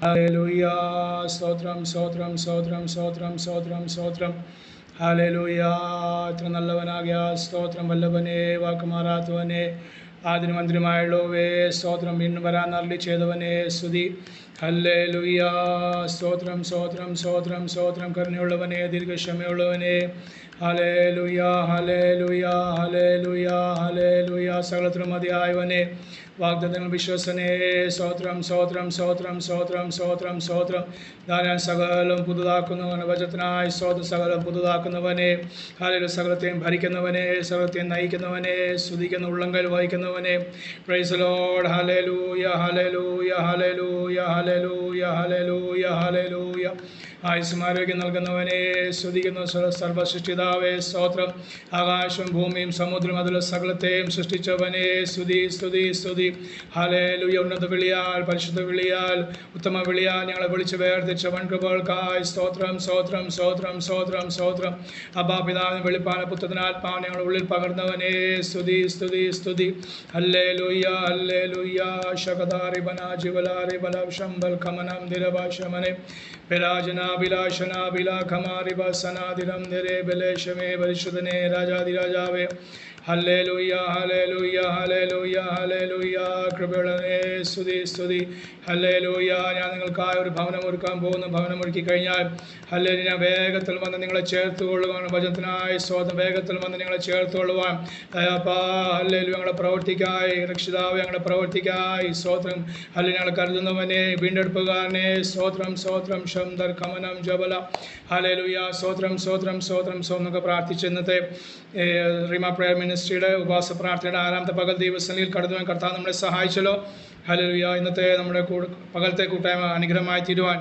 Hallelujah. സ്തോത്രം സ്തോത്രം സ്തോത്രം സ്തോത്രം സ്തോത്രം സ്തോത്രം. ഹല്ലേലൂയ. എത്ര നല്ലവനാകിയ സ്തോത്രം. വല്ലഭനെ, വാക്കുമാറാത്തവനെ, ആദിനും അന്തിനുമായുള്ളവേ സ്തോത്രം. വീണ്ടും വരാൻ അരുളി ചെയ്തവനെ സ്തുതി. ഹല്ലേലൂയ. സ്തോത്രം സ്തോത്രം സ്തോത്രം സ്തോത്രം. കരുണയുള്ളവനെ, ദീർഘക്ഷമയുള്ളവനെ, ഹല്ലേലൂയ ഹല്ലേലൂയ ഹല്ലേലൂയ ഹല്ലേലൂയ. സകലത്തിനും മതിയായവനെ, വാഗ്ദത്തങ്ങൾ വിശ്വസനേ സ്തോത്രം സ്തോത്രം സ്തോത്രം സ്തോത്രം സ്തോത്രം സ്തോത്രം. ഞാൻ സകലം പുതുതാക്കുന്നവനെ, വചനത്തിനായി സ്തോത്രം. സകലം പുതുതാക്കുന്നവനെ, ഹല്ലേലൂയ. സകലത്തെയും ഭരിക്കുന്നവനെ, സകലത്തെയും നയിക്കുന്നവനെ, സ്തുതിക്കുന്ന ഉള്ളങ്കൽ വഹിക്കുന്നവനെ. Praise the Lord. ഹല്ലേലൂയ ഹല്ലേലൂയ ഹല്ലേലൂയ ഹല്ലേലൂയ ഹല്ലേലൂയ ഹല്ലേലൂയ. ആയുസ്സുമാരോഗ്യം നൽകുന്നവനെ സ്തുതിക്കുന്നു. സർവസൃഷ്ടിതാവേ സ്തോത്രം. ആകാശവും ഭൂമിയും സമുദ്രം അതിലുള്ള സകലത്തെയും സൃഷ്ടിച്ചവനെ സ്തുതി സ്തുതി സ്തുതി. ഹല്ലേലൂയ. ഉന്നത വിളിയാൽ, പരിശുദ്ധ വിളിയാൽ, ഉത്തമ വിളിയാൽ ഞങ്ങളെ വിളിച്ച് വേർതിരിച്ച വൻകൃപകൾക്കായി സ്തോത്രം സ്തോത്രം സ്തോത്രം സ്തോത്രം സ്തോത്രം. അബ്ബാ പിതാവിന് വെളിപ്പാട് പുത്രത്തിന് ആത്മാവ് ഞങ്ങളുടെ ഉള്ളിൽ പകർന്നവനെ സ്തുതി സ്തുതി സ്തുതി. Hallelujah hallelujah. ശകദാരി ബന ജിവലാരി ബലം ശംബൽ ഖമനം ദിരഭാഷമനെ വിലാശനാഭിലാഖമാരിവസനാദിരം നിരേ ബലേശമേ പരിശുദ്ധനെ രാജാതിരാജാവേ. ഹല്ലേലൂയ ഹല്ലേലൂയ ഹല്ലേലൂയ ഹല്ലേലൂയ. കൃപയുള്ളവനെ സ്തുതി സ്തുതി. ഹല്ലേലൂയ. ഞാൻ നിങ്ങൾക്കായി ഒരു ഭവനം ഒരുക്കാൻ പോകുന്നു. ഭവനം ഒരുക്കി കഴിഞ്ഞാൽ ഹല്ലേലൂയ വേഗത്തിൽ വന്ന് നിങ്ങളെ ചേർത്തുകൊള്ളുവാൻ, വചനത്തിനായി സ്തോത്രം. വേഗത്തിൽ വന്ന് നിങ്ങളെ ചേർത്തുകൊള്ളുവാൻ ഹല്ലേലൂയ. ഞങ്ങളുടെ പ്രവർത്തിക്കായി രക്ഷിതാവ്, ഞങ്ങളുടെ പ്രവർത്തിക്കായി സ്തോത്രം. ഹല്ലേലൂയ. ഞങ്ങളെ കരുതുന്നവനെ, വീണ്ടെടുപ്പുകാരനെ സ്തോത്രം സ്തോത്രം. ശംദർ കമനം ജബല. ഹല്ലേലൂയ. സ്തോത്രം സ്തോത്രം സ്തോത്രം സ്തോത്രം. എന്നൊക്കെ പ്രാർത്ഥിച്ച് ഇന്നത്തെ റീമ പ്രയർ മിനിസ്ട്രിയുടെ ഉപവാസ പ്രാർത്ഥനയുടെ 6ാമത്തെ പകൽ ദൈവസന്നിധിയിൽ കടന്നുവാൻ കർത്താവ് നമ്മളെ സഹായിച്ചല്ലോ. ഹല്ലേലൂയ. ഇന്നത്തെ നമ്മുടെ പകലത്തെ കൂട്ടായ്മ അനുഗ്രഹമായി തീരുവാൻ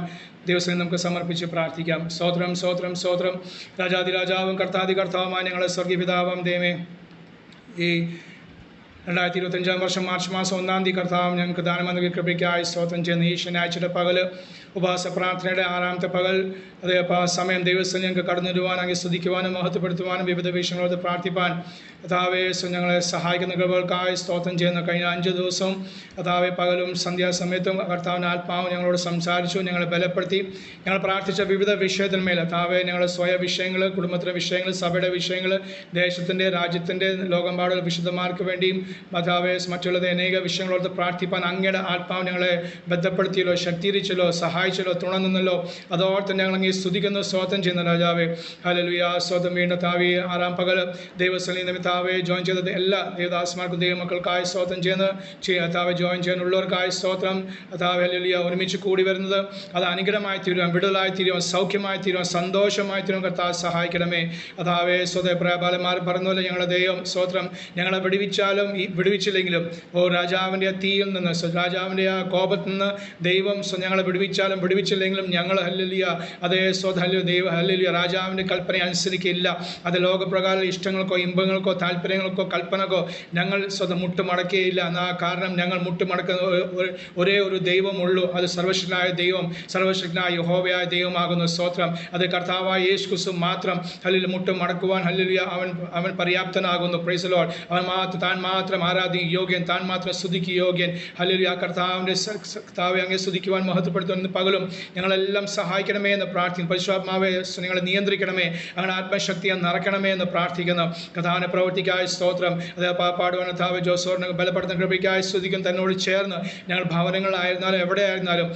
ദൈവസന്നിധിയിൽ നമുക്ക് സമർപ്പിച്ച് പ്രാർത്ഥിക്കാം. സ്തോത്രം സ്തോത്രം സ്തോത്രം. രാജാതിരാജാവും കർത്താതി കർത്താവുമായ ഞങ്ങളെ സ്വർഗീയ പിതാവാം ദൈവമേ, ഈ 2025 വർഷം മാർച്ച് മാസം 1-ാം തീയതി കർത്താവ് ഞങ്ങൾക്ക് ദാനം നൽകിയ കൃപയ്ക്കായി സ്തോത്രം ചെയ്യുന്ന ഈ ശനിയാഴ്ചയുടെ പകൽ ഉപവാസ പ്രാർത്ഥനയുടെ 6ാമത്തെ പകൽ അതേ സമയം ദൈവസ്ഥ ഞങ്ങൾക്ക് കടന്നു വരുവാൻ, അങ്ങ് സ്തുതിക്കുവാനും മഹത്വപ്പെടുത്തുവാനും വിവിധ വിഷയങ്ങളോട് പ്രാർത്ഥിപ്പാൻ കർത്താവേ ഞങ്ങളെ സഹായിക്കുന്ന കൃപകൾക്കായി സ്തോത്രം ചെയ്യുന്ന കഴിഞ്ഞ 5 ദിവസവും കർത്താവെ പകലും സന്ധ്യാസമയത്തും കർത്താവിൻ്റെ ആത്മാവ് ഞങ്ങളോട് സംസാരിച്ചു, ഞങ്ങളെ ബലപ്പെടുത്തി. ഞങ്ങൾ പ്രാർത്ഥിച്ച വിവിധ വിഷയത്തിന്മേൽ കർത്താവെ ഞങ്ങളുടെ സ്വയ വിഷയങ്ങൾ, കുടുംബത്തിലെ വിഷയങ്ങൾ, സഭയുടെ വിഷയങ്ങൾ, ദേശത്തിൻ്റെ, രാജ്യത്തിൻ്റെ, ലോകമെമ്പാടുള്ള വിശുദ്ധന്മാർക്ക് വേണ്ടിയും കർത്താവെ മറ്റുള്ളത് അനേക വിഷയങ്ങളോട് പ്രാർത്ഥിപ്പാൻ അങ്ങയുടെ ആത്മാവ് ഞങ്ങളെ ബന്ധപ്പെടുത്തിയല്ലോ, ശക്തീകരിച്ചല്ലോ, സഹായിച്ചല്ലോ, തുണന്നല്ലോ. അതോടൊപ്പം ഞങ്ങൾ അങ്ങ് സ്തുതിക്കുന്നു, സ്തോത്രം ചെയ്യുന്ന രാജാവേ. ഹല്ലേലൂയ. സ്തോത്രം. വീണ്ടും താവി 6ാം പകൽ ദൈവസ്ഥലിൽ നിമിത്താവെ ജോയിൻ ചെയ്തത് എല്ലാ ദേവദാസന്മാർക്കും ദൈവമക്കൾക്കായി സ്തോത്രം താവെ ജോയിൻ ചെയ്യാനുള്ളവർക്കായി സ്തോത്രം. താവെ ഹല്ലേലൂയ. ഒരുമിച്ച് കൂടി വരുന്നത് അത് അനുഗ്രഹമായി തീരുവാൻ, വിടുതലായി തീരുവാൻ, സൗഖ്യമായി തീരുവാൻ, സന്തോഷമായി തീരുവാൻ കർത്താവ് സഹായിക്കണമേ. അതാവേ സ്വതേ പ്രബലന്മാർ പറഞ്ഞപോലെ ഞങ്ങളുടെ ദൈവം സ്തോത്രം ഞങ്ങളെ വിടുവിച്ചാലും വിടുവിച്ചില്ലെങ്കിലും രാജാവിൻ്റെ തീയിൽ നിന്ന്, രാജാവിൻ്റെ ആ കോപത്തിൽ നിന്ന് ദൈവം ഞങ്ങളെ വിടുവിച്ചാലും വിടുവിച്ചില്ലെങ്കിലും ഞങ്ങൾ ഹല്ലേലൂയ അതേ ദൈവ ഹല്ലേലൂയ രാജാവിൻ്റെ കൽപ്പന അനുസരിക്കില്ല. അത് ലോകപ്രകാരം ഇഷ്ടങ്ങൾക്കോ ഇമ്പങ്ങൾക്കോ താല്പര്യങ്ങൾക്കോ കൽപ്പനക്കോ ഞങ്ങൾ മുട്ടുമടക്കുകയില്ല. കാരണം ഞങ്ങൾ മുട്ടുമടക്കുന്ന ഒരേ ഒരു ദൈവമുള്ളൂ. അത് സർവശക്തനായ ദൈവം, സർവശക്തനായ യഹോവയായ ദൈവമാകുന്നു. സ്തോത്രം. അത് കർത്താവായ യേശു ക്രിസ്തു മാത്രം ഹല്ലേലൂയ മുട്ടുമടക്കുവാൻ ഹല്ലേലൂയ അവൻ പര്യാപ്തനാകുന്നു. Price the Lord. താൻ മാത്രം ആരാധിക്ക് യോഗ്യൻ, താൻ മാത്രം സ്തുതിക്ക് യോഗ്യൻ. ഹല്ലേലൂയ. കർത്താവിൻ്റെ കർത്താവെ അങ്ങേ സ്തുതിക്കുവാൻ മഹത്വപ്പെടുത്തുന്ന പകലും ഞങ്ങളെല്ലാം സഹായിക്കണമേ എന്ന് പ്രാർത്ഥിക്കുന്നു. പരിശുദ്ധാത്മാവെ ഞങ്ങളെ നിയന്ത്രിക്കണമേ, അങ്ങനെ ആത്മശക്തിയെ നിറയ്ക്കണമേ എന്ന് പ്രാർത്ഥിക്കുന്നു. കർത്താവിൻ്റെ പ്രവൃത്തിക്കായി സ്തോത്രം. അത് പാടുവാൻ കർത്താവ് ജോസോറിനെ ബലപ്പെടുത്തുന്ന കൃപയ്ക്കായി സ്തുതിക്കും. തന്നോട് ചേർന്ന് ഞങ്ങൾ ഭവനങ്ങളിലായിരുന്നാലും എവിടെയായിരുന്നാലും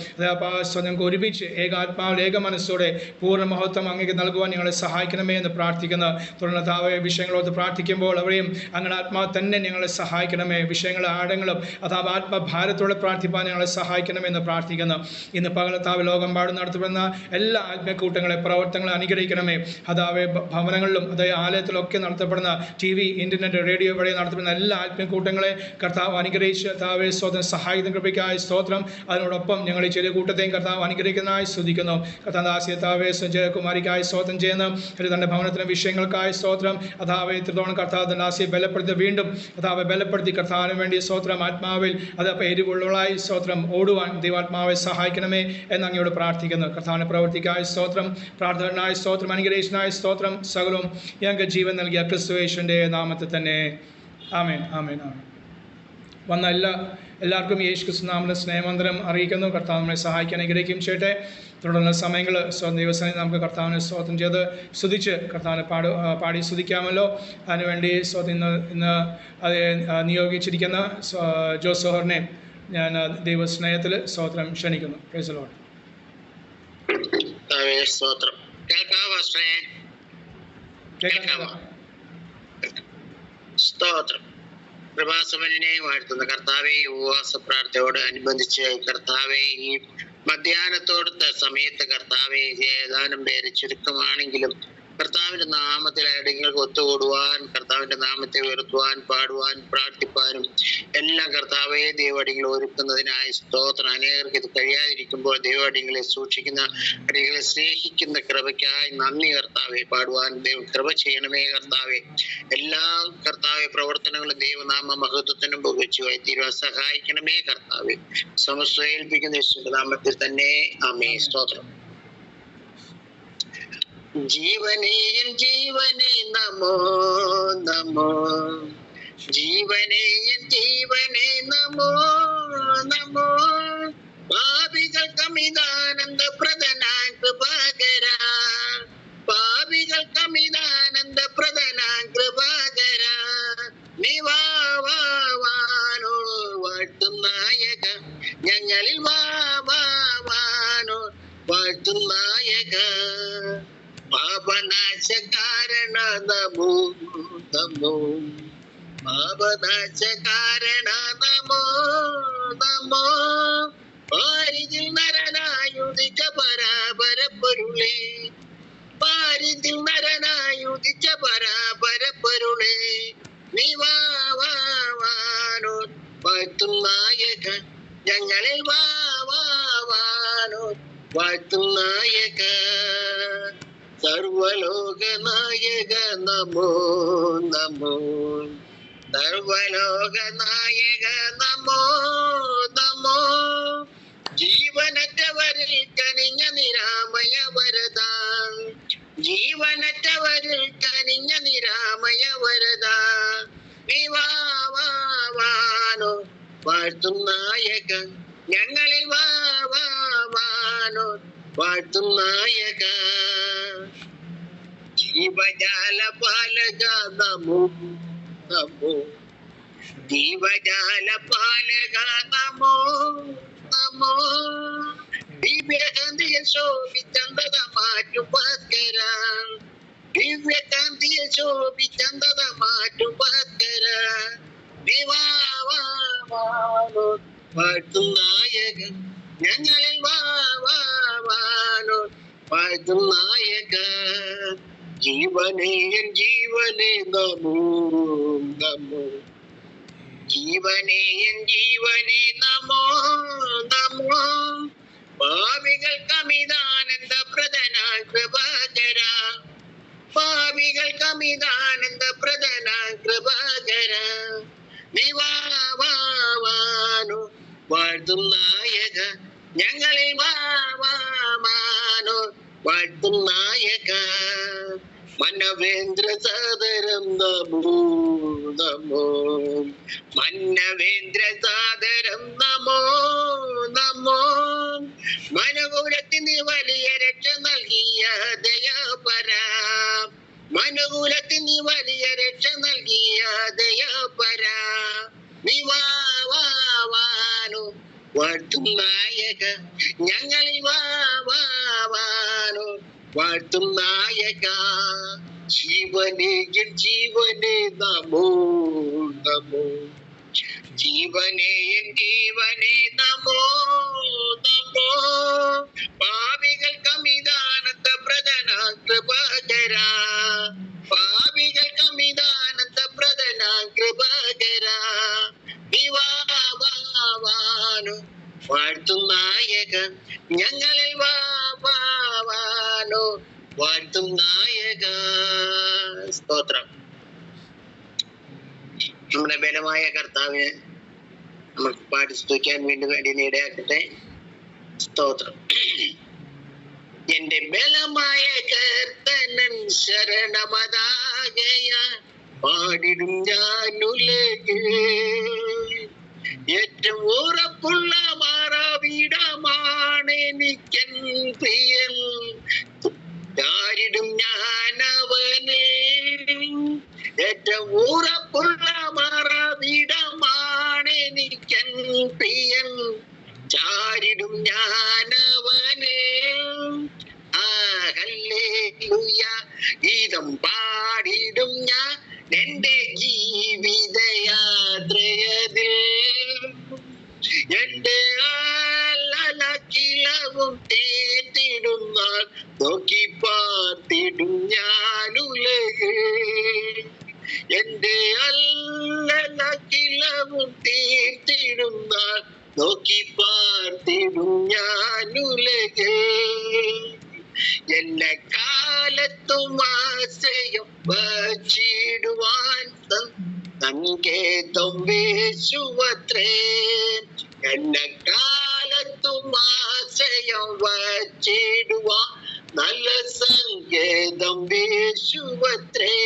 ഞങ്ങൾക്ക് ഒരുമിച്ച് ഏകാത്മാവിൽ ഏക മനസ്സോടെ പൂർണ്ണ മഹത്വം അങ്ങേക്ക് നൽകുവാൻ ഞങ്ങളെ സഹായിക്കണമേ എന്ന് പ്രാർത്ഥിക്കുന്നു. തുടർന്ന് താവെ വിഷയങ്ങളോട് പ്രാർത്ഥിക്കുമ്പോൾ അവിടെയും അങ്ങനെ ആത്മാവ് തന്നെ ഞങ്ങളെ സഹായിക്കണമേ. വിഷയങ്ങളെ ആഴങ്ങളും അതാവ് ആത്മഭാരത്തോടെ പ്രാർത്ഥിപ്പാൻ ഞങ്ങളെ സഹായിക്കണമെന്ന് പ്രാർത്ഥിക്കുന്നു. ഇന്ന് പകലത്താവ് ലോകമെമ്പാടും നടത്തപ്പെടുന്ന എല്ലാ ആത്മീയക്കൂട്ടങ്ങളെ, പ്രവർത്തനങ്ങളെ അനുഗ്രഹിക്കണമേ. അതാവെ ഭവനങ്ങളിലും അതായത് ആലയത്തിലൊക്കെ നടത്തപ്പെടുന്ന TV, ഇൻ്റർനെറ്റ്, റേഡിയോ വഴി നടത്തപ്പെടുന്ന എല്ലാ ആത്മീയക്കൂട്ടങ്ങളെ കർത്താവ് അനുഗ്രഹിച്ച് കർത്താവെ സ്വതം സഹായിക്കുന്ന കൃപയ്ക്കായി സ്തോത്രം. അതിനോടൊപ്പം ഞങ്ങൾ ഈ ചെറിയ കൂട്ടത്തെയും കർത്താവ് അനുഗ്രഹിക്കുന്നതായി സ്തുതിക്കുന്നു. കർത്താവ് ദാസ്യത്താവെ ജയകുമാരിക്കായി സ്തോത്രം ചെയ്യുന്നു. തൻ്റെ ഭവനത്തിൻ്റെ വിഷയങ്ങൾക്കായി സ്തോത്രം. അതാവെ ഇത്രത്തോളം കർത്താവ് തൻ്റെ ദാസിയെ ബലപ്പെടുത്തി വീണ്ടും കർത്താവെ ബലപ്പെടുത്തി കർത്താവിന് വേണ്ടി സ്തോത്രം ആത്മാവിൽ അതപ്പോൾ എരിവുള്ളവളായി സ്തോത്രം ഓടുവാൻ ദൈവാത്മാവെ സഹായിക്കണമേ എന്ന് അങ്ങയോട് പ്രാർത്ഥിക്കുന്നു. കർത്താവിൻ്റെ പ്രവർത്തിക്കായി സ്തോത്രം, പ്രാർത്ഥനായ സ്തോത്രം, അനുഗ്രഹീഷനായ സ്തോത്രം. സകലവും ഞങ്ങൾക്ക് ജീവൻ നൽകിയ ക്രിസ്തുയേശുവിൻ്റെ നാമത്തിൽ തന്നെ. ആമേൻ ആമേൻ ആമേൻ. വന്ന എല്ലാവർക്കും യേശു ക്രിസ്തു നാമത്തിൽ സ്നേഹവന്ദനം അറിയിക്കുന്നു. കർത്താവ് നമ്മളെ സഹായിക്കാൻ അനുഗ്രഹിക്കും ചെയ്യട്ടെ. തുടർന്ന് സമയങ്ങൾ ദിവസങ്ങളിൽ നമുക്ക് കർത്താവിനെ സ്തോത്രം ചെയ്ത് സ്തുതിച്ച് കർത്താവിനെ പാടി സ്തുതിക്കാമല്ലോ. അതിനുവേണ്ടി ഇന്ന് അത് നിയോഗിച്ചിരിക്കുന്ന ജോസോഹറിനെ ഞാൻ ദൈവസ്നേഹത്തിൽ സ്തോത്രം ക്ഷണിക്കുന്നു. Price the Lord. സ്തോത്രം. കൃപാസമനെ വാഴ്ത്തുന്ന കർത്താവെ, ഉപവാസ പ്രാർത്ഥനയോട് അനുബന്ധിച്ച് കർത്താവെ, ഈ മധ്യാഹ്നത്തോടത്തെ സമയത്ത് കർത്താവെ, ഏതാനും പേര് ചുരുക്കമാണെങ്കിലും കർത്താവിന്റെ നാമത്തിൽ അടിങ്ങൾക്ക് ഒത്തുകൂടുവാൻ, കർത്താവിന്റെ നാമത്തെ ഉയർത്തുവാൻ, പാടുവാൻ, പ്രാർത്ഥിപ്പാനും എല്ലാം കർത്താവെ ദൈവടികൾ ഒരുക്കുന്നതിനായി സ്തോത്രം. അനേകർക്ക് ഇത് കഴിയാതിരിക്കുമ്പോൾ ദൈവടികളെ സൂക്ഷിക്കുന്ന, അടികളെ സ്നേഹിക്കുന്ന കൃപയ്ക്കായി നന്ദി കർത്താവെ. പാടുവാൻ ദൈവം കൃപ ചെയ്യണമേ കർത്താവെ. എല്ലാ കർത്താവെ പ്രവർത്തനങ്ങളും ദൈവനാമ മഹത്വത്തിനും പുകച്ചുവായി തീരുവാൻ സഹായിക്കണമേ കർത്താവെ. സമസ്ത ഏൽപ്പിക്കുന്ന യേശുവിന്റെ നാമത്തിൽ തന്നെ ആമേൻ. സ്തോത്രം. ജീവനേ ജീവനേ നമോ നമോ, ജീവനേ ജീവനേ നമോ നമോ, പാപികൾക്കമിതാനന്ദ പ്രദനാൻ കൃപാകര, പാപികൾക്കമിതാനന്ദ പ്രദനാൻ കൃപാകര, നിവാവാനോ വാഴ്ത്തും നായക, ഞങ്ങളിൽ വാവാനോ വാഴ്ത്തും നായക, പാപനാശകാരണ നമോ നമോ, പാപനാശകാരണ നമോ നമോ, പാരിതിൽ നരനായുദിച്ച പരാപരപ്പൊരുളേ, പാരിതിൽ നരനായുദിച്ച പരാപരപ്പൊരുളേ, നിവാവാനോ വാഴ്ത്തും നായക, ഞങ്ങളിൽ വാവാനോ വാഴ്ത്തും നായക, സർവലോക നായക നമോ നമോ, സർവലോക നായക നമോ നമോ, ജീവനറ്റവരിൽ കനിഞ്ഞ നിരാമയ വരദ, ജീവനറ്റവരിൽ കനിഞ്ഞ നിരാമയ വരദ, വിവാവാനോ വാഴ്ത്തും നായക, ഞങ്ങളിൽ വാവാനോ വാഴ്ത്തും നായക, ജീവജാല പാലക നമോ നമോ, ജീവജാല പാലക നമോ നമോ, ദിവ്യകാന്തിയ ശോഭിച്ചന്തത മാറ്റു ഭാസ്കര, ദിവ്യകാന്തിയ ശോഭിച്ചന്തത മാറ്റു ഭാസ്കര, വിവാവാനോ വാഴ്ത്തും നായക, ഞങ്ങളിൽ വാവാനോ വാഴ്ത്തും നായക, ജീവനേ ജീവനേ നമോ നമോ, ജീവനേ ജീവനേ നമോ നമോ, പാപികൾക്കമിതാനന്ദ പ്രദനാൻ കൃപാകര, പാപികൾക്കമിതാനന്ദ പ്രദനാൻ കൃപാകര, നിവാവാനോ വാഴ്ത്തും നായക, ഞങ്ങളിൽ വാവാനോ വാഴ്ത്തും നായക, മനവേന്ദ്ര സാദരം നമോ നമോ, മന്നവേന്ദ്ര സാദരം നമോ നമോ, മനുകുലത്തിന് വലിയ രക്ഷ നൽകിയ ദയാപര, മനുകുലത്തിന് വലിയ രക്ഷ നൽകിയ ദയാപര, നിവാവാനോ വാഴ്ത്തും നായക, ഞങ്ങളിൽ വാവാനോ വാഴ്ത്തും നായക, ജീവനേ ജീവനേ നമോ നമോ, ജീവനേ ജീവനേ നമോ നമോ, പാപികൾക്കമിതാനന്ദ പ്രദനാ കൃപാകര, പാപികൾക്കമിതാനന്ദ പ്രദനാ കൃപാകര, വിവാവാനോ വാഴ്ത്തും നായക, ഞങ്ങളിൽ വാവാനോ വാഴ്ത്തും നായക. സ്തോത്രം. നമ്മുടെ ബലമായ കർത്താവിനെ നമുക്ക് പാടി സ്തുതിക്കാൻ വേണ്ടി ഇടയാക്കട്ടെ. സ്തോത്രം. എന്റെ ബലമായ കർത്തനൻ ശരണമതാകയ പാടിടും ഞാനുലകേ, ഏറ്റവും ഉറപ്പുള്ള മാറാവിടമാണ് എനിക്കൻ പ്രിയൻ. ആരിടും ഞാൻ അവനെ. ഏറ്റവും ഉറപ്പുള്ള മാറാവിടമാണ് എനിക്കൻ പ്രിയൻ. ചാരിടും ഞാൻ അവനെ. ഹല്ലേലൂയ ഗീതം പാടിടും ഞാൻ എന്റെ ജീവിതയാത്രയതിൽ. എന്റെ അലക്കിലവും തേറ്റിടുന്ന നോക്കി പാർത്തിടും ഞാനുലകിൽ. എന്റെ അലക്കിലവും തീർത്തിടുന്ന നോക്കി പാർത്തിടും ഞാനുലകിൽ. എല്ലാ കാലത്തും ആശ്രയം വച്ചിടുവാൻ സങ്കേതം യേശുവത്രേ. എല്ലാ കാലത്തും ആശ്രയം വച്ചിടുവാൻ നല്ല സങ്കേതം യേശുവത്രേ.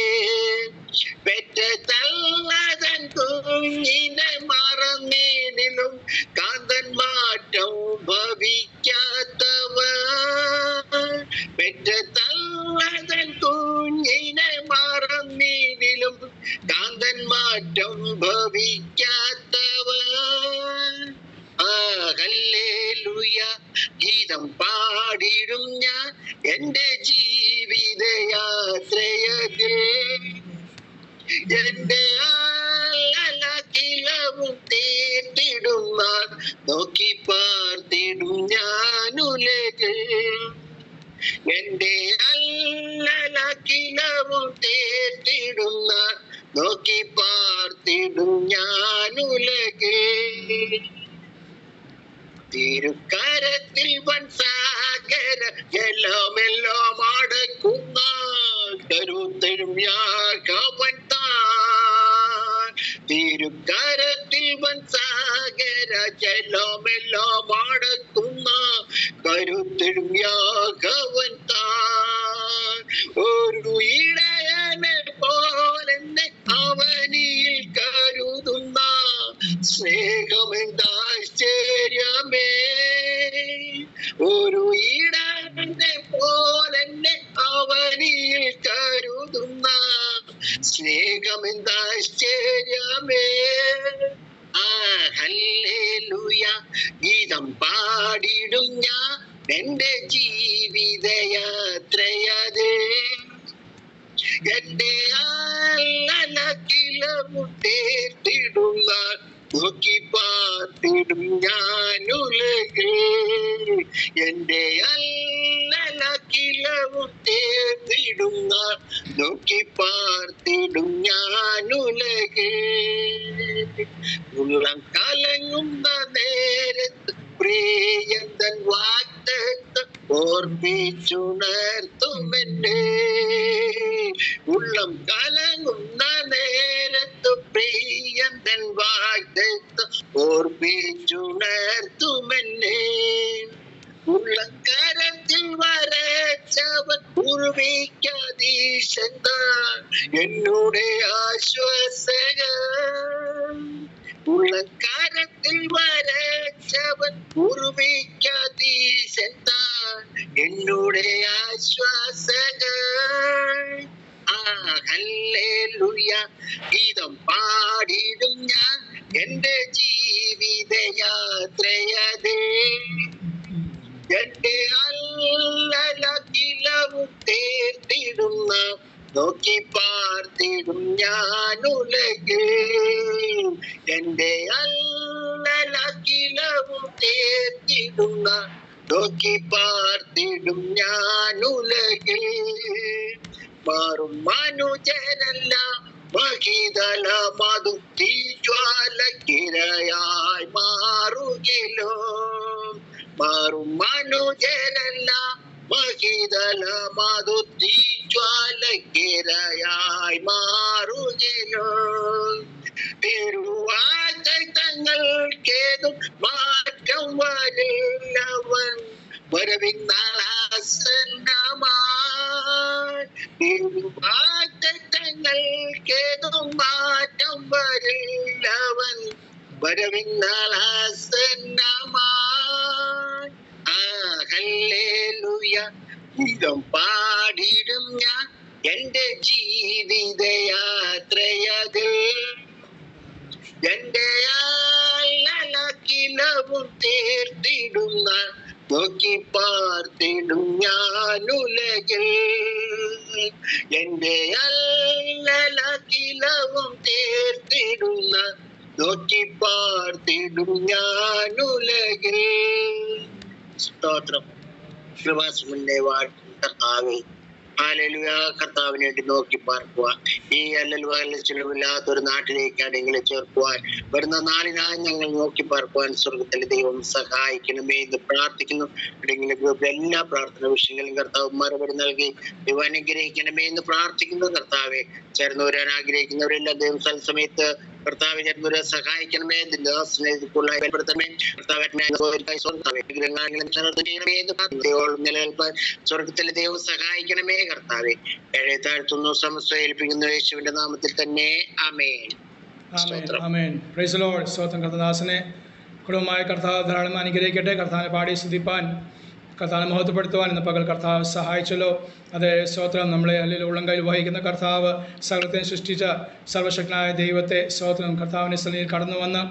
പെറ്റ തള്ളതൻ കുഞ്ഞിനെ മറന്നേനിലും കാന്തൻ മാറ്റം ഭവിക്കാത്തവ. പെറ്റ തള്ളതൻ കുഞ്ഞിനെ മറന്നേനിലും കാന്തൻ മാറ്റം ഭവിക്കാത്തവ. ഹല്ലേലൂയ ഗീതം പാടിടും ഞാൻ എന്റെ ജീവിതയാത്രയതിൽ. എന്റെ അലക്കിലവും തേറ്റിടുന്ന നോക്കി പാർത്തിടും ഞാനുലകിൽ. എന്റെ അലക്കിലവും തേറ്റിടുന്ന നോക്കി പാർത്തിടും ഞാനുലകിൽ. തിരുക്കരത്തിൽ വൻസാഗര ജലമെല്ലാം അടക്കുന്ന കരുത്തരും യാഗവൻ താൻ. തിരുക്കരത്തിൽ വൻസാഗര ജലമെല്ലാം അടക്കുന്ന കരുത്തരും യാഗവൻ താൻ. ഒരു ഇടയനെ പോലെന്നെ അവനിൽ കരുതുന്ന സ്നേഹമെന്താശ്ചര്യമേ. ഒരു ഇടയനെ പോലെന്നെ അവനിൽ കരുതുന്ന സ്നേഹമെന്താശ്ചര്യമേ. ഹല്ലേലൂയ ഗീതം പാടിടും ഞാൻ എന്റെ ജീവിതയാത്രയതേ. എന്റെ അലക്കിലവും തേർത്തിടുന്ന നോക്കി പാർത്തിടും ഞാനുലകിൽ. എന്റെ അലക്കിലവും തേർത്തിടുന്ന നോക്കി പാർത്തിടും ഞാനുലകിൽ. ഉള്ളം കലങ്ങുന്ന നേരത്ത് പ്രിയന്തൻ വാഗ്ദത്തം ഓർമ്മിച്ചുണർത്തുമെന്നെ. ഉള്ളം കലങ്ങുന്ന നേരത്ത് പ്രിയന്തൻ വാഗ്ദത്തം ഓർമ്മിച്ചുണർത്തുമെന്നെ. ഉള്ളക്കരത്തിൽ വരച്ചവൻ ഉറവിക്കാതീശൻ താൻ എന്നുടെ ആശ്വാസകൻ. ഉള്ളക്കരത്തിൽ വരച്ചവൻ ഉറവിക്കാതീശൻ താൻ എന്നുടെ ആശ്വാസകൻ. ഹല്ലേലൂയ ഗീതം പാടിടും ഞാൻ എന്റെ ജീവിതയാത്രയതേ. എന്റെ അലക്കിലവും തേർത്തിടുന്ന നോക്കി പാർത്തിടും ഞാനുലകിൽ. എന്റെ അലക്കിലവും തേർത്തിടുന്ന നോക്കി പാർത്തിടും ഞാനുലകിൽ. മാറും മനുജനല്ല മഹിതല മധു തീജ്വാലക്കിരയായി മാറുകിലോ. മാറും മനുജനല്ല മഹിതല മധു തീജ്വാലക്കിരയായി മാറുകിലോ. തിരുവാചകങ്ങൾക്കേതും മാറ്റം വരില്ലവൻ വരവിൻ നാളാസന്നമായി. തിരുവാചകങ്ങൾക്കേതും മാറ്റം വരില്ലവൻ വരവിന്നാൾ ആസന്നമായി. ഹല്ലേലൂയ ഗീതം പാടിടും ഞാൻ എന്റെ ജീവിതയാത്രയതിൽ. എന്റെ അലകിലവും തീർത്തിടുന്ന നോക്കി പാർത്തിടും ഞാനുലകിൽ. എന്റെ അലകിലവും തീർത്തിടുന്ന നോക്കി പാർത്തിടും ഞാനുലകിൽ. സ്തോത്രം. കൃപാസമന്റെ വാഴ്ത്തും കർത്താവേ. ഹല്ലേലൂയ. കർത്താവിന് വേണ്ടി നോക്കി പാർക്കുവാൻ, ഈ ചിലവില്ലാത്തൊരു നാട്ടിലേക്ക് അടങ്ങളെ ചേർക്കുവാൻ, വരുന്ന നാളിനായി ഞങ്ങൾ നോക്കി പാർക്കുവാൻ സ്വർഗത്തിലെ ദൈവം സഹായിക്കണമേ എന്ന് പ്രാർത്ഥിക്കുന്നു. അടങ്ങിലെ ഗ്രൂപ്പിലെ എല്ലാ പ്രാർത്ഥന വിഷയങ്ങളും കർത്താവ് മറുപടി നൽകി ദൈവം അനുഗ്രഹിക്കണമേ എന്ന് പ്രാർത്ഥിക്കുന്നു. കർത്താവെ, ചേർന്നുവരാൻ ആഗ്രഹിക്കുന്നവരെല്ലാം ദൈവം സമയത്ത് കർത്താവ് ചേർന്നവരെ സഹായിക്കണമേ. നിലനിൽപ്പാൻ സ്വർഗത്തിലെ ദൈവം സഹായിക്കണമേ. കർത്താവെ, താഴ്ത്തുന്നു, സമസ്ത ഏൽപ്പിക്കുന്നു യേശുവിന്റെ നാമത്തിൽ തന്നെ. ആമേൻ. സ്വന്തം കർത്തദാസനെ കുടുംബമായ കർത്താവ് ധാരാളം അനുഗ്രഹിക്കട്ടെ. കർത്താവിനെ പാടി സ്തുതിപ്പാൻ, കർത്താവിനെ മഹത്വപ്പെടുത്തുവാൻ ഇന്ന് പകൽ കർത്താവ് സഹായിച്ചല്ലോ. അതേ സ്തോത്രം. നമ്മളെ അല്ലെങ്കിൽ ഉള്ളം കയ്യിൽ വഹിക്കുന്ന കർത്താവ്, സകലത്തെ സൃഷ്ടിച്ച സർവശക്തനായ ദൈവത്തെ സ്തോത്രം. കർത്താവിൻ്റെ സ്ഥലയിൽ കടന്നു വന്ന്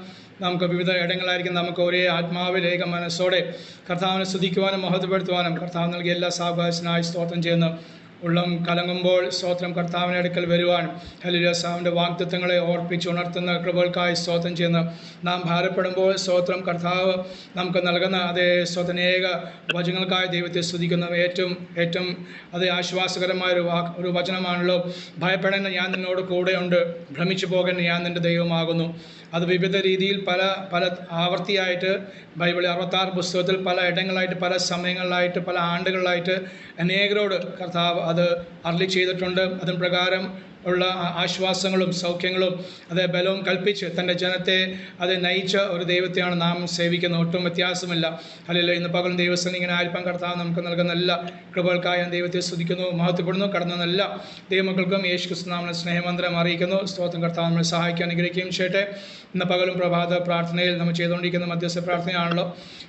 നമുക്ക് വിവിധ ഇടങ്ങളായിരിക്കും നമുക്ക് ഒരേ ആത്മാവിൽ ഏക മനസ്സോടെ കർത്താവിനെ സ്തുതിക്കുവാനും മഹത്വപ്പെടുത്തുവാനും കർത്താവ് നൽകിയ എല്ലാ സാവകാശനായി സ്തോത്രം ചെയ്യുന്നു. ഉള്ളം കലങ്ങുമ്പോൾ സ്തോത്രം കർത്താവിൻ്റെ അടുക്കൽ വരുവാൻ ഹല്ലേലൂയ സാവിൻ്റെ വാഗ്ദത്തങ്ങളെ ഓർപ്പിച്ച് ഉണർത്തുന്ന കൃപകൾക്കായി സ്തോത്രം ചെയ്യുന്നു. നാം ഭാരപ്പെടുമ്പോൾ സ്തോത്രം കർത്താവ് നമുക്ക് നൽകുന്ന അതേ സ്തോത്രനേക വചനങ്ങൾക്കായി ദൈവത്തെ സ്തുതിക്കുന്നു. ഏറ്റവും അതേ ആശ്വാസകരമായ ഒരു വചനമാണല്ലോ, ഭയപ്പെടേണ്ട ഞാൻ നിന്നോട് കൂടെയുണ്ട്, ഭ്രമിച്ചു പോകേണ്ട ഞാൻ നിൻ്റെ ദൈവമാകുന്നു. അത് വിവിധ രീതിയിൽ പല ആവർത്തിയായിട്ട് ബൈബിളിൽ 66 പുസ്തകത്തിൽ പല ഇടങ്ങളായിട്ട്, പല സമയങ്ങളിലായിട്ട്, പല ആണ്ടുകളിലായിട്ട് അനേകരോട് കർത്താവ് അത് അരുളി ചെയ്തിട്ടുണ്ട്. അതിന് പ്രകാരം ഉള്ള ആശ്വാസങ്ങളും സൗഖ്യങ്ങളും അതേ ബലവും കൽപ്പിച്ച് തൻ്റെ ജനത്തെ അത് നയിച്ച ഒരു ദൈവത്തെയാണ് നാം സേവിക്കുന്നത്. ഒട്ടും വ്യത്യാസമില്ല. ഹല്ലേലൂയ. ഇന്ന് പകലും ദൈവസ്ഥലം ഇങ്ങനെ ആയിരിക്കാൻ കർത്താവ് നമുക്ക് നൽകുന്ന എല്ലാ കൃപകൾക്കായി ഞാൻ ദൈവത്തെ സ്തുതിക്കുന്നു, മഹത്വപ്പെടുന്നു. കടന്ന എല്ലാ ദൈവമക്കൾക്കും യേശു ക്രിസ്തു നാമത്തിൽ സ്നേഹമന്ത്രം അറിയിക്കുന്നു. സ്തോത്രം. കർത്താവ് നമ്മളെ സഹായിക്കാൻ അനുഗ്രഹിക്കുകയും ചെയ്യട്ടെ. ഇന്ന് പകലും പ്രഭാത പ്രാർത്ഥനയിൽ നമ്മൾ ചെയ്തുകൊണ്ടിരിക്കുന്ന മധ്യസ്ഥ പ്രാർത്ഥനയാണല്ലോ.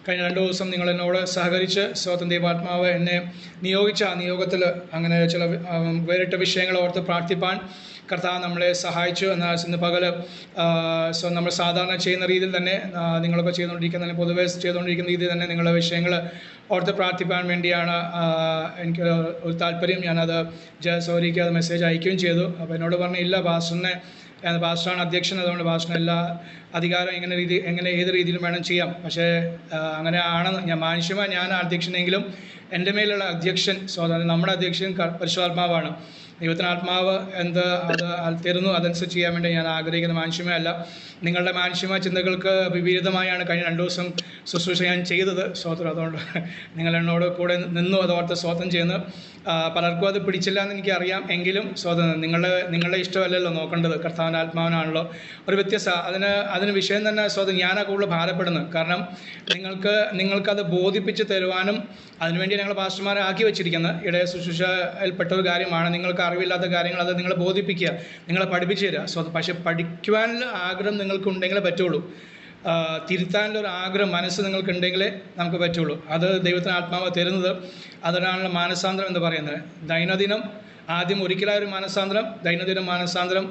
കഴിഞ്ഞ 2 ദിവസം നിങ്ങൾ എന്നോട് സഹകരിച്ച് സ്തോത്രം ദൈവാത്മാവ് എന്നെ നിയോഗിച്ച ആ നിയോഗത്തിൽ അങ്ങനെ ചില വേറിട്ട വിഷയങ്ങൾ ഓർത്ത് പ്രാർത്ഥിപ്പാൻ കർത്താവ് നമ്മളെ സഹായിച്ചു. എന്നാൽ ഇന്ന് പകൽ നമ്മൾ സാധാരണ ചെയ്യുന്ന രീതിയിൽ തന്നെ നിങ്ങളൊക്കെ ചെയ്തുകൊണ്ടിരിക്കുന്ന, പൊതുവെ ചെയ്തുകൊണ്ടിരിക്കുന്ന രീതിയിൽ തന്നെ നിങ്ങളുടെ വിഷയങ്ങൾ ഓർത്ത് പ്രാർത്ഥിപ്പാൻ വേണ്ടിയാണ് എനിക്ക് ഒരു താല്പര്യം. ഞാനത് ജയസൗരിക്ക് അത് മെസ്സേജ് അയക്കുകയും ചെയ്തു. അപ്പോൾ എന്നോട് പറഞ്ഞു, ഇല്ല പാസ്റ്ററാണ് അധ്യക്ഷൻ, അതുകൊണ്ട് പാസ്റ്ററിന് എല്ലാ അധികാരം എങ്ങനെ ഏത് രീതിയിലും വേണം ചെയ്യാം. പക്ഷേ അങ്ങനെ ആണെന്ന് ഞാൻ അധ്യക്ഷനെങ്കിലും എൻ്റെ മേലുള്ള അധ്യക്ഷൻ നമ്മുടെ അധ്യക്ഷൻ പരിശുദ്ധാത്മാവാണ്. ദൈവത്തിന് ആത്മാവ് അത് തരുന്നു, അതനുസരിച്ച് ചെയ്യാൻ വേണ്ടി ഞാൻ ആഗ്രഹിക്കുന്ന മാനുഷ്യമേ അല്ല. നിങ്ങളുടെ മാനുഷ്യമായ ചിന്തകൾക്ക് വിപരീതമായാണ് കഴിഞ്ഞ 2 ദിവസം ശുശ്രൂഷ ഞാൻ ചെയ്തത്. സ്തോത്രം. അതുകൊണ്ട് നിങ്ങൾ എന്നോട് കൂടെ നിന്നു, അതോർത്ത് സ്തോത്രം ചെയ്യുന്നു. പലർക്കും അത് പിടിച്ചില്ല എന്ന് എനിക്കറിയാം. എങ്കിലും സ്തോത്രം, നിങ്ങളുടെ ഇഷ്ടമല്ലല്ലോ നോക്കേണ്ടത്, കർത്താവിൻ്റെ ആത്മാവിനാണല്ലോ. ഒരു വ്യത്യസ്ത അതിന് വിഷയം തന്നെ സ്തോത്രം ഞാനാണ് കൂടുതൽ ഭാരപ്പെടുന്നത്. കാരണം നിങ്ങൾക്കത് ബോധിപ്പിച്ച് തരുവാനും അതിനുവേണ്ടി ഞങ്ങൾ പാസ്റ്റർമാരെ ആക്കി വെച്ചിരിക്കുന്നത്. ഇടയ ശുശ്രൂഷയിൽപ്പെട്ട ഒരു കാര്യമാണ്. നിങ്ങൾക്ക് അറിവില്ലാത്ത കാര്യങ്ങൾ അത് നിങ്ങളെ ബോധിപ്പിക്കുക, നിങ്ങളെ പഠിപ്പിച്ചു തരിക. പക്ഷേ പഠിക്കുവാനുള്ള ആഗ്രഹം നിങ്ങൾക്കുണ്ടെങ്കിലേ പറ്റുള്ളൂ. തിരുത്താനുള്ളൊരു ആഗ്രഹം മനസ്സ് നിങ്ങൾക്കുണ്ടെങ്കിലേ നമുക്ക് പറ്റുള്ളൂ. അത് ദൈവത്തിന് ആത്മാവ് തരുന്നത്. അതിനാണല്ലോ മാനസാന്തരം എന്ന് പറയുന്നത്. ദൈനംദിനം ആദ്യം ഒരിക്കലായ ഒരു മാനസാന്തരം, ദൈനംദിന മാനസാന്തരം,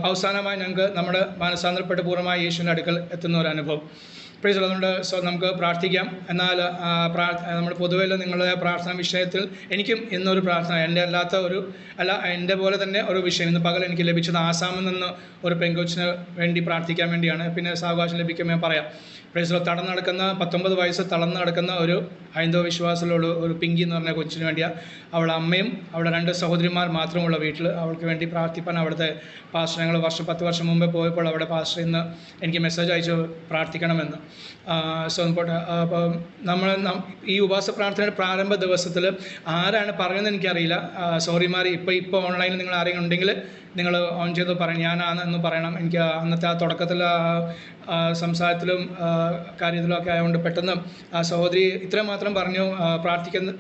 അവസാനമായി ഞങ്ങൾക്ക് നമ്മുടെ മാനസാന്തരപ്പെട്ട് പൂർണ്ണമായി യേശുവിൻ്റെ അടുക്കൽ എത്തുന്ന ഒരു അനുഭവം. പ്രൈസ്. അതുകൊണ്ട് നമുക്ക് പ്രാർത്ഥിക്കാം. എന്നാൽ നമ്മൾ പൊതുവെ നിങ്ങളുടെ പ്രാർത്ഥന വിഷയത്തിൽ എനിക്കും ഇന്നൊരു പ്രാർത്ഥന, എൻ്റെ പോലെ തന്നെ ഒരു വിഷയം ഇന്ന് പകൽ എനിക്ക് ലഭിച്ചത് ആസാമിൽ നിന്ന് ഒരു പെൺകൊച്ചിന് വേണ്ടി പ്രാർത്ഥിക്കാൻ വേണ്ടിയാണ്. പിന്നെ സാവകാശം ലഭിക്കുമ്പോൾ ഞാൻ പറയാം. പ്രൈസ്. 19 വയസ്സ് തളർന്നു നടക്കുന്ന ഒരു ഹൈന്ദവ വിശ്വാസമുള്ള ഒരു പിങ്കി എന്ന് പറഞ്ഞ കൊച്ചിന് വേണ്ടിയാണ്. അവളുടെ അമ്മയും അവളുടെ 2 സഹോദരിമാർ മാത്രമുള്ള വീട്ടിൽ അവൾക്ക് വേണ്ടി പ്രാർത്ഥിപ്പാൻ അവിടുത്തെ പാസ്റ്റർ, ഞങ്ങൾ 10 വർഷം മുമ്പേ പോയപ്പോൾ അവിടെ പാസ്റ്റർ ഇന്ന് എനിക്ക് മെസ്സേജ് അയച്ചു പ്രാർത്ഥിക്കണമെന്ന്. അപ്പോൾ ഈ ഉപവാസ പ്രാർത്ഥനയുടെ പ്രാരംഭ ദിവസത്തിൽ ആരാണ് പറയുന്നത് എനിക്കറിയില്ല. സോറിമാർ, ഇപ്പോൾ ഓൺലൈനിൽ നിങ്ങൾ ആരെങ്കിലും ഉണ്ടെങ്കിൽ നിങ്ങൾ ഓൺ ചെയ്ത് പറയണം, ഞാനാണെന്ന് പറയണം. എനിക്ക് അന്നത്തെ ആ തുടക്കത്തിൽ സംസാരത്തിലും കാര്യത്തിലും ഒക്കെ ആയതുകൊണ്ട് പെട്ടെന്ന് ആ സഹോദരി ഇത്രയും മാത്രം പറഞ്ഞു.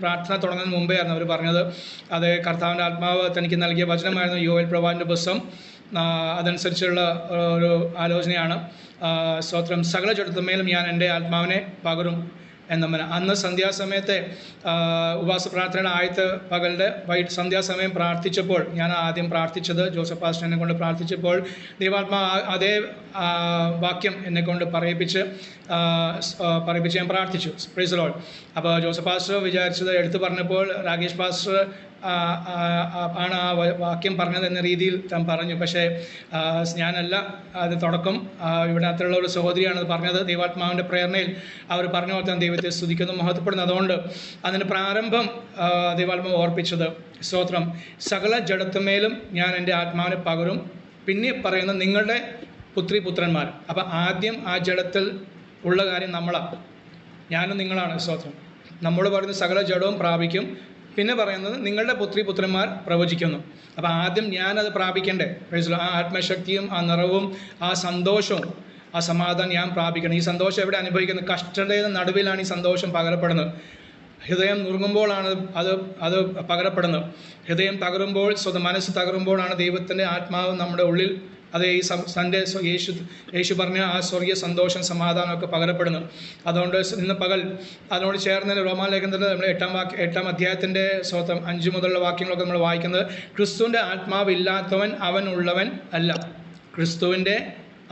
പ്രാർത്ഥന തുടങ്ങുന്നതിന് മുമ്പേ ആയിരുന്നു അവർ പറഞ്ഞത്. അത് കർത്താവിൻ്റെ ആത്മാവ് തനിക്ക് നൽകിയ വചനമായിരുന്നു. യോവേൽ പ്രവാചകന്റെ പുസ്തകം അതനുസരിച്ചുള്ള ഒരു ആലോചനയാണ്. സ്തോത്രം. സകല ജഡത്തിന്മേലും ഞാൻ എൻ്റെ ആത്മാവിനെ പകരും എന്നമ്മന. അന്ന് സന്ധ്യാസമയത്തെ ഉപവാസ പ്രാർത്ഥനയുടെ ആദ്യത്തെ പകലിൻ്റെ വൈകിട്ട് സന്ധ്യാസമയം പ്രാർത്ഥിച്ചപ്പോൾ, ഞാൻ ആദ്യം പ്രാർത്ഥിച്ചത് ജോസഫ് പാസ്റ്ററിനെ കൊണ്ട് പ്രാർത്ഥിച്ചപ്പോൾ ദൈവാത്മാ അതേ വാക്യം എന്നെക്കൊണ്ട് പറയിപ്പിച്ച് ഞാൻ പ്രാർത്ഥിച്ചു. Price the Lord. അപ്പോൾ ജോസഫ് പാസ്റ്റർ വിചാരിച്ചത് എടുത്തു പറഞ്ഞപ്പോൾ രാകേഷ് പാസ്റ്റർ ആണ് ആ വാക്യം പറഞ്ഞതെന്ന രീതിയിൽ താൻ പറഞ്ഞു. പക്ഷേ ഞാനല്ല അത് തുടക്കം. ഇവിടെ അത്രയുള്ള ഒരു സഹോദരിയാണ് അത് പറഞ്ഞത്. ദൈവാത്മാവിൻ്റെ പ്രേരണയിൽ അവർ പറഞ്ഞ പോലെ തന്നെ ദൈവത്തെ സ്തുതിക്കുന്നു, മഹത്വപ്പെടുന്നു. അതുകൊണ്ട് അതിൻ്റെ പ്രാരംഭം ദൈവാത്മാവ് ഓർപ്പിച്ചത്, സ്തോത്രം, സകല ജഡത്തുമേലും ഞാൻ എൻ്റെ ആത്മാവിനെ പകരും. പിന്നെ പറയുന്നത് നിങ്ങളുടെ പുത്രിപുത്രന്മാർ. അപ്പം ആദ്യം ആ ജഡത്തിൽ ഉള്ള കാര്യം നമ്മളാണ്, ഞാനും നിങ്ങളാണ്. സ്തോത്രം. നമ്മൾ പറയുന്ന സകല ജഡവും പ്രാപിക്കും. പിന്നെ പറയുന്നത് നിങ്ങളുടെ പുത്രിപുത്രന്മാർ പ്രവചിക്കുന്നു. അപ്പോൾ ആദ്യം ഞാനത് പ്രാപിക്കണ്ടേ? ആ ആത്മശക്തിയും ആ നിറവും ആ സന്തോഷവും ആ സമാധാനം ഞാൻ പ്രാപിക്കണം. ഈ സന്തോഷം എവിടെ അനുഭവിക്കുന്നത്? കഷ്ടതയുടെ നടുവിലാണ് ഈ സന്തോഷം പകരപ്പെടുന്നത്. ഹൃദയം നുറുങ്ങുമ്പോഴാണ് അത് പകരപ്പെടുന്നത്. ഹൃദയം തകരുമ്പോൾ, മനസ്സ് തകരുമ്പോഴാണ് ദൈവത്തിൻ്റെ ആത്മാവ് നമ്മുടെ ഉള്ളിൽ അത് ഈ തൻ്റെ യേശു പറഞ്ഞ ആ സ്വർഗീയ സന്തോഷം സമാധാനമൊക്കെ പകരപ്പെടുന്നു. അതുകൊണ്ട് ഇന്ന് പകൽ അതിനോട് ചേർന്ന് റോമാലേഖനത്തിൽ നമ്മൾ 8-ാം അധ്യായത്തിൻ്റെ 5 മുതലുള്ള വാക്യങ്ങളൊക്കെ നമ്മൾ വായിക്കുന്നത്, ക്രിസ്തുവിൻ്റെ ആത്മാവ് ഇല്ലാത്തവൻ അവനുള്ളവൻ അല്ല. ക്രിസ്തുവിൻ്റെ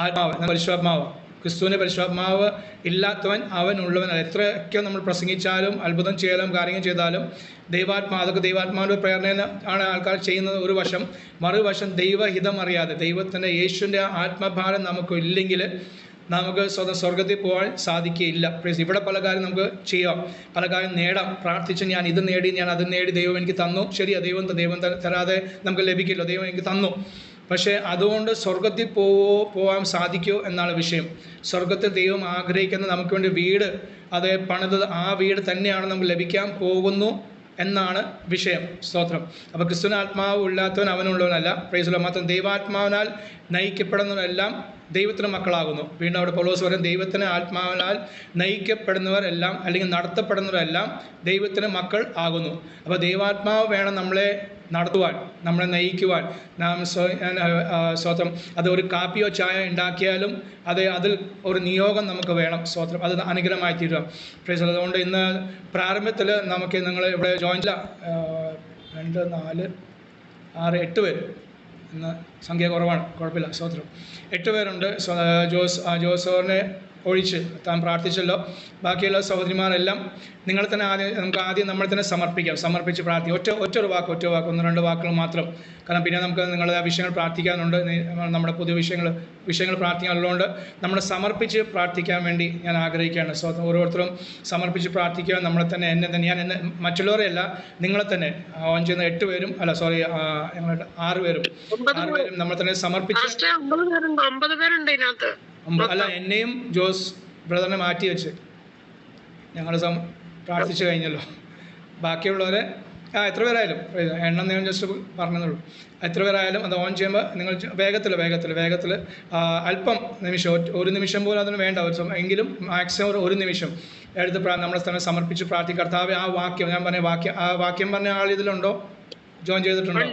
ആത്മാവ്, പരിശുദ്ധാത്മാവ്, ക്രിസ്തുവിൻ്റെ പരിശുദ്ധാത്മാവ് ഇല്ലാത്തവൻ അവനുള്ളവനല്ല. എത്രയൊക്കെ നമ്മൾ പ്രസംഗിച്ചാലും അത്ഭുതം ചെയ്യാലും കാര്യങ്ങൾ ചെയ്താലും അതൊക്കെ ദൈവാത്മാവിൻ്റെ പ്രേരണ ആണ് ആൾക്കാർ ചെയ്യുന്നത് ഒരു വശം. മറുവശം ദൈവഹിതം അറിയാതെ, ദൈവത്തിൻ്റെ യേശുവിൻ്റെ ആത്മഭാരം നമുക്ക് ഇല്ലെങ്കിൽ നമുക്ക് സ്വർഗത്തിൽ പോകാൻ സാധിക്കുകയില്ല. ഇവിടെ പല കാര്യം നമുക്ക് ചെയ്യാം, പല കാര്യം നേടാം. പ്രാർത്ഥിച്ച് ഞാൻ ഇത് നേടി, ഞാൻ അത് നേടി, ദൈവം എനിക്ക് തന്നു. ശരിയാ, ദൈവം തരാതെ നമുക്ക് ലഭിക്കില്ല. ദൈവം എനിക്ക് തന്നു. പക്ഷേ അതുകൊണ്ട് സ്വർഗത്തിൽ പോകാൻ സാധിക്കുമോ എന്നാണ് വിഷയം. സ്വർഗത്തിൽ ദൈവം ആഗ്രഹിക്കുന്ന നമുക്ക് വേണ്ടി വീട്, അത് പണിത് ആ വീട് തന്നെയാണ് നമുക്ക് ലഭിക്കാൻ പോകുന്നു എന്നാണ് വിഷയം. സ്തോത്രം. അപ്പോൾ ക്രിസ്തുവിന് ആത്മാവ് ഇല്ലാത്തവൻ അവനുള്ളവനല്ല. Praise the Lord. മാത്രം ദൈവാത്മാവിനാൽ നയിക്കപ്പെടുന്നവരെല്ലാം ദൈവത്തിന് മക്കളാകുന്നു. വീണ്ടും അവിടെ പൗലോസ് പറയും, ദൈവത്തിന് ആത്മാവിനാൽ നയിക്കപ്പെടുന്നവർ എല്ലാം അല്ലെങ്കിൽ നടത്തപ്പെടുന്നവരെല്ലാം ദൈവത്തിന് മക്കൾ ആകുന്നു. അപ്പോൾ ദൈവാത്മാവ് വേണം നമ്മളെ നടത്തുവാൻ, നമ്മളെ നയിക്കുവാൻ. നാം സ്തോത്രം, അത് ഒരു കാപ്പിയോ ചായ ഉണ്ടാക്കിയാലും അതിൽ ഒരു നിയോഗം നമുക്ക് വേണം. സ്തോത്രം, അത് അനുഗ്രഹമായി തീരുക. പ്രൈസ്. അതുകൊണ്ട് ഇന്ന് പ്രാരംഭത്തിൽ നമുക്ക് നിങ്ങൾ ഇവിടെ ജോയിൻ 2, 4, 6, 8 പേര്, ഇന്ന് സംഖ്യ കുറവാണ്, കുഴപ്പമില്ല. സ്തോത്രം. 8 പേരുണ്ട്. ജോസോറിനെ ഒഴിച്ച് താൻ പ്രാർത്ഥിച്ചല്ലോ. ബാക്കിയുള്ള സഹോദരിമാരെല്ലാം നിങ്ങൾ തന്നെ നമുക്ക് ആദ്യം നമ്മൾ തന്നെ സമർപ്പിച്ച് പ്രാർത്ഥിക്കാം. ഒറ്റ വാക്ക് 1-2 വാക്കുകൾ മാത്രം. കാരണം പിന്നെ നമുക്ക് നിങ്ങളുടെ വിഷയങ്ങൾ പ്രാർത്ഥിക്കാനുണ്ട്. നമ്മുടെ പുതിയ വിഷയങ്ങൾ പ്രാർത്ഥിക്കാനുള്ളതുകൊണ്ട് നമ്മൾ സമർപ്പിച്ച് പ്രാർത്ഥിക്കാൻ വേണ്ടി ഞാൻ ആഗ്രഹിക്കുകയാണ്. ഓരോരുത്തരും സമർപ്പിച്ച് പ്രാർത്ഥിക്കുക. നമ്മളെ തന്നെ എന്നെ മറ്റുള്ളവരെ അല്ല, നിങ്ങളെ തന്നെ ഓൺ ചെയ്യുന്ന 8 പേരും ഞങ്ങളുടെ 6 പേരും നമ്മളെ തന്നെ സമർപ്പിച്ച്. അല്ല, എന്നെയും ജോസ് ബ്രദറിനെ മാറ്റി വെച്ച് ഞങ്ങൾ പ്രാർത്ഥിച്ചു കഴിഞ്ഞല്ലോ. ബാക്കിയുള്ളവരെ എത്ര പേരായാലും എണ്ണം ഞാൻ ജസ്റ്റ് പറഞ്ഞതുള്ളൂ. എത്ര പേരായാലും അത് ഓൺ ചെയ്യുമ്പോൾ നിങ്ങൾ വേഗത്തിൽ അല്പം നിമിഷം, 1 നിമിഷം പോലും അതിന് വേണ്ട, എങ്കിലും മാക്സിമം 1 നിമിഷം എടുത്ത് നമ്മളെ തന്നെ സമർപ്പിച്ച് പ്രാർത്ഥിക്കുക. കർത്താവേ, ആ വാക്യം ഞാൻ പറഞ്ഞ വാക്യം പറഞ്ഞ ആൾ ഇതിലുണ്ടോ? ജോയിൻ ചെയ്തിട്ടുണ്ടോ?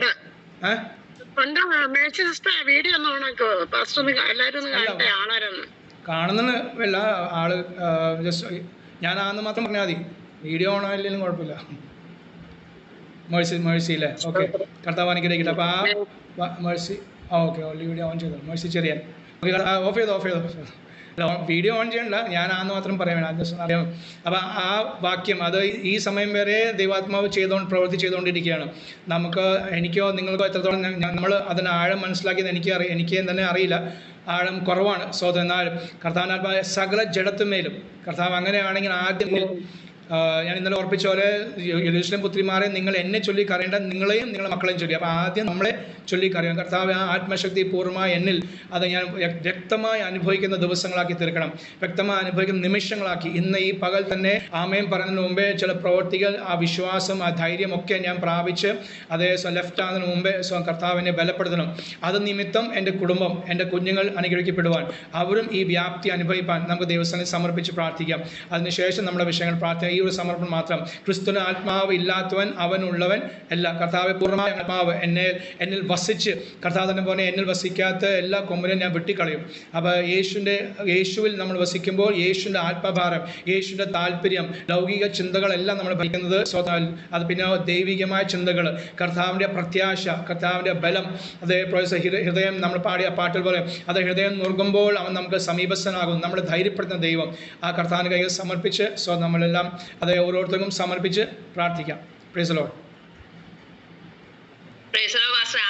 കാണുന്ന വല്ല ആള് ജസ്റ്റ് ഞാൻ ആന്ന് മാത്രം പറഞ്ഞാൽ മതി. വീഡിയോ ഓൺ ആയില്ലെങ്കിലും കുഴപ്പമില്ല. മേഴ്സി അല്ലേ? ഓക്കെ. കർത്താവ് അനുഗ്രഹിക്കട്ടെ. അപ്പോൾ ആ മേഴ്സി ഓക്കെ, വീഡിയോ ഓൺ ചെയ്തോ. മേഴ്സി ചെറിയാൻ ഓഫ് ചെയ്തോ. വീഡിയോ ഓൺ ചെയ്യണ്ട, ഞാൻ ആന്ന് മാത്രം പറയാൻ അറിയാം. അപ്പോൾ ആ വാക്യം അത് ഈ സമയം വരെ ദൈവാത്മാവ് പ്രവൃത്തി ചെയ്തുകൊണ്ടിരിക്കുകയാണ്. എനിക്കോ നിങ്ങൾക്കോ എത്രത്തോളം നമ്മൾ അതിന് ആഴം മനസ്സിലാക്കിയത് എനിക്ക് തന്നെ അറിയില്ല. ആഴം കുറവാണ്. എന്നാൽ കർത്താവിനാൽ സകല ജഡത്തുമേലും കർത്താവ് അങ്ങനെയാണെങ്കിൽ ആദ്യം ഞാൻ ഇന്നലെ ഓർപ്പിച്ച പോലെ യെരൂശലേം പുത്രിമാരെ നിങ്ങൾ എന്നെ ചൊല്ലി കരയേണ്ട, നിങ്ങളെയും നിങ്ങളുടെ മക്കളെയും ചൊല്ലി. അപ്പോൾ ആദ്യം നമ്മളെ ചൊല്ലി കരയാം. കർത്താവ് ആ ആത്മശക്തി പൂർണ്ണമായി എന്നിൽ അത് ഞാൻ വ്യക്തമായി അനുഭവിക്കുന്ന ദിവസങ്ങളാക്കി തീർക്കണം, വ്യക്തമായി അനുഭവിക്കുന്ന നിമിഷങ്ങളാക്കി. ഇന്ന് ഈ പകൽ തന്നെ ആമേൻ പറയുന്നതിന് മുമ്പേ ചില പ്രവൃത്തികൾ, ആ വിശ്വാസം, ആ ധൈര്യമൊക്കെ ഞാൻ പ്രാപിച്ച് അതേ ലെഫ്റ്റ് ആകുന്നതിന് മുമ്പേ കർത്താവിനെ ബലപ്പെടുത്തണം. അത് നിമിത്തം എൻ്റെ കുടുംബം, എൻ്റെ കുഞ്ഞുങ്ങൾ അനുഗ്രഹിക്കപ്പെടുവാൻ, അവരും ഈ വ്യാപ്തി അനുഭവിപ്പാൻ നമുക്ക് ദൈവസ്ഥാനം സമർപ്പിച്ച് പ്രാർത്ഥിക്കാം. അതിനുശേഷം നമ്മുടെ വിഷയങ്ങൾ പ്രാർത്ഥിക്കാം. ഈ ഒരു സമർപ്പണം മാത്രം. ക്രിസ്തുവിന് ആത്മാവ് ഇല്ലാത്തവൻ അവനുള്ളവൻ അല്ല. കർത്താവ് പൂർണ്ണമായ ആത്മാവ് എന്നിൽ വസിച്ച്, കർത്താവ് തന്നെ പോലെ എന്നിൽ വസിക്കാത്ത എല്ലാ കൊമ്പനും ഞാൻ വെട്ടിക്കളയും. അപ്പോൾ യേശുവിൽ നമ്മൾ വസിക്കുമ്പോൾ യേശുവിൻ്റെ ആത്മഭാരം, യേശുവിൻ്റെ താല്പര്യം, ലൗകിക ചിന്തകളെല്ലാം നമ്മൾ പഠിക്കുന്നത് അത് പിന്നെ ദൈവികമായ ചിന്തകൾ, കർത്താവിൻ്റെ പ്രത്യാശ, കർത്താവിൻ്റെ ബലം. അതേപോലെ ഹൃദയം നമ്മൾ പാടിയ പാട്ടിൽ പോലെ അത് ഹൃദയം നുറുകുമ്പോൾ അവൻ നമുക്ക് സമീപസ്ഥനാകും. നമ്മൾ ധൈര്യപ്പെടുത്തുന്ന ദൈവം ആ കർത്താവിൻ്റെ കയ്യിൽ സമർപ്പിച്ച് നമ്മളെല്ലാം അത് ഓരോരുത്തർക്കും സമർപ്പിച്ച് പ്രാർത്ഥിക്കാം. Praise the Lord.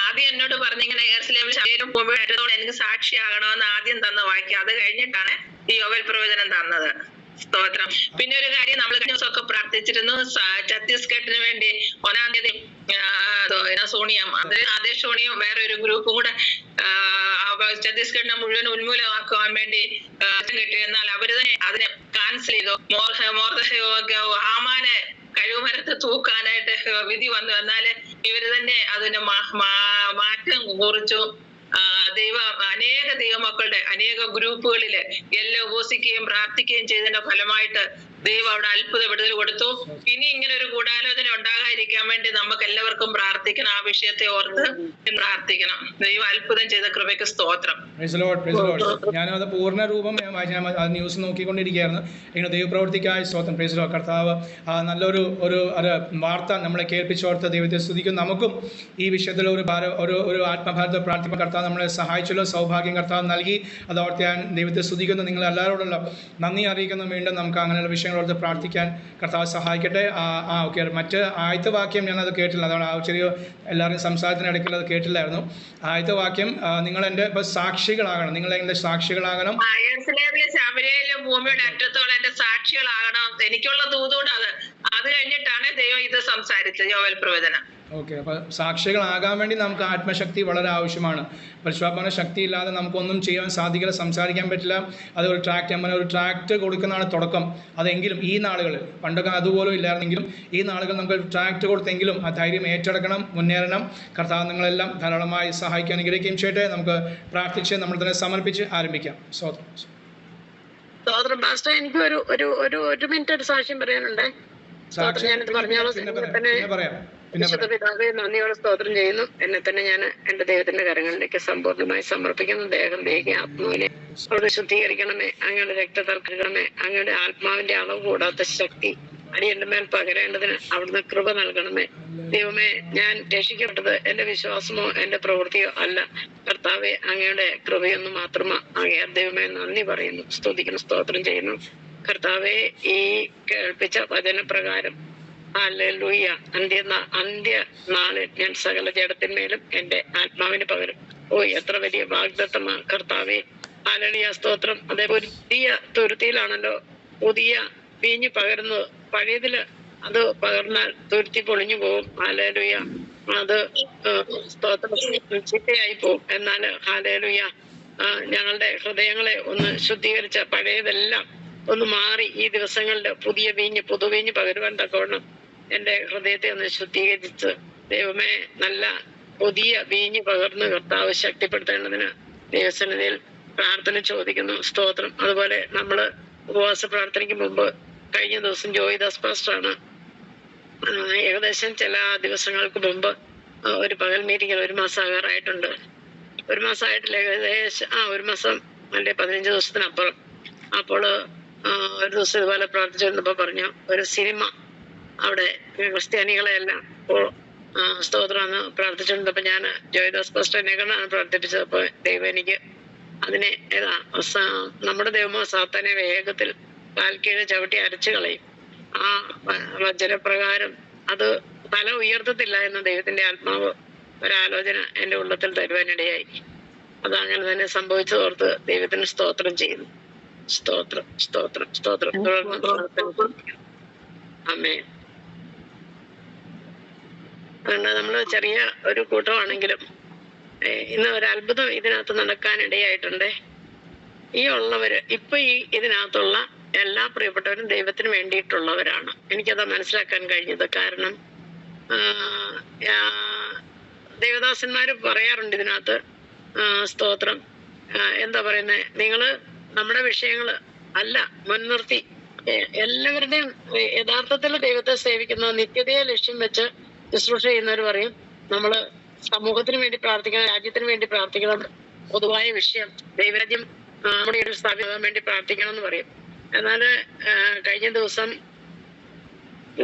ആദ്യം എന്നോട് പറഞ്ഞിങ്ങനെ എനിക്ക് സാക്ഷിയാകണമെന്ന് ആദ്യം തന്ന വാക്യം, അത് കഴിഞ്ഞിട്ടാണ് ഈ യോവേൽ പ്രവചനം തന്നത്. സ്തോത്രം. പിന്നെ ഒരു കാര്യം, നമ്മൾ കഴിഞ്ഞ ദിവസമൊക്കെ പ്രാർത്ഥിച്ചിരുന്നു ഛത്തീസ്ഗഡിന് വേണ്ടി 1-ാം തീയതി സോണിയം, അതേ സോണിയം വേറെ ഒരു ഗ്രൂപ്പും കൂടെ ഛത്തീസ്ഗഡിനെ മുഴുവൻ ഉന്മൂലമാക്കുവാൻ വേണ്ടി കിട്ടി. എന്നാൽ അവര് തന്നെ അതിനെ ക്യാൻസൽ ചെയ്തു. ഹാമാനെ കഴിവുമരത്ത് തൂക്കാനായിട്ട് വിധി വന്നു. എന്നാല് ഇവര് തന്നെ അതിന് മാറ്റം കുറിച്ചു. അനേക ദൈവമക്കളുടെ അനേക ഗ്രൂപ്പുകളില് എല്ലാം ഉപസിക്കുകയും പ്രാർത്ഥിക്കുകയും ചെയ്തതിന്റെ ഫലമായിട്ട് ദൈവം അവിടെ അത്ഭുത വിടുതൽ കൊടുത്തു. ഇനി ഇങ്ങനെ ഒരു ഗൂഢാലോചന ഉണ്ടാകാതിരിക്കാൻ വേണ്ടി നമുക്ക് എല്ലാവർക്കും പ്രാർത്ഥിക്കണം. ആ വിഷയത്തെ ഓർത്ത് പ്രാർത്ഥിക്കണം. ദൈവം അത്ഭുതം ചെയ്ത കൃപയ്ക്ക് സ്തോത്രം. ഞാനത് പൂർണ്ണ രൂപം ന്യൂസ് നോക്കിക്കൊണ്ടിരിക്കുകയായിരുന്നു. ഇങ്ങനെ ദൈവപ്രവൃത്തിക്കായി സ്തോത്രം. Praise the Lord. കർത്താവ് നല്ലൊരു വാർത്ത നമ്മളെ കേൾപ്പിച്ചോർത്ത് ദൈവത്തെ സ്തുതിക്കും. നമുക്കും ഈ വിഷയത്തിൽ ഒരു ആത്മഭാരത്തെ പ്രാർത്ഥിക്കാൻ കർത്താവ് നമ്മളെ സഹായിച്ചല്ലോ. സൗഭാഗ്യം കർത്താവ് നൽകി. അതോർത്ത് ഞാൻ ദൈവത്തെ സ്തുതിക്കുന്നു. നിങ്ങൾ എല്ലാവരോടുള്ള നന്ദി അറിയിക്കുന്നു. വീണ്ടും നമുക്ക് അങ്ങനെയുള്ള വിഷയങ്ങളോർത്ത് പ്രാർത്ഥിക്കാൻ കർത്താവ് സഹായിക്കട്ടെ. ഓക്കെ, മറ്റ് ആദ്യത്തെ വാക്യം ഞാനത് കേട്ടില്ല. അതാണ് ആ ചെറിയ എല്ലാവരും സംസാരത്തിനിടയ്ക്കുള്ള അത് കേട്ടില്ലായിരുന്നു. ആദ്യത്തെ വാക്യം, നിങ്ങൾ എൻ്റെ സാക്ഷികളാകണം. നിങ്ങൾ എൻ്റെ സാക്ഷികളാകണം. ഭൂമിയുടെ അറ്റത്തോളം എന്റെ സാക്ഷികളാകണം. എനിക്കുള്ള ദൂതോട് അത് കഴിഞ്ഞിട്ടാണ് ദൈവം ഇത് സംസാരിച്ചത്, യോവേൽ പ്രവചനം. ഓക്കെ, അപ്പോൾ സാക്ഷികളാകാൻ വേണ്ടി നമുക്ക് ആത്മശക്തി വളരെ ആവശ്യമാണ്. പരിശുദ്ധാത്മാവിന്റെ ശക്തി ഇല്ലാതെ നമുക്കൊന്നും ചെയ്യാൻ സാധിക്കില്ല, സംസാരിക്കാൻ പറ്റില്ല. അത് ഒരു ട്രാക്ട് കൊടുക്കുന്നതാണ് തുടക്കം. അതെങ്കിലും ഈ നാളുകൾ, പണ്ടൊക്കെ അതുപോലും ഇല്ലായിരുന്നെങ്കിലും ഈ നാളുകൾ നമുക്ക് ട്രാക്ട് കൊടുത്തെങ്കിലും ആ ധൈര്യം ഏറ്റെടുക്കണം, മുന്നേറണം. കർത്താവ് നിങ്ങളെല്ലാം ധാരാളമായി സഹായിക്കാൻ അനുഗ്രഹിക്കുകയും ചെയ്യട്ടെ. നമുക്ക് പ്രാർത്ഥിച്ച് നമ്മൾ തന്നെ സമർപ്പിച്ച് ആരംഭിക്കാം. സഹോദരൻ പാസ്റ്റർ, എനിക്ക് ഒരു മിനിറ്റ് ഒരു സാക്ഷ്യം പറയാനുണ്ട്. ഞാനിത് പറഞ്ഞോളാം. വിശുദ്ധ പിതാവേ, നന്ദിയോടെ സ്തോത്രം ചെയ്യുന്നു. എന്നെ തന്നെ ഞാൻ എന്റെ ദൈവത്തിന്റെ കരങ്ങളിലേക്ക് സമ്പൂർണ്ണമായി സമർപ്പിക്കുന്നു. ദേഹം ദേഹി ആത്മാവിനെ അവിടെ ശുദ്ധീകരിക്കണമേ. അങ്ങയുടെ രക്തതൽക്കണമേ. അങ്ങയുടെ ആത്മാവിന്റെ അളവ് കൂടാത്ത ശക്തി അടിയന്റെ മേൽ പകരേണ്ടതിന് അവിടുന്ന് കൃപ നൽകണമേ. ദൈവമേ, ഞാൻ രക്ഷിക്കപ്പെട്ടത് എന്റെ വിശ്വാസമോ എന്റെ പ്രവൃത്തിയോ അല്ല. കർത്താവെ, അങ്ങയുടെ കൃപയൊന്നു മാത്രമാ. അങ്ങേ ദൈവമേ നന്ദി പറയുന്നു, സ്തുതിക്കുന്നു, സ്തോത്രം ചെയ്യുന്നു. കർത്താവെ, ഈ കേൾപ്പിച്ച വചനപ്രകാരം ഹല്ലേലൂയ, അന്ത്യ നാളിൽ ഞാൻ സകല ജഡത്തിന്മേലും എന്റെ ആത്മാവിന് പകരും. എത്ര വലിയ വാഗ്ദത്തമാ കർത്താവെ. ഹല്ലേലൂയ, സ്തോത്രം. അതേ പുതിയ തുരുത്തിയിലാണല്ലോ പുതിയ വീഞ്ഞ് പകരുന്നത്. പഴയതില് അത് പകർന്നാൽ തുരുത്തി പൊളിഞ്ഞു പോകും. ഹല്ലേലൂയ, അത് സ്തോത്രം ചിട്ടയായി പോകും. എന്നാൽ ഹല്ലേലൂയ, ഞങ്ങളുടെ ഹൃദയങ്ങളെ ഒന്ന് ശുദ്ധീകരിച്ച പഴയതെല്ലാം ഒന്ന് മാറി ഈ ദിവസങ്ങളിൽ പുതുവീഞ്ഞ് പകരുവാൻ തക്കവണ്ണം എന്റെ ഹൃദയത്തെ ഒന്ന് ശുദ്ധീകരിച്ച് ദൈവമേ നല്ല പുതിയ വീഞ്ഞ് പകർന്ന് കർത്താവ് ശക്തിപ്പെടുത്തേണ്ടതിന് ദൈവസന്നിധിയിൽ പ്രാർത്ഥന ചോദിക്കുന്നു. സ്തോത്രം. അതുപോലെ നമ്മള് ഉപവാസ പ്രാർത്ഥനയ്ക്ക് മുമ്പ് കഴിഞ്ഞ ദിവസം ജോയിദാസ് പാസ്റ്ററാണ് ഏകദേശം ചില ദിവസങ്ങൾക്ക് മുമ്പ് ഒരു പകൽ മീറ്റിംഗ് 1 മാസം ആകാറായിട്ടുണ്ട്. 1 മാസമായിട്ടില്ല, ഏകദേശം 1 മാസം അല്ലെ 15 ദിവസത്തിനപ്പുറം. അപ്പോൾ ഒരു ദിവസം ഇതുപോലെ പ്രാർത്ഥിച്ചിരുന്നപ്പോ പറഞ്ഞു, ഒരു സിനിമ അവിടെ ക്രിസ്ത്യാനികളെല്ലാം സ്തോത്രമാണ് പ്രാർത്ഥിച്ചിരുന്നപ്പോ ഞാൻ ജോയിദാസ് പാസ്റ്റർ എന്നെ കൊണ്ടാണ് പ്രാർത്ഥിപ്പിച്ചത്. അപ്പൊ ദൈവം എനിക്ക് അതിനെ നമ്മുടെ ദൈവമോ സാത്താനെ വേഗത്തിൽ കാൽക്കീഴ് ചവിട്ടി അരച്ചു കളയും. ആ വചനപ്രകാരം അത് തല ഉയർത്തത്തില്ല എന്ന ദൈവത്തിന്റെ ആത്മാവ് ഒരാലോചന എന്റെ ഉള്ളത്തിൽ തരുവാനിടയായി. അതങ്ങനെ തന്നെ സംഭവിച്ചതോർത്ത് ദൈവത്തിന് സ്തോത്രം ചെയ്യുന്നു. സ്തോത്രം, സ്തോത്രം, സ്തോത്രം. ആമേൻ. അതുകൊണ്ട് നമ്മള് ചെറിയ ഒരു കൂട്ടമാണെങ്കിലും ഇന്ന് ഒരു അത്ഭുതം ഇതിനകത്ത് നടക്കാനിടയായിട്ടുണ്ട്. ഈ ഉള്ളവര് ഇപ്പൊ ഇതിനകത്തുള്ള എല്ലാ പ്രിയപ്പെട്ടവരും ദൈവത്തിന് വേണ്ടിയിട്ടുള്ളവരാണ്. എനിക്കത് മനസ്സിലാക്കാൻ കഴിഞ്ഞത്. കാരണം ദേവദാസന്മാര് പറയാറുണ്ട് ഇതിനകത്ത്, സ്തോത്രം, എന്താ പറയുന്നത്, നിങ്ങള് നമ്മുടെ വിഷയങ്ങള് അല്ല മുൻനിർത്തി എല്ലാവരുടെയും യഥാർത്ഥത്തിൽ ദൈവത്തെ സേവിക്കുന്ന നിത്യതയെ ലക്ഷ്യം വെച്ച് ശുശ്രൂഷ ചെയ്യുന്നവർ പറയും നമ്മള് സമൂഹത്തിന് വേണ്ടി പ്രാർത്ഥിക്കണം, രാജ്യത്തിന് വേണ്ടി പ്രാർത്ഥിക്കണം, പൊതുവായ വിഷയം ദൈവരാജ്യം നമ്മുടെ ഒരു സ്ഥാപിക്കാൻ വേണ്ടി പ്രാർത്ഥിക്കണം എന്ന് പറയും. എന്നാല് കഴിഞ്ഞ ദിവസം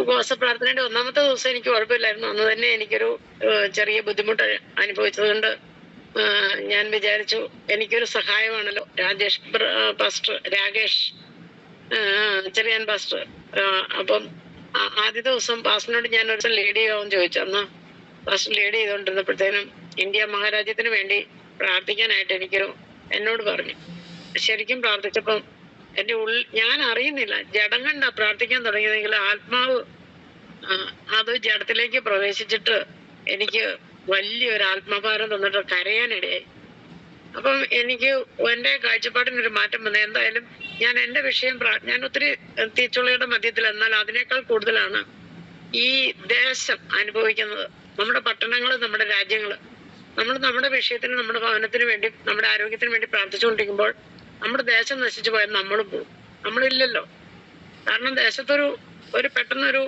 ഉപവാസ പ്രാർത്ഥനയുടെ 1ാമത്തെ ദിവസം എനിക്ക് കുഴപ്പമില്ലായിരുന്നു. അന്ന് തന്നെ എനിക്കൊരു ചെറിയ ബുദ്ധിമുട്ട് അനുഭവിച്ചത് കൊണ്ട് ഞാൻ വിചാരിച്ചു എനിക്കൊരു സഹായമാണല്ലോ രാകേഷ് ചെറിയാൻ പാസ്റ്റർ. അപ്പം ആദ്യ ദിവസം പാസ്റ്ററിനോട് ഞാൻ ഒരു ദിവസം ലീഡ് ചെയ്യാമെന്ന് ചോദിച്ചു. അന്ന് പാസ്റ്റർ ലീഡ് ചെയ്തുകൊണ്ടിരുന്നപ്പോഴത്തേനും ഇന്ത്യ മഹാരാജ്യത്തിന് വേണ്ടി പ്രാർത്ഥിക്കാനായിട്ട് എന്നോട് പറഞ്ഞു. ശരിക്കും പ്രാർത്ഥിച്ചപ്പം എന്റെ ഞാൻ അറിയുന്നില്ല, ജഡം കണ്ട പ്രാർത്ഥിക്കാൻ തുടങ്ങിയതെങ്കിൽ ആത്മാവ് അത് ജഡത്തിലേക്ക് പ്രവേശിച്ചിട്ട് എനിക്ക് വലിയൊരു ആത്മഭാരം തന്നിട്ട് കരയാനിടയായി. അപ്പം എനിക്ക് എന്റെ കാഴ്ചപ്പാടിനൊരു മാറ്റം വന്നു. എന്തായാലും ഞാൻ എന്റെ വിഷയം ഞാൻ ഒത്തിരി തീച്ചുള്ളിയുടെ മധ്യത്തിൽ, എന്നാൽ അതിനേക്കാൾ കൂടുതലാണ് ഈ ദേശം അനുഭവിക്കുന്നത്. നമ്മുടെ പട്ടണങ്ങള്, നമ്മുടെ രാജ്യങ്ങള്, നമ്മൾ നമ്മുടെ വിഷയത്തിന്, നമ്മുടെ ഭവനത്തിന് വേണ്ടി, നമ്മുടെ ആരോഗ്യത്തിന് വേണ്ടി പ്രാർത്ഥിച്ചുകൊണ്ടിരിക്കുമ്പോൾ നമ്മുടെ ദേശം നശിച്ചു പോയാൽ നമ്മളും പോകും. നമ്മളില്ലല്ലോ. കാരണം ദേശത്തൊരു പെട്ടെന്നൊരു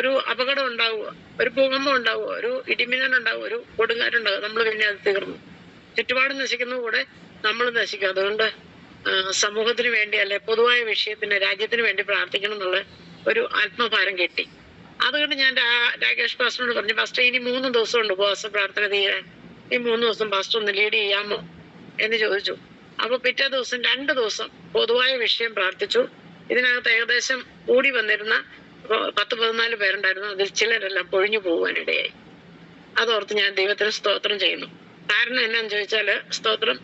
ഒരു അപകടം ഉണ്ടാവുക, ഒരു ഭൂകമ്പം ഉണ്ടാവുക, ഒരു ഇടിമിന്നൽ ഉണ്ടാവുക, ഒരു കൊടുങ്കാറ്റുണ്ടാവുക, നമ്മൾ പിന്നെ അത് തീർന്നു. ചുറ്റുപാട് നശിക്കുന്ന കൂടെ നമ്മൾ നശിക്കും. അതുകൊണ്ട് സമൂഹത്തിന് വേണ്ടി, അല്ലെ പൊതുവായ വിഷയത്തിന്, രാജ്യത്തിന് വേണ്ടി പ്രാർത്ഥിക്കണം എന്നുള്ള ഒരു ആത്മഭാരം കിട്ടി. അതുകൊണ്ട് ഞാൻ രാകേഷ് പാസ്റ്ററിനോട് പറഞ്ഞു, പാസ്റ്റർ ഇനി 3 ദിവസമുണ്ട് ഉപവാസ പ്രാർത്ഥന തീരാൻ, ഈ 3 ദിവസം പാസ്റ്റർ ഒന്ന് ലീഡ് ചെയ്യാമോ എന്ന് ചോദിച്ചു. അപ്പൊ പിറ്റേ ദിവസം 2 ദിവസം പൊതുവായ വിഷയം പ്രാർത്ഥിച്ചു. ഇതിനകത്ത് ഏകദേശം കൂടി വന്നിരുന്ന 10-14 പേരുണ്ടായിരുന്നു. അതിൽ ചിലരെല്ലാം പൊഴിഞ്ഞു പോകാനിടയായി. അതോർത്ത് ഞാൻ ദൈവത്തിന് സ്തോത്രം ചെയ്യുന്നു. കാരണം എന്നാന്ന് ചോദിച്ചാല്, സ്തോത്രം,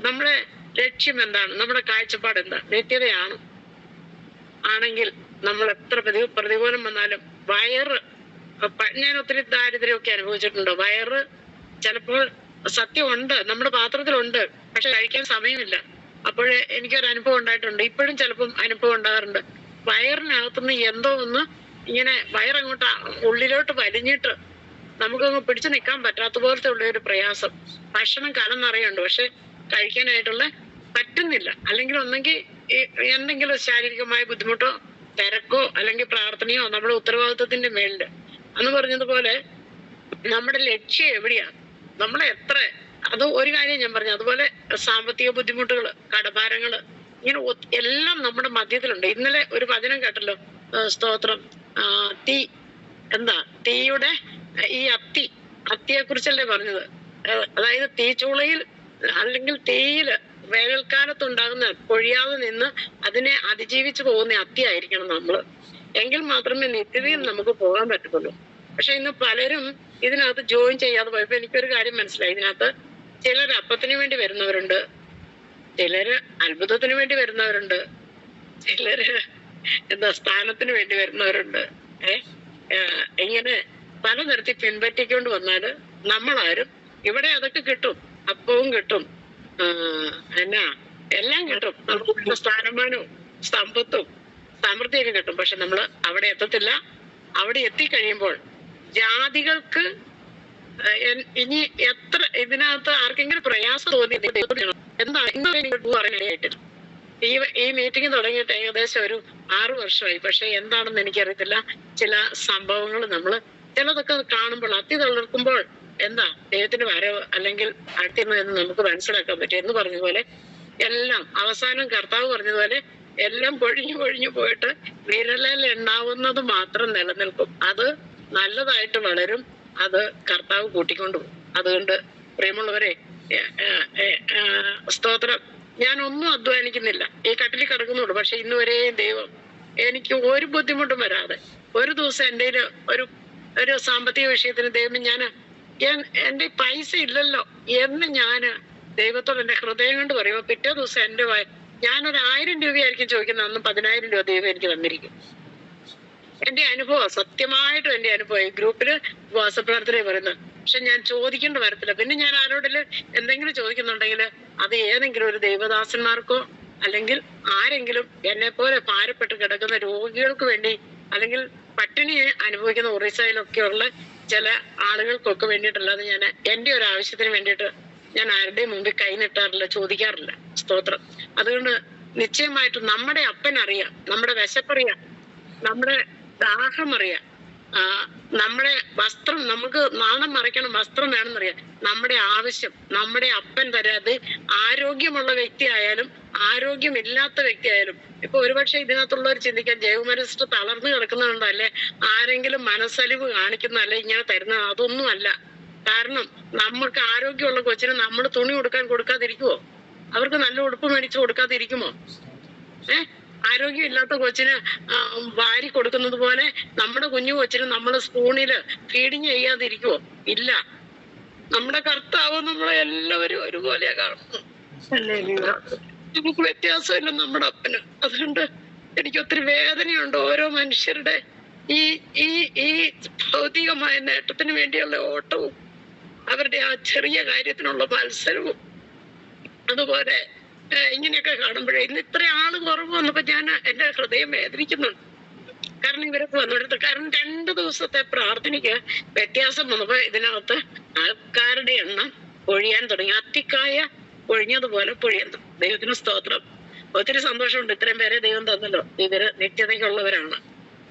നമ്മുടെ ലക്ഷ്യം എന്താണ്, നമ്മുടെ കാഴ്ചപ്പാട് എന്താ, നിത്യതയാണ് ആണെങ്കിൽ നമ്മൾ എത്ര പ്രതികൂലം വന്നാലും ഞാൻ ഒത്തിരി ദാരിദ്ര്യമൊക്കെ അനുഭവിച്ചിട്ടുണ്ട്. ചിലപ്പോൾ സത്യമുണ്ട്, നമ്മുടെ പാത്രത്തിലുണ്ട്, പക്ഷെ കഴിക്കാൻ സമയമില്ല. അപ്പോഴേ എനിക്കൊരു അനുഭവം ഉണ്ടായിട്ടുണ്ട്. ഇപ്പോഴും ചിലപ്പം അനുഭവം ഉണ്ടാകാറുണ്ട്. വയറിനകത്തുനിന്ന് എന്തോ ഒന്ന് ഇങ്ങനെ വയറങ്ങോട്ട് ഉള്ളിലോട്ട് വലിഞ്ഞിട്ട് നമുക്കങ്ങ് പിടിച്ചു നിൽക്കാൻ പറ്റാത്ത പോലത്തെ ഉള്ള ഒരു പ്രയാസം. ഭക്ഷണം കലന്നറിയുണ്ട്, പക്ഷെ കഴിക്കാനായിട്ടുള്ള പറ്റുന്നില്ല. അല്ലെങ്കിൽ ഒന്നെങ്കിൽ എന്തെങ്കിലും ശാരീരികമായ ബുദ്ധിമുട്ടോ തിരക്കോ അല്ലെങ്കിൽ പ്രാർത്ഥനയോ നമ്മുടെ ഉത്തരവാദിത്വത്തിന്റെ മേളില്. അന്ന് പറഞ്ഞതുപോലെ നമ്മുടെ ലക്ഷ്യം എവിടെയാ, നമ്മളെ അത് ഒരു കാര്യം ഞാൻ പറഞ്ഞു. അതുപോലെ സാമ്പത്തിക ബുദ്ധിമുട്ടുകള്, കടഭാരങ്ങള്, ഇങ്ങനെ എല്ലാം നമ്മുടെ മധ്യത്തിലുണ്ട്. ഇന്നലെ ഒരു വചനം കേട്ടല്ലോ, സ്തോത്രം, തീയുടെ ഈ അത്തിയെ കുറിച്ചല്ലേ പറഞ്ഞത്. അതായത് തീച്ചൂളയിൽ അല്ലെങ്കിൽ തീയില് വേനൽക്കാലത്തുണ്ടാകുന്ന പൊഴിയാതെ നിന്ന് അതിനെ അതിജീവിച്ചു പോകുന്ന അത്തിയായിരിക്കണം നമ്മള്. എങ്കിൽ മാത്രമേ നിത്യതയിൽ നമുക്ക് പോകാൻ പറ്റത്തുള്ളൂ. പക്ഷെ ഇന്ന് പലരും ഇതിനകത്ത് ജോയിൻ ചെയ്യാതെ പോയപ്പോ എനിക്കൊരു കാര്യം മനസ്സിലായി. ഇതിനകത്ത് ചിലർ അപ്പത്തിന് വേണ്ടി വരുന്നവരുണ്ട്, ചിലര് അത്ഭുതത്തിന് വേണ്ടി വരുന്നവരുണ്ട്, ചിലര് സ്ഥാനത്തിന് വേണ്ടി വരുന്നവരുണ്ട്. ഇങ്ങനെ പലതരത്തിൽ പിൻപറ്റിക്കൊണ്ട് വന്നാല് നമ്മളാരും ഇവിടെ അതൊക്കെ കിട്ടും, അപ്പവും കിട്ടും, എല്ലാം കിട്ടും, നമുക്ക് സ്ഥാനമാനവും സമ്പത്തും സമൃദ്ധിയൊക്കെ കിട്ടും. പക്ഷെ നമ്മൾ അവിടെ എത്തത്തില്ല. അവിടെ എത്തിക്കഴിയുമ്പോൾ ജാതികൾക്ക് ഇനി എത്ര ഇതിനകത്ത് ആർക്കെങ്കിലും പ്രയാസം തോന്നി എന്താ ഇന്ന് പറയാനായിട്ട് ഈ മീറ്റിംഗ് തുടങ്ങിയിട്ട് ഏകദേശം ഒരു 6 വർഷമായി. പക്ഷെ എന്താണെന്ന് എനിക്കറിയത്തില്ല. ചില സംഭവങ്ങൾ ചിലതൊക്കെ കാണുമ്പോൾ അത്തി തളർക്കുമ്പോൾ എന്താ ദൈവത്തിന് വരവ് അല്ലെങ്കിൽ അടുത്തിരുന്നു എന്ന് നമുക്ക് മനസ്സിലാക്കാൻ പറ്റും. എന്ന് പറഞ്ഞതുപോലെ എല്ലാം അവസാനം കർത്താവ് പറഞ്ഞതുപോലെ എല്ലാം പൊഴിഞ്ഞു പോയിട്ട് വിരലിൽ എണ്ണാവുന്നത് മാത്രം നിലനിൽക്കും. അത് നല്ലതായിട്ട് വളരും, അത് കർത്താവ് കൂട്ടിക്കൊണ്ടുപോകും. അതുകൊണ്ട് പ്രിയമുള്ളവരെ, സ്തോത്രം, ഞാനൊന്നും അധ്വാനിക്കുന്നില്ല, ഈ കട്ടിലിൽ കിടക്കുന്നുള്ളൂ. പക്ഷെ ഇന്നുവരെയും ദൈവം എനിക്ക് ഒരു ബുദ്ധിമുട്ടും വരാതെ ഒരു ദിവസം എൻ്റെ ഒരു സാമ്പത്തിക വിഷയത്തിന് ദൈവം എന്റെ പൈസ ഇല്ലല്ലോ എന്ന് ഞാന് ദൈവത്തോട് എന്റെ ഹൃദയം കൊണ്ട് പറയുമ്പോ പിറ്റേ ദിവസം ഞാനൊരു 1000 രൂപയായിരിക്കും ചോദിക്കുന്നത്, അന്ന് 10,000 രൂപ ദൈവം എനിക്ക് തന്നിരിക്കും. എന്റെ അനുഭവം, സത്യമായിട്ടും എന്റെ അനുഭവം. ഈ ഗ്രൂപ്പില് ഉപവാസപ്രാർത്ഥന പറയുന്നത്. പക്ഷെ ഞാൻ ചോദിക്കേണ്ട വരത്തില്ല. പിന്നെ ഞാൻ ആരോടെങ്കിലും എന്തെങ്കിലും ചോദിക്കുന്നുണ്ടെങ്കിൽ അത് ഏതെങ്കിലും ഒരു ദൈവദാസന്മാർക്കോ അല്ലെങ്കിൽ ആരെങ്കിലും എന്നെ പോലെ ഭാരപ്പെട്ട് കിടക്കുന്ന രോഗികൾക്ക് വേണ്ടി അല്ലെങ്കിൽ പട്ടിണി അനുഭവിക്കുന്ന ഒറീസയിലൊക്കെയുള്ള ചില ആളുകൾക്കൊക്കെ വേണ്ടിയിട്ടല്ലാതെ ഞാൻ എന്റെ ഒരു ആവശ്യത്തിന് വേണ്ടിയിട്ട് ഞാൻ ആരുടെയും മുമ്പിൽ കൈ നീട്ടാറില്ല, ചോദിക്കാറില്ല. സ്തോത്രം. അതുകൊണ്ട് നിശ്ചയമായിട്ടും നമ്മുടെ അപ്പനറിയാം, നമ്മുടെ വിശപ്പറിയാം, നമ്മുടെ ദാഹം അറിയാം, നമ്മുടെ വസ്ത്രം, നമുക്ക് നാണം മറയ്ക്കണം, വസ്ത്രം വേണമെന്നറിയാം. നമ്മുടെ ആവശ്യം നമ്മുടെ അപ്പൻ തരാതെ, ആരോഗ്യമുള്ള വ്യക്തി ആയാലും ആരോഗ്യമില്ലാത്ത വ്യക്തി ആയാലും. ഇപ്പൊ ഒരുപക്ഷെ ഇതിനകത്തുള്ളവർ ചിന്തിക്കാൻ, ജൈവമര സിസ്റ്റർ തളർന്നു കിടക്കുന്നുണ്ടല്ലേ, ആരെങ്കിലും മനസ്സലിവ് കാണിക്കുന്നതല്ലേ ഇങ്ങനെ തരുന്നത്? അതൊന്നും അല്ല. കാരണം നമുക്ക് ആരോഗ്യമുള്ള കൊച്ചിന് നമ്മൾ തുണി കൊടുക്കാതിരിക്കുമോ? അവർക്ക് നല്ല ഉടുപ്പ് മേടിച്ചു കൊടുക്കാതിരിക്കുമോ? ആരോഗ്യമില്ലാത്ത കൊച്ചിന് വാരി കൊടുക്കുന്നത് പോലെ നമ്മുടെ കുഞ്ഞു കൊച്ചിന് നമ്മൾ സ്പൂണില് ഫീഡിങ് ചെയ്യാതിരിക്കുമോ? ഇല്ല. നമ്മുടെ കർത്താവ് നമ്മളെ എല്ലാവരും ഒരുപോലെ കാണുന്നു. നമുക്ക് വ്യത്യാസമില്ല നമ്മുടെ അപ്പന്. അതുകൊണ്ട് എനിക്ക് ഒത്തിരി വേദനയുണ്ട് ഓരോ മനുഷ്യരുടെ ഈ ഈ ഈ ഭൗതികമായ നേട്ടത്തിന് വേണ്ടിയുള്ള ഓട്ടവും അവരുടെ ആ ചെറിയ കാര്യത്തിനുള്ള മത്സരവും. അതുപോലെ ഇങ്ങനെയൊക്കെ കാണുമ്പോഴേ ഇന്ന് ഇത്ര ആള് കുറവ് വന്നപ്പോ എന്റെ ഹൃദയം വേദനിക്കുന്നുണ്ട്. കാരണം ഇവരൊക്കെ വന്നിടത്ത്, കാരണം 2 ദിവസത്തെ പ്രാർത്ഥനയ്ക്ക് വ്യത്യാസം വന്നപ്പോ ഇതിനകത്ത് ആൾക്കാരുടെ എണ്ണം ഒഴിയാൻ തുടങ്ങി. അത്തിക്കായ ഒഴിഞ്ഞതുപോലെ പൊഴിയുന്നു. ദൈവത്തിന് സ്തോത്രം. ഒത്തിരി സന്തോഷമുണ്ട്. ഇത്രയും പേരെ ദൈവം തന്നല്ലോ. ഇവര് നിത്യതയ്ക്കുള്ളവരാണ്.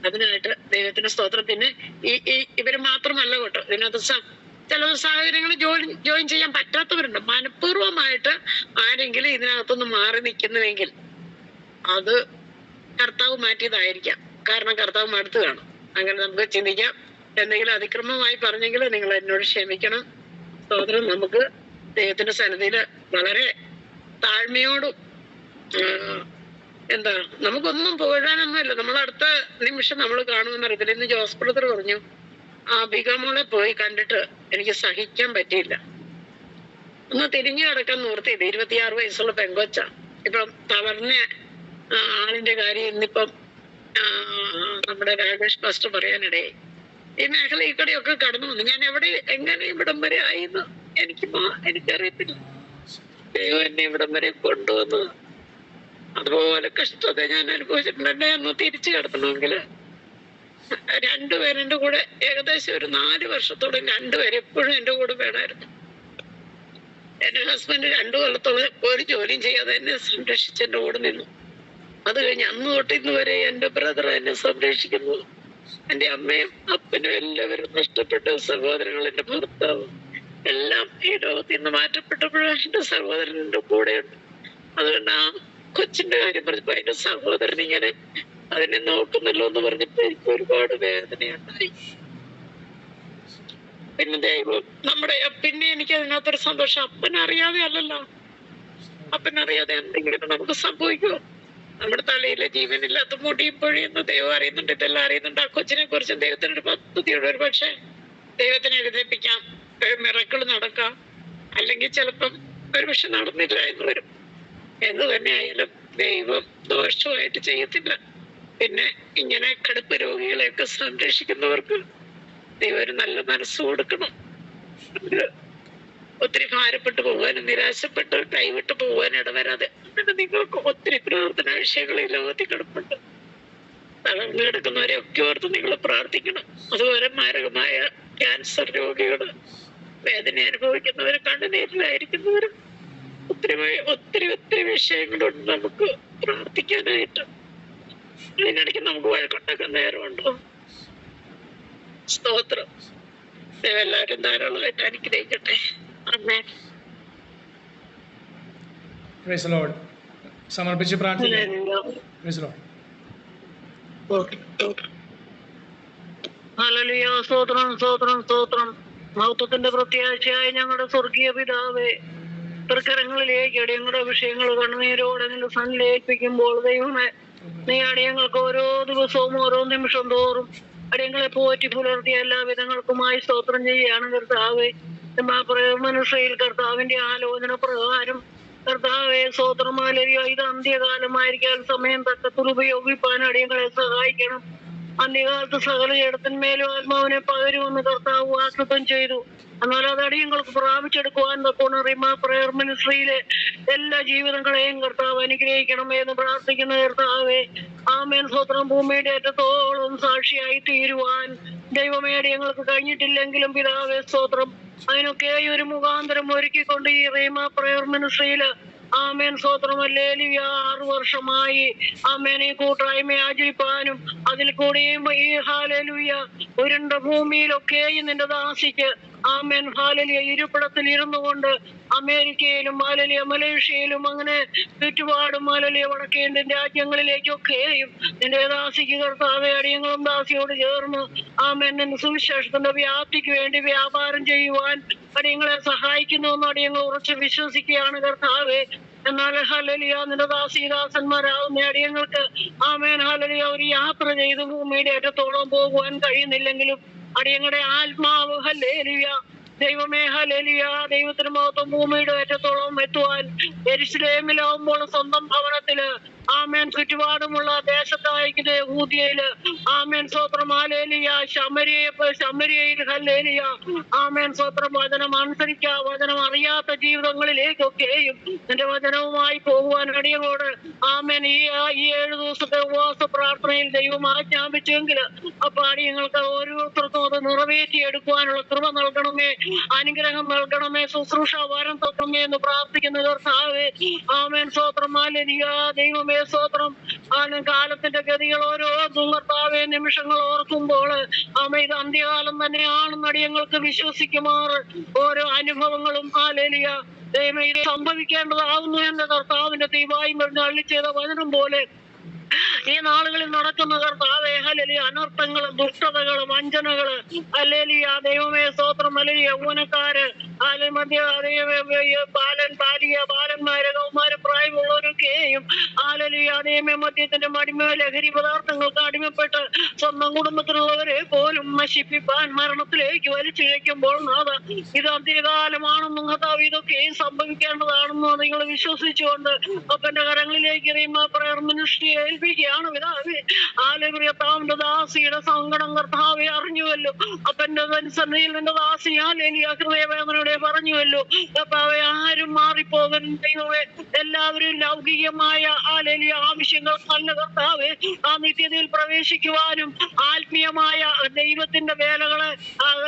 അതിനായിട്ട് ദൈവത്തിന് സ്തോത്രം. പിന്നെ ഇവര് മാത്രമല്ല കേട്ടോ, ഇതിനകത്ത് ചില സാഹചര്യങ്ങളിൽ ജോയിൻ ചെയ്യാൻ പറ്റാത്തവരുണ്ട്. മനഃപൂർവ്വമായിട്ട് ആരെങ്കിലും ഇതിനകത്തൊന്ന് മാറി നിൽക്കുന്നുവെങ്കിൽ അത് കർത്താവ് മാറ്റിയതായിരിക്കാം. കാരണം കർത്താവ് മടുത്ത് കാണും. അങ്ങനെ നമുക്ക് ചിന്തിക്കാം. എന്തെങ്കിലും അതിക്രമമായി പറഞ്ഞെങ്കിൽ നിങ്ങൾ എന്നോട് ക്ഷമിക്കണം. സ്തോത്രം. നമുക്ക് ദൈവത്തിന്റെ സന്നിധിയില് വളരെ താഴ്മയോടും നമുക്കൊന്നും പോകാനൊന്നുമില്ല. നമ്മൾ അടുത്ത നിമിഷം നമ്മൾ കാണുമെന്നറിയത്തില്ല. ഇന്ന് ജോസ് ബ്രദർ പറഞ്ഞു, ബിഗമോളെ പോയി കണ്ടിട്ട് എനിക്ക് സഹിക്കാൻ പറ്റിയില്ല. ഒന്ന് തിരിഞ്ഞു കിടക്കാൻ നിവർത്തിയില്ല. 26 വയസ്സുള്ള പെങ്കൊച്ച. ഇപ്പം തളർന്ന ആളിന്റെ കാര്യം ഇന്നിപ്പം നമ്മുടെ രാജേഷ് പാസ്റ്റർ പറയാനിടയായി. ഈ മേഖലയിൽ കൂടെയൊക്കെ കടന്നു വന്നു. ഞാൻ എങ്ങനെ ഇവിടം വരെ ആയിന്ന് എനിക്കറിയത്തില്ല. ദൈവം എന്നെ ഇവിടം വരെ കൊണ്ടുവന്നു. അതുപോലെ കഷ്ടത ഞാൻ അനുഭവിച്ചിട്ടുണ്ട്. എന്നെ ഒന്ന് തിരിച്ചു കിടത്തണമെങ്കിൽ 2 പേര് എന്റെ കൂടെ ഏകദേശം ഒരു 4 വർഷത്തോളം 2 പേര് എപ്പോഴും എന്റെ കൂടെ വേണമായിരുന്നു. എന്റെ ഹസ്ബൻഡ് 2 കൊല്ലത്തോളം ഒരു ജോലിയും ചെയ്യാതെ എന്നെ സംരക്ഷിച്ച് എന്റെ കൂടെ നിന്നു. അത് കഴിഞ്ഞ് അന്ന് തൊട്ട് ഇന്ന് വരെ എന്റെ ബ്രദർ എന്നെ സംരക്ഷിക്കുന്നു. എന്റെ അമ്മയും അപ്പനും എല്ലാവരും നഷ്ടപ്പെട്ട സഹോദരങ്ങൾ, എന്റെ ഭർത്താവും എല്ലാം ഈ ലോകത്തിൽ നിന്ന് മാറ്റപ്പെട്ടപ്പോഴും എന്റെ സഹോദരൻ എന്റെ കൂടെയുണ്ട്. അതുകൊണ്ട് ആ കൊച്ചിന്റെ കാര്യം പറഞ്ഞപ്പോ അതിന്റെ സഹോദരൻ ഇങ്ങനെ അതിനെ നോക്കുന്നല്ലോ എന്ന് പറഞ്ഞപ്പോ എനിക്ക് ഒരുപാട് വേദനയുണ്ടായി. പിന്നെ ദൈവം പിന്നെ എനിക്ക് അതിനകത്തൊരു സന്തോഷം. അപ്പനറിയാതെ അല്ലല്ലോ. അപ്പനറിയാതെ എന്തെങ്കിലും നമുക്ക് സംഭവിക്കുമോ? നമ്മുടെ തലയിലെ ജീവനില്ലാത്ത മുടിയും പൊഴിയുന്നു ദൈവം അറിയുന്നുണ്ട്. ഇതെല്ലാം അറിയുന്നുണ്ട്. ആ കൊച്ചിനെ കുറിച്ച് ദൈവത്തിനൊരു പദ്ധതിയുണ്ട്. ഒരു പക്ഷെ ദൈവത്തിനെ എഴുന്നേൽപ്പിക്കാം, മിറക്കിൾ നടക്കാം, അല്ലെങ്കിൽ ചിലപ്പം ഒരുപക്ഷെ നടന്നില്ല എന്ന് വരും. എന്ന് തന്നെ ആയാലും ദൈവം ദോഷമായിട്ട് ചെയ്യത്തില്ല. പിന്നെ ഇങ്ങനെ കിടപ്പ് രോഗികളെയൊക്കെ സംരക്ഷിക്കുന്നവർക്ക് ദൈവം ഒരു നല്ല മനസ്സ് കൊടുക്കണം. ഒത്തിരി ഭാരപ്പെട്ടു പോകാനും നിരാശപ്പെട്ട് കൈവിട്ട് പോകാൻ ഇടവരാതെ. അങ്ങനെ നിങ്ങൾക്ക് ഒത്തിരി പ്രാർത്ഥനാ വിഷയങ്ങൾ ഈ ലോകത്തിൽ കിടപ്പുണ്ട്. തളർന്നു കിടക്കുന്നവരെ ഒക്കെ ഓർത്ത് നിങ്ങൾ പ്രാർത്ഥിക്കണം. അതുപോലെ മാരകമായ ക്യാൻസർ രോഗികള്, വേദന അനുഭവിക്കുന്നവര്, കണ്ണുനീരിലായിരിക്കുന്നവരും ഒത്തിരി വിഷയങ്ങളുണ്ട് നമുക്ക് പ്രാർത്ഥിക്കാനായിട്ട്. അതിനിടയ്ക്ക് നമുക്ക് വഴക്കുണ്ടാക്കാൻ നേരമുണ്ടോ? സ്തോത്രം. എല്ലാവരും ധാരാളമായിട്ട് അനുഗ്രഹിക്കട്ടെ. ആമേൻ. Praise the Lord. സമർപ്പിച്ച് പ്രാർത്ഥിക്കാം. Praise the Lord. ഹല്ലേലൂയ. സ്തോത്രം, സ്തോത്രം, സ്തോത്രം. മഹത്വത്തിന്റെ പ്രത്യാശയായി ഞങ്ങളുടെ സ്വർഗീയ പിതാവേ, തൃക്കരങ്ങളിലേക്ക് അടിയങ്ങളുടെ വിഷയങ്ങൾ കണ്ണുനീരോടെ നിന്റെ സന്നിധിയിൽ ഏൽപ്പിക്കുമ്പോൾ ദൈവമേ, നീ അടിയങ്ങൾക്ക് ഓരോ ദിവസവും ഓരോ നിമിഷം തോറും അടിയങ്ങളെ പോറ്റി പുലർത്തിയ എല്ലാ വിധങ്ങൾക്കുമായി സ്തോത്രം ചെയ്യുകയാണ് കർത്താവേ. മനുഷ്യയിൽ കർത്താവിന്റെ ആലോചന പ്രകാരം കർത്താവെ സ്തോത്രമാലരിയോ, ഇത് അന്ത്യകാലമായിരിക്കാൻ സമയം തക്കത്തിൽ ഉപയോഗിപ്പാൻ അടിയങ്ങളെ സഹായിക്കണം. അന്ത്യകാലത്ത് സകല ജഡത്തിന്മേലും ആത്മാവിനെ പകരുമെന്ന് കർത്താവ് വാഗ്ദത്തം ചെയ്തു. എന്നാൽ അത് അടിയങ്ങൾക്ക് പ്രാപിച്ചെടുക്കുവാൻ തക്കോണം റിമ പ്രയർ മിനിസ്ട്രിയിലെ എല്ലാ ജീവിതങ്ങളെയും കർത്താവ് അനുഗ്രഹിക്കണം എന്ന് പ്രാർത്ഥിക്കുന്ന കർത്താവെ. ആമേൻ. സ്തോത്രം. ഭൂമിയുടെ ഏറ്റത്തോളം സാക്ഷിയായി തീരുവാൻ ദൈവമേ അടിയങ്ങൾക്ക് കഴിഞ്ഞിട്ടില്ലെങ്കിലും പിതാവേ സ്തോത്രം, അതിനൊക്കെ ഒരു മുഖാന്തരം ഒരുക്കിക്കൊണ്ട് ഈ റീമ പ്രയർ മിനിസ്ട്രിയില് ആമേൻ സ്തോത്രം ഹല്ലേലൂയ. 6 വർഷമായി ആമേൻ ഈ കൂട്ടായ്മ ആചരിപ്പാനും അതിൽ കൂടെയും ഈ ഹല്ലേലൂയ ഉരുണ്ട ഭൂമിയിലൊക്കെയും നിന്റെ ദാസിക്ക് ആമേൻ ഹല്ലേലൂയ ഇരിപ്പിടത്തിൽ ഇരുന്നു കൊണ്ട് അമേരിക്കയിലും ഹല്ലേലൂയ മലേഷ്യയിലും അങ്ങനെ ചുറ്റുപാടും ഹല്ലേലൂയ വടക്കേ ഇന്ത്യൻ രാജ്യങ്ങളിലേക്കൊക്കെയും നിന്റെ ദാസിക്ക് കർത്താവേ അടിയങ്ങളും ദാസിയോട് ചേർന്ന് ആമേൻ നിന്റെ സുവിശേഷത്തിന്റെ വ്യാപ്തിക്ക് വേണ്ടി വ്യാപാരം ചെയ്യുവാൻ അടിയങ്ങളെ സഹായിക്കുന്നു എന്ന് അടിയങ്ങൾ ഉറച്ച് വിശ്വസിക്കുകയാണ് കർത്താവേ. എന്നാൽ ഹല്ലേലൂയ നിന്റെ ദാസന്മാരാകുന്ന അടിയങ്ങൾക്ക് ആമേൻ ഹല്ലേലൂയ ഒരു യാത്ര ചെയ്ത് ഭൂമിയുടെ അറ്റത്തോളം പോകുവാൻ കഴിയുന്നില്ലെങ്കിലും അടിയങ്ങളുടെ ആത്മാവ് ഹല്ലേലൂയ ദൈവമേ ഹല്ലേലൂയ ദൈവത്തിന് മഹത്വം ഭൂമിയുടെ അറ്റത്തോളം എത്തുവാൻ യെരൂശലേമിലാവുമ്പോൾ സ്വന്തം ഭവനത്തില് ആമേൻ ചുറ്റുപാടുമുള്ള ദേശത്തായിരിക്കുന്ന യഹൂദിയയില് ആമേൻ സ്തോത്രം ഹല്ലേലൂയ ശമര്യയിൽ ഹല്ലേലൂയ ആമേൻ സ്തോത്രം വചനം വചനം അറിയാത്ത ജീവിതങ്ങളിലേക്കൊക്കെയും നിന്റെ വചനവുമായി പോകുവാൻ അടിയങ്ങളോട് ആമേൻ ഈ 7 ദിവസത്തെ ഉപവാസ പ്രാർത്ഥനയിൽ ദൈവം ആജ്ഞാപിച്ചെങ്കിൽ അപ്പൊ അടിയങ്ങൾക്ക് ഓരോരുത്തർക്കും അത് നിറവേറ്റിയെടുക്കുവാനുള്ള കൃപ നൽകണമേ, അനുഗ്രഹം നൽകണമേ, ശുശ്രൂഷ വരം തൊട്ടമേ എന്ന് പ്രാർത്ഥിക്കുന്ന കർത്താവേ. ആമേൻ സ്തോത്രം ഹല്ലേലൂയ ദൈവമേ സ്തോത്രം. കാലത്തിന്റെ ഗതികൾ ഓരോ കർത്താവേ നിമിഷങ്ങൾ ഓർക്കുമ്പോൾ ആമേ ഇത് അന്ത്യകാലം തന്നെയാണെന്ന് അടിയങ്ങൾക്ക് വിശ്വസിക്കുമാർ ഓരോ അനുഭവങ്ങളും ഹല്ലേലൂയ ദൈവമേ ഇത് സംഭവിക്കേണ്ടതാവുന്നു എന്ന കർത്താവിന്റെ തീവായി മറിഞ്ഞ് അള്ളി ചെയ്ത വചനം പോലെ ഈ നാളുകളിൽ നടക്കുന്ന കർത്താവേ ഹല്ലേലൂയ അനർത്ഥങ്ങള് ദുഷ്ടതകള് വഞ്ചനകള് ഹല്ലേലൂയ ദൈവമേ സ്തോത്രം ഹല്ലേലൂയ യൗവനക്കാര് ബാലന്മാര് കൗമാര് പ്രായമുള്ളവരൊക്കെയും ഹല്ലേലൂയ ദൈവമേ മദ്യത്തിന്റെ അടിമ ലഹരി പദാർത്ഥങ്ങൾക്ക് അടിമപ്പെട്ട് സ്വന്തം കുടുംബത്തിലുള്ളവരെ പോലും നശിപ്പിപ്പാൻ മരണത്തിലേക്ക് വലിച്ചിഴയ്ക്കുമ്പോൾ നാഥ ഇത് അന്ത്യകാലമാണെന്നും കർത്താവ് ഇതൊക്കെയും സംഭവിക്കേണ്ടതാണെന്നോ നിങ്ങൾ വിശ്വസിച്ചുകൊണ്ട് അപ്പന്റെ കരങ്ങളിലേക്ക് പ്രയർ മിനിസ്ട്രി ഏൽപ്പിക്കുകയാണ് പിതാവേ. ഹല്ലേലൂയ താവിന്റെ ദാസിയുടെ സങ്കടം കർത്താവെ അറിഞ്ഞുവല്ലോ. അപ്പന്റെ സന്നിധിയിൽ നിന്റെ ദാസി ഹല്ലേലൂയ ഹൃദയവേദനയോടെ പറഞ്ഞുവല്ലോ കർത്താവെ ആരും മാറിപ്പോകരുത് ദൈവമേ, എല്ലാവരും ലൗകികമായ ഹല്ലേലൂയ ആവശ്യങ്ങൾ നല്ല കർത്താവെ ആ നിത്യതയിൽ പ്രവേശിക്കുവാനും ആത്മീയമായ ദൈവത്തിന്റെ വേലകളെ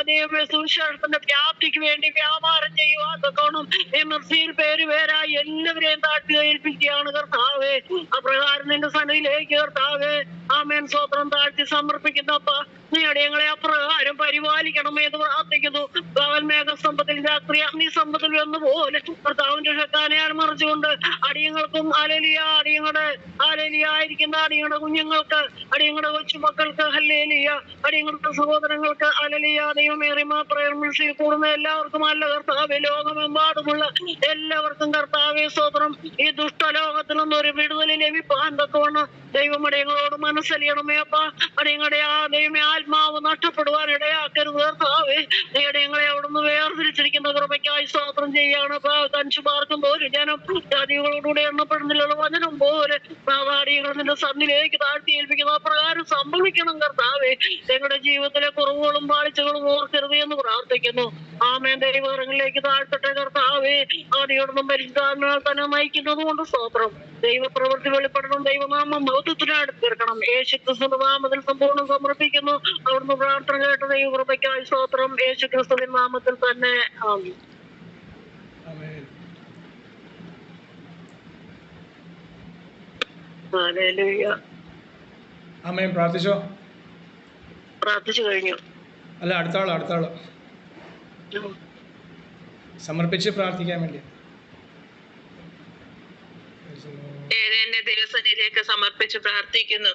ദൈവമേ സുവിശേഷത്തിന്റെ വ്യാപ്തിക്ക് വേണ്ടി വ്യാപാരം ചെയ്യുവാൻ തക്കോണം എമർസിയിൽ പേരുപേരായി എല്ലാവരെയും താഴ്ത്തി ഏൽപ്പിക്കുകയാണ് കർത്താവെ. അപ്രകാരം നിന്റെ സന്നിധിയിലേക്ക് കർത്താവേ ആമേൻ സ്വത്രം താഴ്ത്തി സമർപ്പിക്കുന്നപ്പ നീ അടിയങ്ങളെ അപ്രകാരം പരിപാലിക്കണമേ എന്ന് പ്രാർത്ഥിക്കുന്നു. പകൽ മേഘസ്തംഭത്തിൽ രാത്രി അഗ്നിസ്തംഭത്തിൽ വന്നുപോലെ കർത്താവിന്റെ ഷക്കാനെയാണ് മറിച്ചുകൊണ്ട് അടിയങ്ങൾക്കും ഹല്ലേലൂയ അടിയങ്ങളുടെ ഹല്ലേലൂയ ആയിരിക്കുന്ന അടിയങ്ങളുടെ കുഞ്ഞുങ്ങൾക്ക് അടിയങ്ങളുടെ കൊച്ചുമക്കൾക്ക് ഹല്ലേലൂയ അടിയങ്ങളുടെ സഹോദരങ്ങൾക്ക് ഹല്ലേലൂയ ദൈവമേറി പ്രയർ മിനിസ്ട്രിയിൽ കൂടുന്ന എല്ലാവർക്കും അല്ല കർത്താവേ ലോകമെമ്പാടുമുള്ള എല്ലാവർക്കും കർത്താവേ സ്തോത്രം ഈ ദുഷ്ടലോകത്തിൽ നിന്നൊരു വിടുതൽ ലഭിപ്പാൻ തക്കവണ്ണം ദൈവം അടിയങ്ങളോട് മനസ്സലിയണമേ അപ്പ. അടിയങ്ങളുടെ ആ ദൈവമേ ആത്മാവ് നഷ്ടപ്പെടുവാൻ ഇടയാക്കരുത് കർത്താവേ. അടിയങ്ങളെ അവിടുന്ന് വേർതിരിച്ചിരിക്കുന്ന കൃപയ്ക്കായി സ്തോത്രം ചെയ്യാണ്. കഞ്ചു പാർക്കുന്ന ഒരു ജനം ജാതികളോടുകൂടെ എണ്ണപ്പെടുന്നില്ല വചനം പോലെ അടിയങ്ങൾ നിന്റെ സന്നിധിയിലേക്ക് താഴ്ത്തി ഏൽപ്പിക്കുന്ന അപ്രകാരം സംഭവിക്കണം കർത്താവേ. ഞങ്ങളുടെ ജീവിതത്തിലെ കുറവുകളും പാളിച്ചകളും ഓർക്കരുത് എന്ന് പ്രാർത്ഥിക്കുന്നു. ആമേൻ ദൈവങ്ങളിലേക്ക് താഴ്ത്തട്ടെ കർത്താവേ. അടിയോടൊന്നും പരിശുദ്ധാത്മാവിനാൽ തന്നെ നയിക്കുന്നത് കൊണ്ട് സ്തോത്രം. ദൈവപ്രവൃത്തി വെളിപ്പെടണം, ദൈവനാമം മഹത്വത്തിന് അടുത്തിരിക്കണം. യേശുക്രിസ്തുവിന്റെ നാമത്തിൽ സമ്പൂർണ്ണം സമർപ്പിക്കുന്നു. അവിടുന്ന് പ്രാർത്ഥന കേട്ട ദൈവകൃപയ്ക്കായി സ്തോത്രം. യേശുക്രിസ്തുവിന്റെ നാമത്തിൽ തന്നെ ആമേൻ. ഹല്ലേലൂയ. ആമേൻ. പ്രാർത്ഥിച്ചോ? പ്രാർത്ഥിച്ചു കഴിഞ്ഞു. അല്ല അടുത്താളോ സമർപ്പിച്ച് പ്രാർത്ഥിക്കാൻ വേണ്ടി എന്റെ ദൈവസന്നിധിയിലേക്ക് സമർപ്പിച്ച് പ്രാർത്ഥിക്കുന്നു.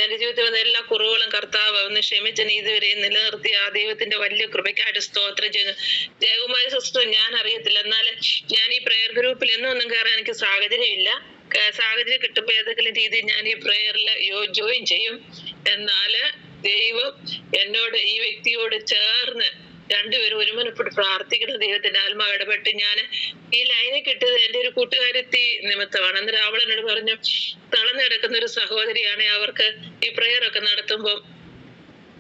എന്റെ ജീവിതത്തിൽ വന്ന എല്ലാ കുറവുകളും കർത്താവ് ഒന്ന് ക്ഷമിച്ച് ഇതുവരെ നിലനിർത്തി ആ ദൈവത്തിന്റെ വലിയ കൃപയ്ക്കായിട്ട് സ്തോത്രം ചെയ്യുന്നു. ജയകുമാരി സിസ്റ്റർ ഞാൻ അറിയത്തില്ല, എന്നാൽ ഞാൻ ഈ പ്രയർ ഗ്രൂപ്പിൽ എന്നൊന്നും കയറാൻ എനിക്ക് സാഹചര്യമില്ല. സാഹചര്യം കിട്ടുമ്പോൾ ഏതെങ്കിലും രീതിയിൽ ഞാൻ ഈ പ്രയറിൽ ജോയിൻ ചെയ്യും. എന്നാല് ദൈവം എന്നോട് ഈ വ്യക്തിയോട് ചേർന്ന് രണ്ടുപേരും ഒരുമനപ്പെട്ട് പ്രാർത്ഥിക്കുന്ന ദൈവത്തിന്റെ ആത്മാവ് ഇടപെട്ട് ഞാൻ ഈ ലൈനെ കിട്ടിയത് എന്റെ ഒരു കൂട്ടുകാരത്തി നിമിത്തമാണ്. അന്നേരം അവൾ എന്നോട് പറഞ്ഞു, തളർന്നു കിടക്കുന്ന ഒരു സഹോദരിയാണ്, അവർക്ക് ഈ പ്രയർ ഒക്കെ നടത്തുമ്പോൾ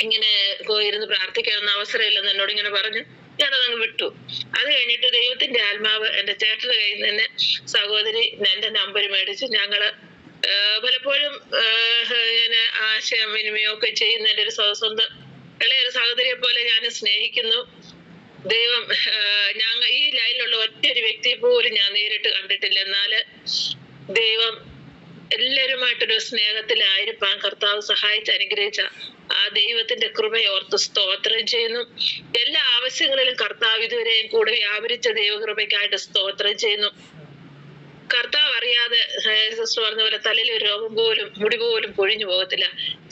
ഇങ്ങനെ പോയിരുന്ന് പ്രാർത്ഥിക്കാനൊന്നും അവസരമില്ലെന്ന് എന്നോട് ഇങ്ങനെ പറഞ്ഞു. ഞാനതങ്ങ് വിട്ടു. അത് കഴിഞ്ഞിട്ട് ദൈവത്തിന്റെ ആത്മാവ് എന്റെ ചേട്ടന്റെ കയ്യിൽ നിന്ന് സഹോദരി എന്റെ നമ്പർ മേടിച്ച് ഞങ്ങള് പലപ്പോഴും ഇങ്ങനെ ആശയവിനിമയമൊക്കെ ചെയ്യുന്ന എന്റെ ഒരു സ്വന്തം ഇളയൊരു സഹോദരിയെ പോലെ ഞാൻ സ്നേഹിക്കുന്നു. ദൈവം ഈ ലൈനിലുള്ള ഒറ്റൊരു വ്യക്തിയെ പോലും ഞാൻ നേരിട്ട് കണ്ടിട്ടില്ല. എന്നാല് ദൈവം എല്ലാവരുമായിട്ടൊരു സ്നേഹത്തിലായിരിക്കാൻ കർത്താവ് സഹായിച്ച് അനുഗ്രഹിച്ച ആ ദൈവത്തിന്റെ കൃപയോർത്ത് സ്തോത്രം ചെയ്യുന്നു. എല്ലാ ആവശ്യങ്ങളിലും കർത്താവ് ഇതുവരെയും കൂടെ വ്യാപരിച്ച ദൈവകൃപയ്ക്കായിട്ട് സ്തോത്രം ചെയ്യുന്നു. കർത്താവ് അറിയാതെ സിസ്റ്റർ പറഞ്ഞ പോലെ തലയിൽ ഒരു രോഗം പോലും മുടി പോലും പൊഴിഞ്ഞു പോകത്തില്ല.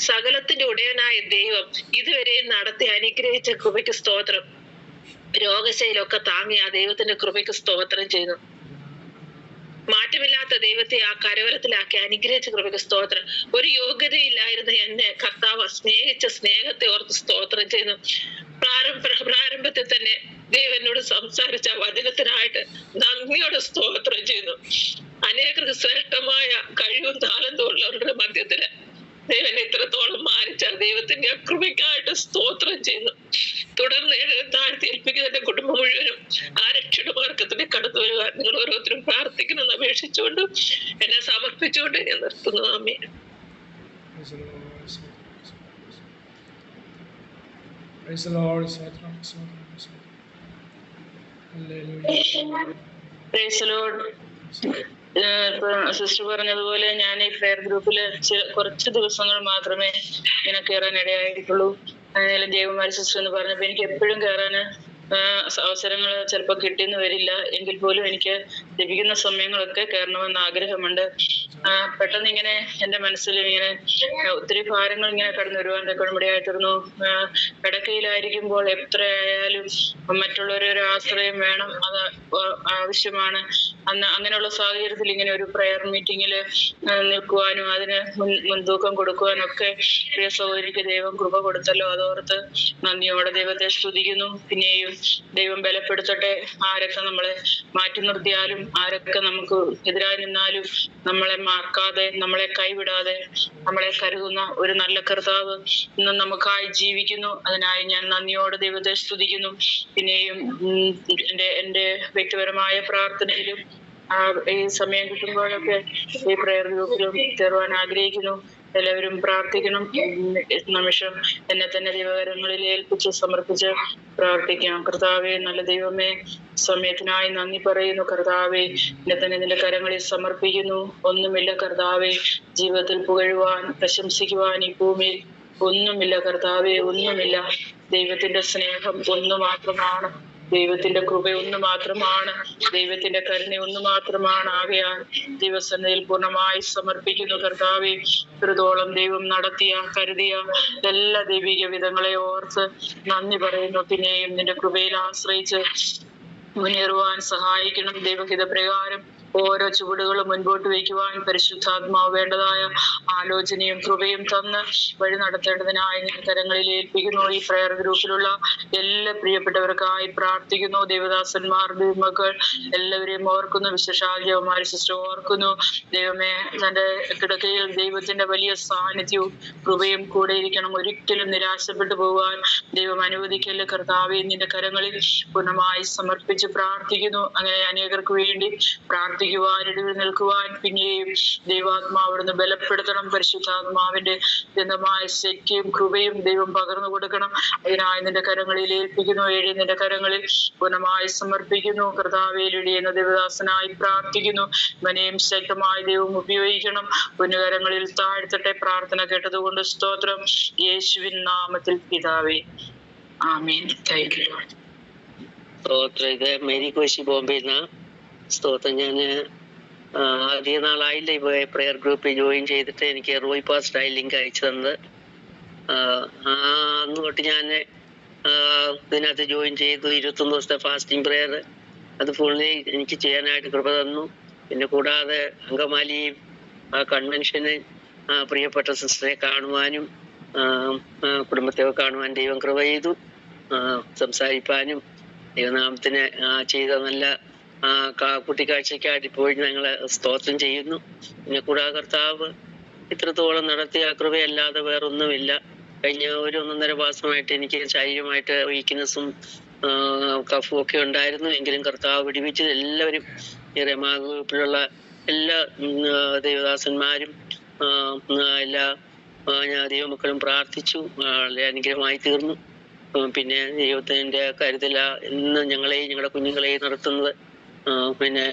സകലത്തിന്റെ ഉടയനായ ദൈവം ഇതുവരെയും നടത്തി അനുഗ്രഹിച്ച കൃപയ്ക്ക് സ്തോത്രം. രോഗശൈലൊക്കെ താങ്ങി ആ ദൈവത്തിന്റെ കൃപയ്ക്ക് സ്തോത്രം ചെയ്യുന്നു. മാറ്റമില്ലാത്ത ദൈവത്തെ ആ കരവലത്തിലാക്കി അനുഗ്രഹിച്ച കൃപയ്ക്ക് സ്തോത്രം. ഒരു യോഗ്യതയില്ലായിരുന്ന എന്നെ കർത്താവ് സ്നേഹിച്ച സ്നേഹത്തെ ഓർത്ത് സ്തോത്രം ചെയ്യുന്നു. പ്രാരംഭത്തിൽ തന്നെ ദൈവനോട് സംസാരിച്ച വചനത്തിനായിട്ട് നന്ദിയോടെ സ്തോത്രം ചെയ്യുന്നു. അനേകർക്ക് ശ്രേഷ്ഠമായ കഴിവും താലന്തും ഉള്ളവരുടെ മധ്യത്തില് ദൈവനെ ഇത്രത്തോളം മാനിച്ച ദൈവത്തിന്റെ കൃപയ്ക്കായിട്ട് സ്തോത്രം ചെയ്യുന്നു. തുടർന്ന് താഴ്ത്തി ഏൽപ്പിക്കുന്ന കുടുംബം മുഴുവനും ആ രക്ഷണമാർഗത്തിന് കടന്നു വരുവാൻ നിങ്ങൾ ഓരോരുത്തരും പ്രാർത്ഥിക്കണമെന്ന് അപേക്ഷിച്ചുകൊണ്ട് എന്നെ സമർപ്പിച്ചുകൊണ്ട് ഞാൻ നിർത്തുന്നു. ആമേൻ. Praise Lord. ഇപ്പൊ സിസ്റ്റർ പറഞ്ഞതുപോലെ ഞാൻ ഈ പ്രെയർ ഗ്രൂപ്പില് കുറച്ച് ദിവസങ്ങൾ മാത്രമേ ഇങ്ങനെ കയറാൻ ഇടയായിട്ടുള്ളൂ. അതിനാലും ജൈവമാരി സിസ്റ്റർ എന്ന് പറഞ്ഞപ്പോ എനിക്ക് എപ്പോഴും കയറാന് അവസരങ്ങൾ ചിലപ്പോൾ കിട്ടിയെന്ന് വരില്ല. എങ്കിൽ പോലും എനിക്ക് ലഭിക്കുന്ന സമയങ്ങളൊക്കെ കയറണമെന്ന് ആഗ്രഹമുണ്ട്. പെട്ടെന്ന് ഇങ്ങനെ എന്റെ മനസ്സിൽ ഇങ്ങനെ ഒത്തിരി ഭാരങ്ങൾ ഇങ്ങനെ കടന്നു വരുവാൻ തക്കണമിടയായിട്ടിരുന്നു. കിടക്കയിലായിരിക്കുമ്പോൾ എത്രയായാലും മറ്റുള്ളവരൊരു ആശ്രയം വേണം, അത് ആവശ്യമാണ്. അങ്ങനെയുള്ള സാഹചര്യത്തിൽ ഇങ്ങനെ ഒരു പ്രെയർ മീറ്റിങ്ങിൽ നിൽക്കുവാനും അതിന് മുൻതൂക്കം കൊടുക്കുവാനും ഒക്കെ പ്രിയ സഹോദരിക്ക് ദൈവം കൃപ കൊടുത്തല്ലോ. അതോർത്ത് നന്ദിയോടെ ദൈവത്തെ സ്തുതിക്കുന്നു. പിന്നെയും ദൈവം ബലപ്പെടുത്തട്ടെ. ആരൊക്കെ നമ്മളെ മാറ്റി നിർത്തിയാലും ആരൊക്കെ നമുക്ക് എതിരായി നിന്നാലും നമ്മളെ മറക്കാതെ നമ്മളെ കൈവിടാതെ നമ്മളെ കരുതുന്ന ഒരു നല്ല കർത്താവ് ഇന്ന് നമുക്കായി ജീവിക്കുന്നു. അതിനായി ഞാൻ നന്ദിയോടെ ദൈവത്തെ സ്തുതിക്കുന്നു. പിന്നെയും എന്റെ വ്യക്തിപരമായ പ്രാർത്ഥനയിലും ഈ സമയം കിട്ടുമ്പോഴൊക്കെ ഈ പ്രെയർ ഗ്രൂപ്പിലും ചേർവാൻ ആഗ്രഹിക്കുന്നു. എല്ലാവരും പ്രാർത്ഥിക്കണം. നിമിഷം എന്നെ തന്നെ ദൈവകരങ്ങളിൽ ഏൽപ്പിച്ച് സമർപ്പിച്ച് പ്രാർത്ഥിക്കാം. കർത്താവേ, നല്ല ദൈവമേ, സമയത്തിനായി നന്ദി പറയുന്നു. കർത്താവേ, എന്നെ തന്നെ നിന്റെ കരങ്ങളിൽ സമർപ്പിക്കുന്നു. ഒന്നുമില്ല കർത്താവേ, ജീവിതത്തിൽ പുകഴുവാൻ പ്രശംസിക്കുവാൻ ഈ ഭൂമിയിൽ ഒന്നുമില്ല കർത്താവേ, ഒന്നുമില്ല. ദൈവത്തിന്റെ സ്നേഹം ഒന്നു മാത്രമാണ്. ദൈവത്തിന്റെ കൃപ ഒന്ന് മാത്രമാണ്. ദൈവത്തിന്റെ കരുണ ഒന്ന് മാത്രമാണ്. ആകയാൽ ദൈവസന്നിധിയിൽ പൂർണ്ണമായി സമർപ്പിക്കുന്നു. കർത്താവേ, ഇത്രത്തോളം ദൈവം നടത്തിയ കരുതിയ എല്ലാ ദൈവിക വിധങ്ങളെ ഓർത്ത് നന്ദി പറയുന്നു. പിന്നെയും നിന്റെ കൃപയിൽ ആശ്രയിച്ച് മുന്നേറുവാൻ സഹായിക്കണം. ദൈവഹിത പ്രകാരം ഓരോ ചുവടുകളും മുൻപോട്ട് വയ്ക്കുവാൻ പരിശുദ്ധാത്മാവ് വേണ്ടതായ ആലോചനയും കൃപയും തന്ന് വഴി നടത്തേണ്ടതിനായി കരങ്ങളിൽ ഏൽപ്പിക്കുന്നു. ഈ പ്രെയർ ഗ്രൂപ്പിലുള്ള എല്ലാ പ്രിയപ്പെട്ടവർക്കായി പ്രാർത്ഥിക്കുന്നു. ദേവദാസന്മാർ, ദൈവമക്കൾ എല്ലാവരെയും ഓർക്കുന്നു. വിശേഷാൽ സിസ്റ്റർ ഓർക്കുന്നു. ദൈവമേ, തന്റെ കിടക്കയിൽ ദൈവത്തിന്റെ വലിയ സാന്നിധ്യവും കൃപയും കൂടെ ഇരിക്കണം. ഒരിക്കലും നിരാശപ്പെട്ടു പോകാൻ ദൈവം അനുവദിക്കല്. കർത്താവേ, നിന്റെ കരങ്ങളിൽ പൂർണ്ണമായി സമർപ്പിച്ച് പ്രാർത്ഥിക്കുന്നു. അങ്ങനെ അനേകർക്ക് വേണ്ടി പ്രാർത്ഥിക്കുവാൻ ഇടവിൽ നിൽക്കുവാൻ പിന്നെയും ദൈവാത്മാവ് അവിടുന്ന് ബലപ്പെടുത്തണം. പരിശുദ്ധാത്മാവിന്റെ ഗന്ധമായ ശക്തിയും കൃപയും ദൈവം പകർന്നു കൊടുക്കണം. അതിനായി നിന്റെ കരങ്ങളിൽ ഏൽപ്പിക്കുന്നു. നിന്റെ കരങ്ങളിൽ പൂർണ്ണമായി സമർപ്പിക്കുന്നു. കർത്താവേലിടി എന്ന ദേവദാസനായി പ്രാർത്ഥിക്കുന്നു. മനയും ശക്തമായി ദൈവം ഉപയോഗിക്കണം. പുണ്യകരങ്ങളിൽ താഴ്ത്തട്ടെ. പ്രാർത്ഥന കേട്ടതുകൊണ്ട് സ്തോത്രം. യേശുവിൻ നാമത്തിൽ പിതാവേ, ആമേൻ. Thank you. സ്തോത്രം. ഇത് മേരി കോശി ബോംബെയിൽ നിന്ന്. സ്തോത്രം. ഞാൻ അധിക നാളായില്ല ഇപ്പൊ പ്രെയർ ഗ്രൂപ്പിൽ ജോയിൻ ചെയ്തിട്ട്. എനിക്ക് റോയ് പാസ്റ്റർ ലിങ്ക് അയച്ചു തന്നത്. അന്ന് തൊട്ട് ഞാൻ ഇതിനകത്ത് ജോയിൻ ചെയ്തു. 21 ദിവസത്തെ ഫാസ്റ്റിംഗ് പ്രെയർ അത് ഫുള്ളി എനിക്ക് ചെയ്യാനായിട്ട് കൃപ തന്നു. പിന്നെ കൂടാതെ അങ്കമാലി കൺവെൻഷന് പ്രിയപ്പെട്ട സിസ്റ്ററെ കാണുവാനും കുടുംബത്തെ കാണുവാൻ ദൈവം കൃപ ചെയ്തു. സംസാരിപ്പാനും ദൈവനാമത്തിന് ചെയ്ത നല്ല കുട്ടിക്കാഴ്ചക്കായിട്ട് ഇപ്പോഴും ഞങ്ങൾ സ്തോത്രം ചെയ്യുന്നു. പിന്നെ കൂടാതെ കർത്താവ് ഇത്രത്തോളം നടത്തിയ കൃപയല്ലാതെ വേറൊന്നുമില്ല. കഴിഞ്ഞ 1.5 മാസമായിട്ട് എനിക്ക് ശാരീരികമായിട്ട് വീക്ക്നെസ്സും കഫും ഒക്കെ ഉണ്ടായിരുന്നു. എങ്കിലും കർത്താവ് വിടിവിച്ചത് എല്ലാവരും ഈ രമാ ഗ്രൂപ്പിലുള്ള എല്ലാ ദൈവദാസന്മാരും എല്ലാ ദൈവമക്കളും പ്രാർത്ഥിച്ചു. വളരെ അനുഗ്രഹമായി തീർന്നു. പിന്നെ ദൈവത്തിന്റെ കരുതല എന്നും ഞങ്ങളെയും ഞങ്ങളുടെ കുഞ്ഞുങ്ങളെയും നടത്തുന്നത്. പിന്നെ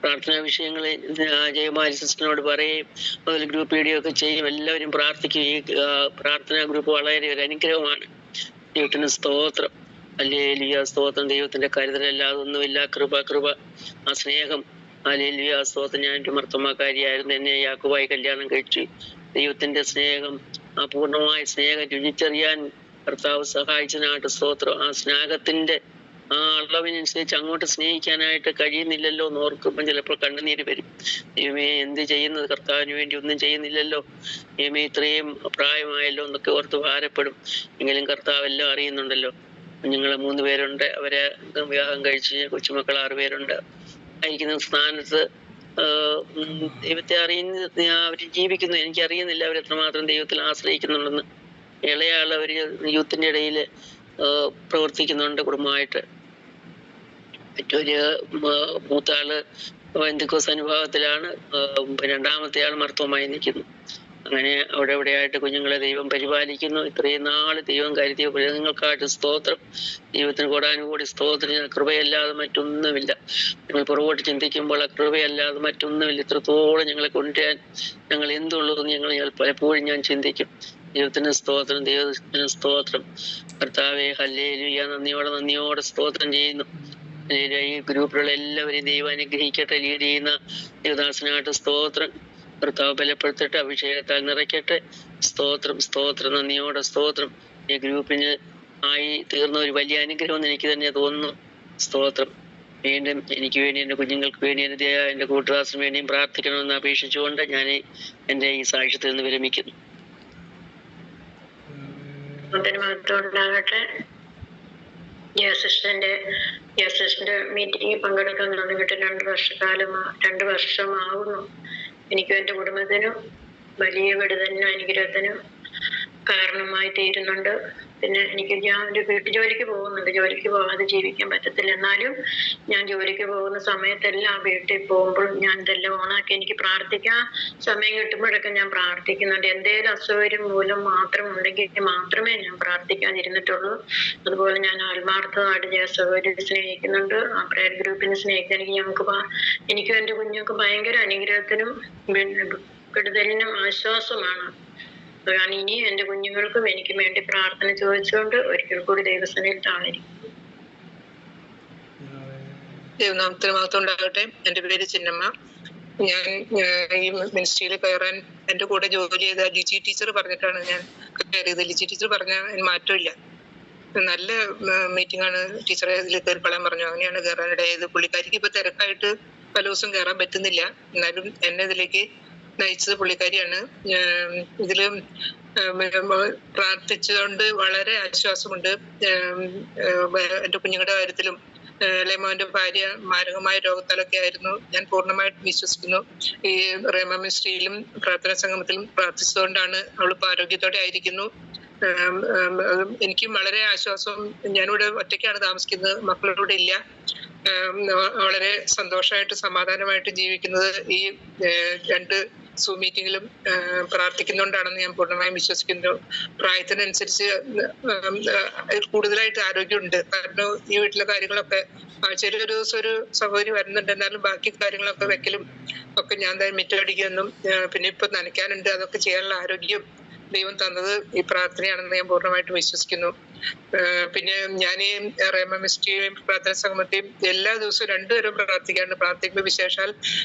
പ്രാർത്ഥനാ വിഷയങ്ങൾ ജയമാലി സിസ്റ്ററിനോട് പറയും, അതുപോലെ ഗ്രൂപ്പ് വീഡിയോ ഒക്കെ ചെയ്യും, എല്ലാവരും പ്രാർത്ഥിക്കും. ഈ പ്രാർത്ഥനാ ഗ്രൂപ്പ് വളരെ ഒരു അനുഗ്രഹമാണ്. ദൈവത്തിന് സ്തോത്രം, ഹല്ലേലൂയ, സ്തോത്രം. ദൈവത്തിന്റെ കരുതലല്ലാതെ ഒന്നുമില്ല. കൃപ, ആ സ്നേഹം, ഹല്ലേലൂയ, സ്തോത്രം. ഞാൻ ഒരു മർത്തമാക്കാരിയായിരുന്നു, എന്നെ യാക്കോബായി കല്യാണം കഴിച്ചു. ദൈവത്തിന്റെ സ്നേഹം, ആ പൂർണ്ണമായ സ്നേഹം രുചിച്ചറിയാൻ കർത്താവ് സഹായിച്ചതിനായിട്ട് സ്തോത്രം. ആ സ്നേഹത്തിന്റെ ആ അളവിനനുസരിച്ച് അങ്ങോട്ട് സ്നേഹിക്കാനായിട്ട് കഴിയുന്നില്ലല്ലോ എന്ന് ഓർക്കുമ്പോൾ ചിലപ്പോൾ കണ്ണുനീര് വരും. ദൈവമേ, എന്ത് ചെയ്യുന്നത്, കർത്താവിന് വേണ്ടി ഒന്നും ചെയ്യുന്നില്ലല്ലോ, ദൈവമേ ഇത്രയും പ്രായമായല്ലോ എന്നൊക്കെ ഓർത്ത് ഭാരപ്പെടും. എങ്കിലും കർത്താവ് എല്ലാം അറിയുന്നുണ്ടല്ലോ. കുഞ്ഞുങ്ങളെ 3 പേരുണ്ട്, അവരെ വിവാഹം കഴിച്ച് കൊച്ചുമക്കൾ 6 പേരുണ്ട്. അയക്കുന്ന സ്ഥാനത്ത് ദൈവത്തെ അവർ ജീവിക്കുന്നു. എനിക്കറിയുന്നില്ല അവരെത്രമാത്രം ദൈവത്തിൽ ആശ്രയിക്കുന്നുണ്ടെന്ന്. ഇളയാൾ അവർ യൂത്തിന്റെ ഇടയിൽ പ്രവർത്തിക്കുന്നുണ്ട് കുടുംബമായിട്ട്. മറ്റൊരു മൂത്താള് പെന്തക്കോസ്ത് അനുഭവത്തിലാണ്. രണ്ടാമത്തെ ആൾ മർത്തോമായി നിൽക്കുന്നു. അങ്ങനെ അവിടെ എവിടെയായിട്ട് കുഞ്ഞുങ്ങളെ ദൈവം പരിപാലിക്കുന്നു. ഇത്രയും നാള് ദൈവം കരുതിയ മൃഗങ്ങൾക്കായിട്ട് സ്തോത്രം. ദൈവത്തിന് കൂടാനുകൂടി സ്തോത്രം. കൃപയല്ലാതെ മറ്റൊന്നുമില്ല. ഞങ്ങൾ പുറകോട്ട് ചിന്തിക്കുമ്പോൾ ആ കൃപയല്ലാതെ മറ്റൊന്നുമില്ല. ഇത്രത്തോളം ഞങ്ങളെ കൊണ്ടുവരാൻ ഞങ്ങൾ എന്തുള്ളൂ എന്ന് ഞങ്ങൾ പലപ്പോഴും ഞാൻ ചിന്തിക്കും. ദൈവത്തിന് സ്തോത്രം, ദൈവത്തിന് സ്തോത്രം. കർത്താവേ, ഹല്ലേലൂയ, നന്ദിയോടെ സ്തോത്രം ചെയ്യുന്നു. ഈ ഗ്രൂപ്പിലുള്ള എല്ലാവരെയും ദൈവം അനുഗ്രഹിക്കട്ടെ. ലീഡ് ചെയ്യുന്ന ദേവദാസനായിട്ട് സ്തോത്രം. കർത്താവ് ബലപ്പെടുത്തട്ടെ, അഭിഷേകത്താൽ നിറയ്ക്കട്ടെ. സ്തോത്രം, നന്ദിയോടെ സ്തോത്രം. ഈ ഗ്രൂപ്പിന് ആയി തീർന്ന ഒരു വലിയ അനുഗ്രഹം എന്ന് എനിക്ക് തന്നെ തോന്നുന്നു. സ്തോത്രം. വീണ്ടും എനിക്ക് വേണ്ടി, എൻ്റെ കുഞ്ഞുങ്ങൾക്ക് വേണ്ടി, എൻ്റെ കൂട്ടുദാസിന് വേണ്ടിയും പ്രാർത്ഥിക്കണമെന്ന് അപേക്ഷിച്ചുകൊണ്ട് ഞാൻ എൻ്റെ ഈ സാക്ഷ്യത്തിൽ നിന്ന് വിരമിക്കുന്നു. മഹത്വമുണ്ടാകട്ടെ. ജയസിസ്റ്ററിന്റെ മീറ്റിംഗിൽ പങ്കെടുക്കാൻ തുടങ്ങിയിട്ട് 2 വർഷമാകുന്നു. എനിക്കും എൻ്റെ കുടുംബത്തിനും വലിയ വിടുതലിനും അനുഗ്രഹത്തിനും കാരണമായി തീരുന്നുണ്ട്. പിന്നെ ഞാൻ ഒരു വീട്ടുജോലിക്ക് പോകുന്നുണ്ട്. ജോലിക്ക് പോകാതെ ജീവിക്കാൻ പറ്റത്തില്ല. എന്നാലും ഞാൻ ജോലിക്ക് പോകുന്ന സമയത്തെല്ലാം വീട്ടിൽ പോകുമ്പോൾ ഞാൻ ഇതെല്ലാം ഓണാക്കി എനിക്ക് പ്രാർത്ഥിക്കാൻ സമയം കിട്ടുമ്പോഴൊക്കെ ഞാൻ പ്രാർത്ഥിക്കുന്നുണ്ട്. എന്തെങ്കിലും അസൗകര്യം മൂലം മാത്രം ഉണ്ടെങ്കിൽ മാത്രമേ ഞാൻ പ്രാർത്ഥിക്കാതിരുന്നിട്ടുള്ളൂ. അതുപോലെ ഞാൻ ആത്മാർത്ഥമായിട്ട് ജയസഹോദരിയെ സ്നേഹിക്കുന്നുണ്ട്. ആ പ്രയർ ഗ്രൂപ്പിനെ സ്നേഹിക്കാൻ എനിക്കും എൻ്റെ കുഞ്ഞുങ്ങൾക്ക് ഭയങ്കര അനുഗ്രഹത്തിനും വിടുതലിനും ആശ്വാസമാണ്. കാരണം ഇനി എൻ്റെ കുഞ്ഞുങ്ങൾക്കും എനിക്കും വേണ്ടി പ്രാർത്ഥന ചോദിച്ചുകൊണ്ട് ഒരിക്കൽ കൂടി ദൈവസന്നിധിയിൽ താണിരിക്കും. ദൈവനാമത്തിന് മഹത്വം ഉണ്ടാകട്ടെ. എൻ്റെ പേര് ചിന്നമ്മ. ഞാൻ ഈ മിനിസ്ട്രിയിൽ കയറാൻ എൻ്റെ കൂടെ ജോലി ചെയ്ത ലിജി ടീച്ചർ പറഞ്ഞിട്ടാണ് ഞാൻ കയറിയത്. ലിജി ടീച്ചർ പറഞ്ഞാൽ മാറ്റമില്ല, നല്ല മീറ്റിംഗ് ആണ് ടീച്ചറെ, ഇതിൽ കയറിക്കളയാൻ പറഞ്ഞു. അങ്ങനെയാണ് കയറാനിടയായത്. പുള്ളിക്കാരിക്ക് ഇപ്പൊ തിരക്കായിട്ട് പല ദിവസം കയറാൻ പറ്റുന്നില്ല. എന്നാലും എന്നെ ഇതിലേക്ക് നയിച്ചത് പുള്ളിക്കാരിയാണ്. ഇതില് പ്രാർത്ഥിച്ചുകൊണ്ട് വളരെ ആശ്വാസമുണ്ട്. എൻ്റെ കുഞ്ഞുങ്ങളുടെ കാര്യത്തിലും ലെമോന്റെ ഭാര്യ മാരകമായ രോഗത്താലൊക്കെ ആയിരുന്നു. ഞാൻ പൂർണ്ണമായിട്ട് വിശ്വസിക്കുന്നു. ഈ റേമ മിനിസ്ട്രിയിലും പ്രാർത്ഥനാ സംഗമത്തിലും പ്രാർത്ഥിച്ചതുകൊണ്ടാണ് അവളിപ്പോൾ ആരോഗ്യത്തോടെ ആയിരിക്കുന്നു. എനിക്കും വളരെ ആശ്വാസം. ഞാനിവിടെ ഒറ്റയ്ക്കാണ് താമസിക്കുന്നത്, മക്കളോടെ ഇല്ല. വളരെ സന്തോഷമായിട്ട് സമാധാനമായിട്ട് ജീവിക്കുന്നത് ഈ 2 സൂം മീറ്റിങ്ങിലും പ്രാർത്ഥിക്കുന്നുകൊണ്ടാണെന്ന് ഞാൻ പൂർണ്ണമായും വിശ്വസിക്കുന്നു. പ്രായത്തിനനുസരിച്ച് കൂടുതലായിട്ട് ആരോഗ്യമുണ്ട്. കാരണം ഈ വീട്ടിലെ കാര്യങ്ങളൊക്കെ ആഴ്ചയിൽ ഒരു ദിവസം ഒരു സഹോദരി വരുന്നുണ്ട്. എന്നാലും ബാക്കി കാര്യങ്ങളൊക്കെ വെക്കലും ഒക്കെ ഞാൻ തന്നെ മിറ്റടിക്കുമെന്നും പിന്നെ ഇപ്പൊ നനയ്ക്കാനുണ്ട്. അതൊക്കെ ചെയ്യാനുള്ള ആരോഗ്യം ദൈവം തന്നത് ഈ പ്രാർത്ഥനയാണെന്ന് ഞാൻ പൂർണ്ണമായിട്ട് വിശ്വസിക്കുന്നു. പിന്നെ ഞാൻ ഈ റേമ മിനിസ്ട്രിയെയും പ്രാർത്ഥനാ സംഗമത്തെയും എല്ലാ ദിവസവും 2 നേരം പ്രാർത്ഥിക്കാറുണ്ട്. പ്രാർത്ഥിക്കുമ്പോൾ വിശേഷാൽ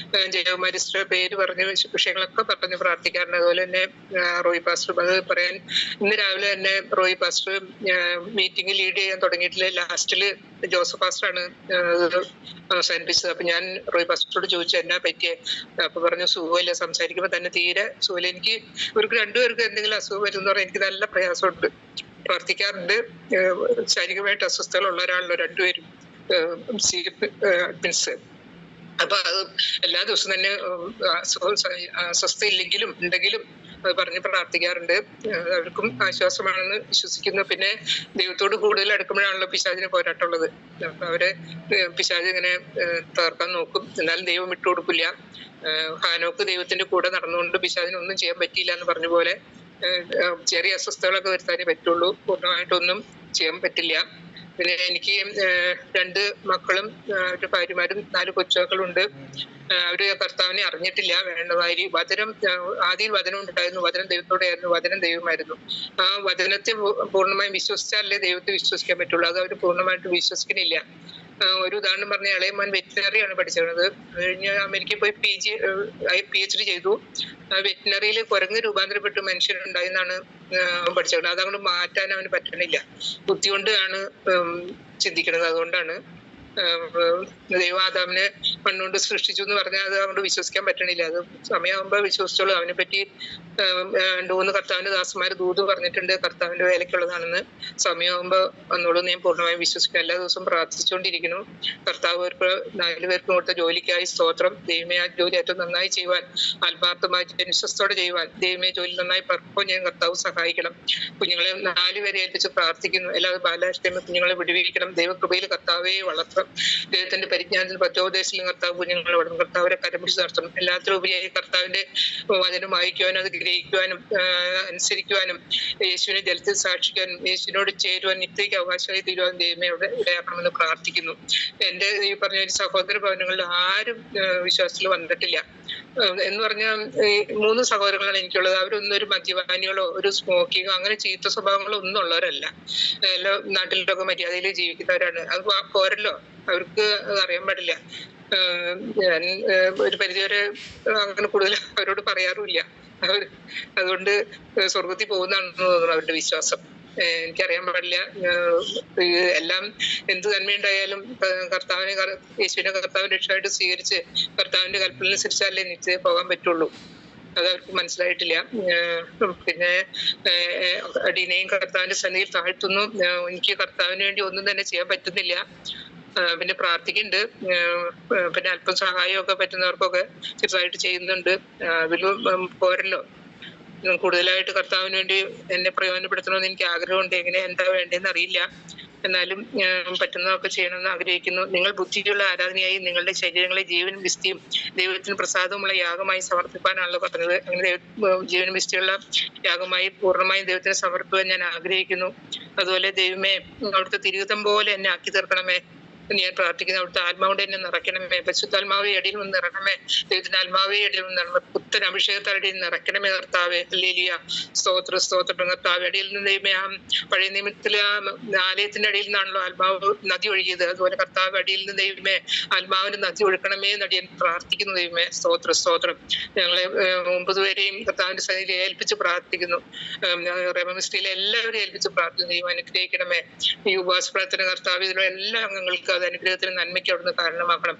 ജയകുമാരിയുടെ പേര് പറഞ്ഞ് വിഷയങ്ങളൊക്കെ പറഞ്ഞ് പ്രാർത്ഥിക്കാറുണ്ട്. അതുപോലെ തന്നെ റോയി പാസ്റ്റർ, അത് പറയാൻ ഇന്ന് രാവിലെ തന്നെ റോയി പാസ്റ്റർ മീറ്റിംഗ് ലീഡ് ചെയ്യാൻ തുടങ്ങിയിട്ടില്ല. ലാസ്റ്റില് ജോസഫ് പാസ്റ്ററാണ് അവസാനിപ്പിച്ചത്. അപ്പൊ ഞാൻ റോയി പാസ്റ്ററോട് ചോദിച്ചു എന്നാ പറ്റിയേ. അപ്പൊ പറഞ്ഞു സുഖമില്ല, സംസാരിക്കുമ്പോൾ തന്നെ തീരെ സുഖമില്ല. എനിക്ക് ഇവർക്ക് 2 പേർക്ക് എന്തെങ്കിലും അസുഖം വരും എന്ന് പറഞ്ഞാൽ എനിക്ക് നല്ല പ്രയാസമുണ്ട്. പ്രാർത്ഥിക്കാറുണ്ട്. ശാരീരികമായിട്ട് അസ്വസ്ഥതകളുള്ള ഒരാളല്ലോ 2 പേരും മീൻസ്. അപ്പൊ അത് എല്ലാ ദിവസവും തന്നെ അസ്വസ്ഥ ഇല്ലെങ്കിലും ഉണ്ടെങ്കിലും അത് പറഞ്ഞ് പ്രാർത്ഥിക്കാറുണ്ട്. അവർക്കും ആശ്വാസമാണെന്ന് വിശ്വസിക്കുന്നു. പിന്നെ ദൈവത്തോട് കൂടുതൽ അടുക്കുമ്പോഴാണല്ലോ പിശാചിന് പോരാട്ടമുള്ളത്. അപ്പൊ അവരെ പിശാച് ഇങ്ങനെ തകർക്കാൻ നോക്കും, എന്നാലും ദൈവം വിട്ടുകൊടുക്കില്ല. ഹാനോക്ക് ദൈവത്തിന്റെ കൂടെ നടന്നുകൊണ്ട് പിശാചിനൊന്നും ചെയ്യാൻ പറ്റിയില്ല എന്ന് പറഞ്ഞ പോലെ ചെറിയ അസ്വസ്ഥതകളൊക്കെ വരുത്താനേ പറ്റുള്ളൂ. പൂർണ്ണമായിട്ടൊന്നും ചെയ്യാൻ പറ്റില്ല. പിന്നെ എനിക്ക് 2 മക്കളും ഒരു ഭാര്യമാരും 4 കൊച്ചുമക്കളുണ്ട്. അവര് കർത്താവിനെ അറിഞ്ഞിട്ടില്ല വേണ്ടമാതിരി. വചനം ആദ്യം വചനം ഉണ്ടായിരുന്നു, വചനം ദൈവത്തോടെയായിരുന്നു, വചനം ദൈവമായിരുന്നു. ആ വചനത്തെ പൂർണ്ണമായും വിശ്വസിച്ചാലേ ദൈവത്തെ വിശ്വസിക്കാൻ പറ്റുള്ളൂ. അത് അവർ പൂർണ്ണമായിട്ട് വിശ്വസിക്കുന്നില്ല. ഒരു ഉദാഹരണം പറഞ്ഞ ഇളയ മോൻ വെറ്റിനറിയാണ് പഠിച്ചിരുന്നത്. കഴിഞ്ഞ് അമേരിക്കയിൽ പോയി PhD ചെയ്തു. വെറ്റിനറിയിൽ കുരങ്ങ് രൂപാന്തരപ്പെട്ട് മനുഷ്യരുണ്ടായെന്നാണ് പഠിച്ചത്. അതങ്ങോട്ട് മാറ്റാൻ അവന് പറ്റണില്ല. ബുദ്ധി കൊണ്ടാണ് ചിന്തിക്കുന്നത്. അതുകൊണ്ടാണ് ദൈവം ആദാമിനെ മണ്ണുകൊണ്ട് സൃഷ്ടിച്ചു എന്ന് പറഞ്ഞാൽ അത് അതുകൊണ്ട് വിശ്വസിക്കാൻ പറ്റണില്ല. അത് സമയമാകുമ്പോ വിശ്വസിച്ചോളൂ. അവനെ പറ്റി 2-3 കർത്താവിന്റെ ദാസന്മാര് ദൂത് പറഞ്ഞിട്ടുണ്ട്, കർത്താവിന്റെ വേലയ്ക്കുള്ളതാണെന്ന്. സമയമാകുമ്പോ വന്നോളൂ ഞാൻ പൂർണ്ണമായും വിശ്വസിക്കും. എല്ലാ ദിവസവും പ്രാർത്ഥിച്ചുകൊണ്ടിരിക്കുന്നു. കർത്താവ് 4 പേർക്കും കൊടുത്ത ജോലിക്കായി സ്തോത്രം. ദൈവമേ ആ ജോലി ഏറ്റവും നന്നായി ചെയ്യുവാൻ, ആത്മാർത്ഥമായി വിശ്വസത്തോടെ ചെയ്യുവാൻ ദൈവമേ ജോലി നന്നായി പറക്കുമ്പോൾ ഞാൻ കർത്താവ് സഹായിക്കണം. കുഞ്ഞുങ്ങളെ 4 പേരെ ഏൽപ്പിച്ച് പ്രാർത്ഥിക്കുന്നു. എല്ലാവരും ബാലാഷ്ടമി കുഞ്ഞുങ്ങളെ വിടുവിക്കണം. ദൈവകൃപയിൽ കർത്താവെ വളർത്തണം. ദൈവത്തിന്റെ പരിജ്ഞാനത്തിൽ പത്തോപദേശത്തിലും കർത്താവ് കുഞ്ഞുങ്ങളെ വളർന്നു. കർത്താവിനെ കരപിടിച്ച് നടത്തണം. എല്ലാത്തിലും ഉപരിയായി കർത്താവിന്റെ വചനം വായിക്കുവാനും അത് ഗ്രഹിക്കുവാനും അനുസരിക്കുവാനും യേശുവിനെ ജലത്തിൽ സാക്ഷിക്കാനും യേശുവിനോട് ചേരുവാൻ നിത്യയ്ക്ക് അവകാശമായി തീരുവാൻ ദൈവമേ ഇടയാക്കണമെന്ന് പ്രാർത്ഥിക്കുന്നു. എന്റെ ഈ പറഞ്ഞ സഹോദര ഭവനങ്ങളിൽ ആരും വിശ്വാസത്തിൽ വന്നിട്ടില്ല എന്ന് പറഞ്ഞാൽ 3 സഹോദരങ്ങളാണ് എനിക്കുള്ളത്. അവരൊന്നും ഒരു മദ്യപാനികളോ ഒരു സ്മോക്കിങ്ങോ അങ്ങനെ ചീത്ത സ്വഭാവങ്ങളോ ഒന്നും ഉള്ളവരല്ല. എല്ലാ നാട്ടിലൊക്കെ മര്യാദയിൽ ജീവിക്കുന്നവരാണ്. അത് പോരല്ലോ, അവർക്ക് അത് അറിയാൻ പാടില്ല. ഞാൻ ഒരു പരിധിവരെ അങ്ങനെ കൂടുതൽ അവരോട് പറയാറുമില്ല. അതുകൊണ്ട് സ്വർഗത്തിൽ പോകുന്നതാണെന്ന് തോന്നുന്നു അവരുടെ വിശ്വാസം. എനിക്കറിയാൻ പാടില്ല. എല്ലാം എന്ത് നന്മയുണ്ടായാലും കർത്താവിനെ യേശുവിനെ കർത്താവിന്റെ രക്ഷയായിട്ട് സ്വീകരിച്ച് കർത്താവിന്റെ കൽപ്പന അനുസരിച്ചാലേ നിശ്ചയം പോകാൻ പറ്റുള്ളൂ. അത് അവർക്ക് മനസ്സിലായിട്ടില്ല. പിന്നെ അടിയനെയും കർത്താവിന്റെ സന്നിധിയിൽ താഴ്ത്തുന്നു. എനിക്ക് കർത്താവിന് വേണ്ടി ഒന്നും തന്നെ ചെയ്യാൻ പറ്റുന്നില്ല. പിന്നെ പ്രാർത്ഥിക്കുന്നുണ്ട്. പിന്നെ അല്പം സഹായമൊക്കെ പറ്റുന്നവർക്കൊക്കെ ചെറുതായിട്ട് ചെയ്യുന്നുണ്ട്. അതിലും പോരല്ലോ, കൂടുതലായിട്ട് കർത്താവിന് വേണ്ടി എന്നെ പ്രയോജനപ്പെടുത്തണമെന്ന് എനിക്ക് ആഗ്രഹമുണ്ട്. എങ്ങനെ എന്താ വേണ്ടതെന്ന് അറിയില്ല. എന്നാലും പറ്റുന്നതൊക്കെ ചെയ്യണമെന്ന് ആഗ്രഹിക്കുന്നു. നിങ്ങൾ ബുദ്ധിയുള്ള ആരാധനയായി നിങ്ങളുടെ ശരീരങ്ങളെ ജീവനും വിസ്തിയും ദൈവത്തിന് പ്രസാദവുമുള്ള യാഗമായി സമർപ്പിക്കാനാണല്ലോ പറഞ്ഞത്. അങ്ങനെ ജീവനും വിസ്തിയുള്ള യാഗമായി പൂർണ്ണമായും ദൈവത്തിന് സമർപ്പിക്കാൻ ഞാൻ ആഗ്രഹിക്കുന്നു. അതുപോലെ ദൈവമേ അവിടുത്തെ തിരുഹിതം പോലെ എന്നെ ആക്കി തീർക്കണമേ. ഞാൻ പ്രാർത്ഥിക്കുന്നു. അവിടുത്തെ ആത്മാവിടെ എന്നെ നിറയ്ക്കണമേ. പരിശുദ്ധാത്മാവെ ഇടയിൽ നിന്ന് നിറക്കണമേ. ദൈവത്തിന്റെ ആത്മാവെ ഇടയിൽ നിന്ന് പുത്തൻ അഭിഷേകത്താരുടെ നിറയ്ക്കണമേ കർത്താവെ. ഹല്ലേലൂയ. സ്തോത്രം കർത്താവ്. ഇടയിൽ നിന്ന് ദൈവമേ ആ പഴയ നിയമത്തിലെ ആ ആലയത്തിന്റെ അടിയിൽ നിന്നാണല്ലോ ആത്മാവ് നദി ഒഴുകിയത്. അതുപോലെ കർത്താവ് അടിയിൽ നിന്ന് ദൈവമേ ആത്മാവിന് നദി ഒഴുക്കണമേ എന്നടിയൻ പ്രാർത്ഥിക്കുന്നു. ദൈവമേ സ്തോത്രം. ഞങ്ങളെ 9 പേരെയും കർത്താവിന്റെ സന്നിധിയിൽ ഏൽപ്പിച്ച് പ്രാർത്ഥിക്കുന്നു. റെമമിസ്ട്രിയിലെ എല്ലാവരെയും ഏൽപ്പിച്ച് പ്രാർത്ഥിക്കുന്നു. ദൈവം അനുഗ്രഹിക്കണമേ. ഈ ഉപവാസ പ്രാർത്ഥന കർത്താവ് ഇതിലുള്ള എല്ലാ അംഗങ്ങൾക്കും അത് അനുഗ്രഹത്തിന് നന്മയ്ക്ക് അവിടുന്ന് കാരണമാക്കണം.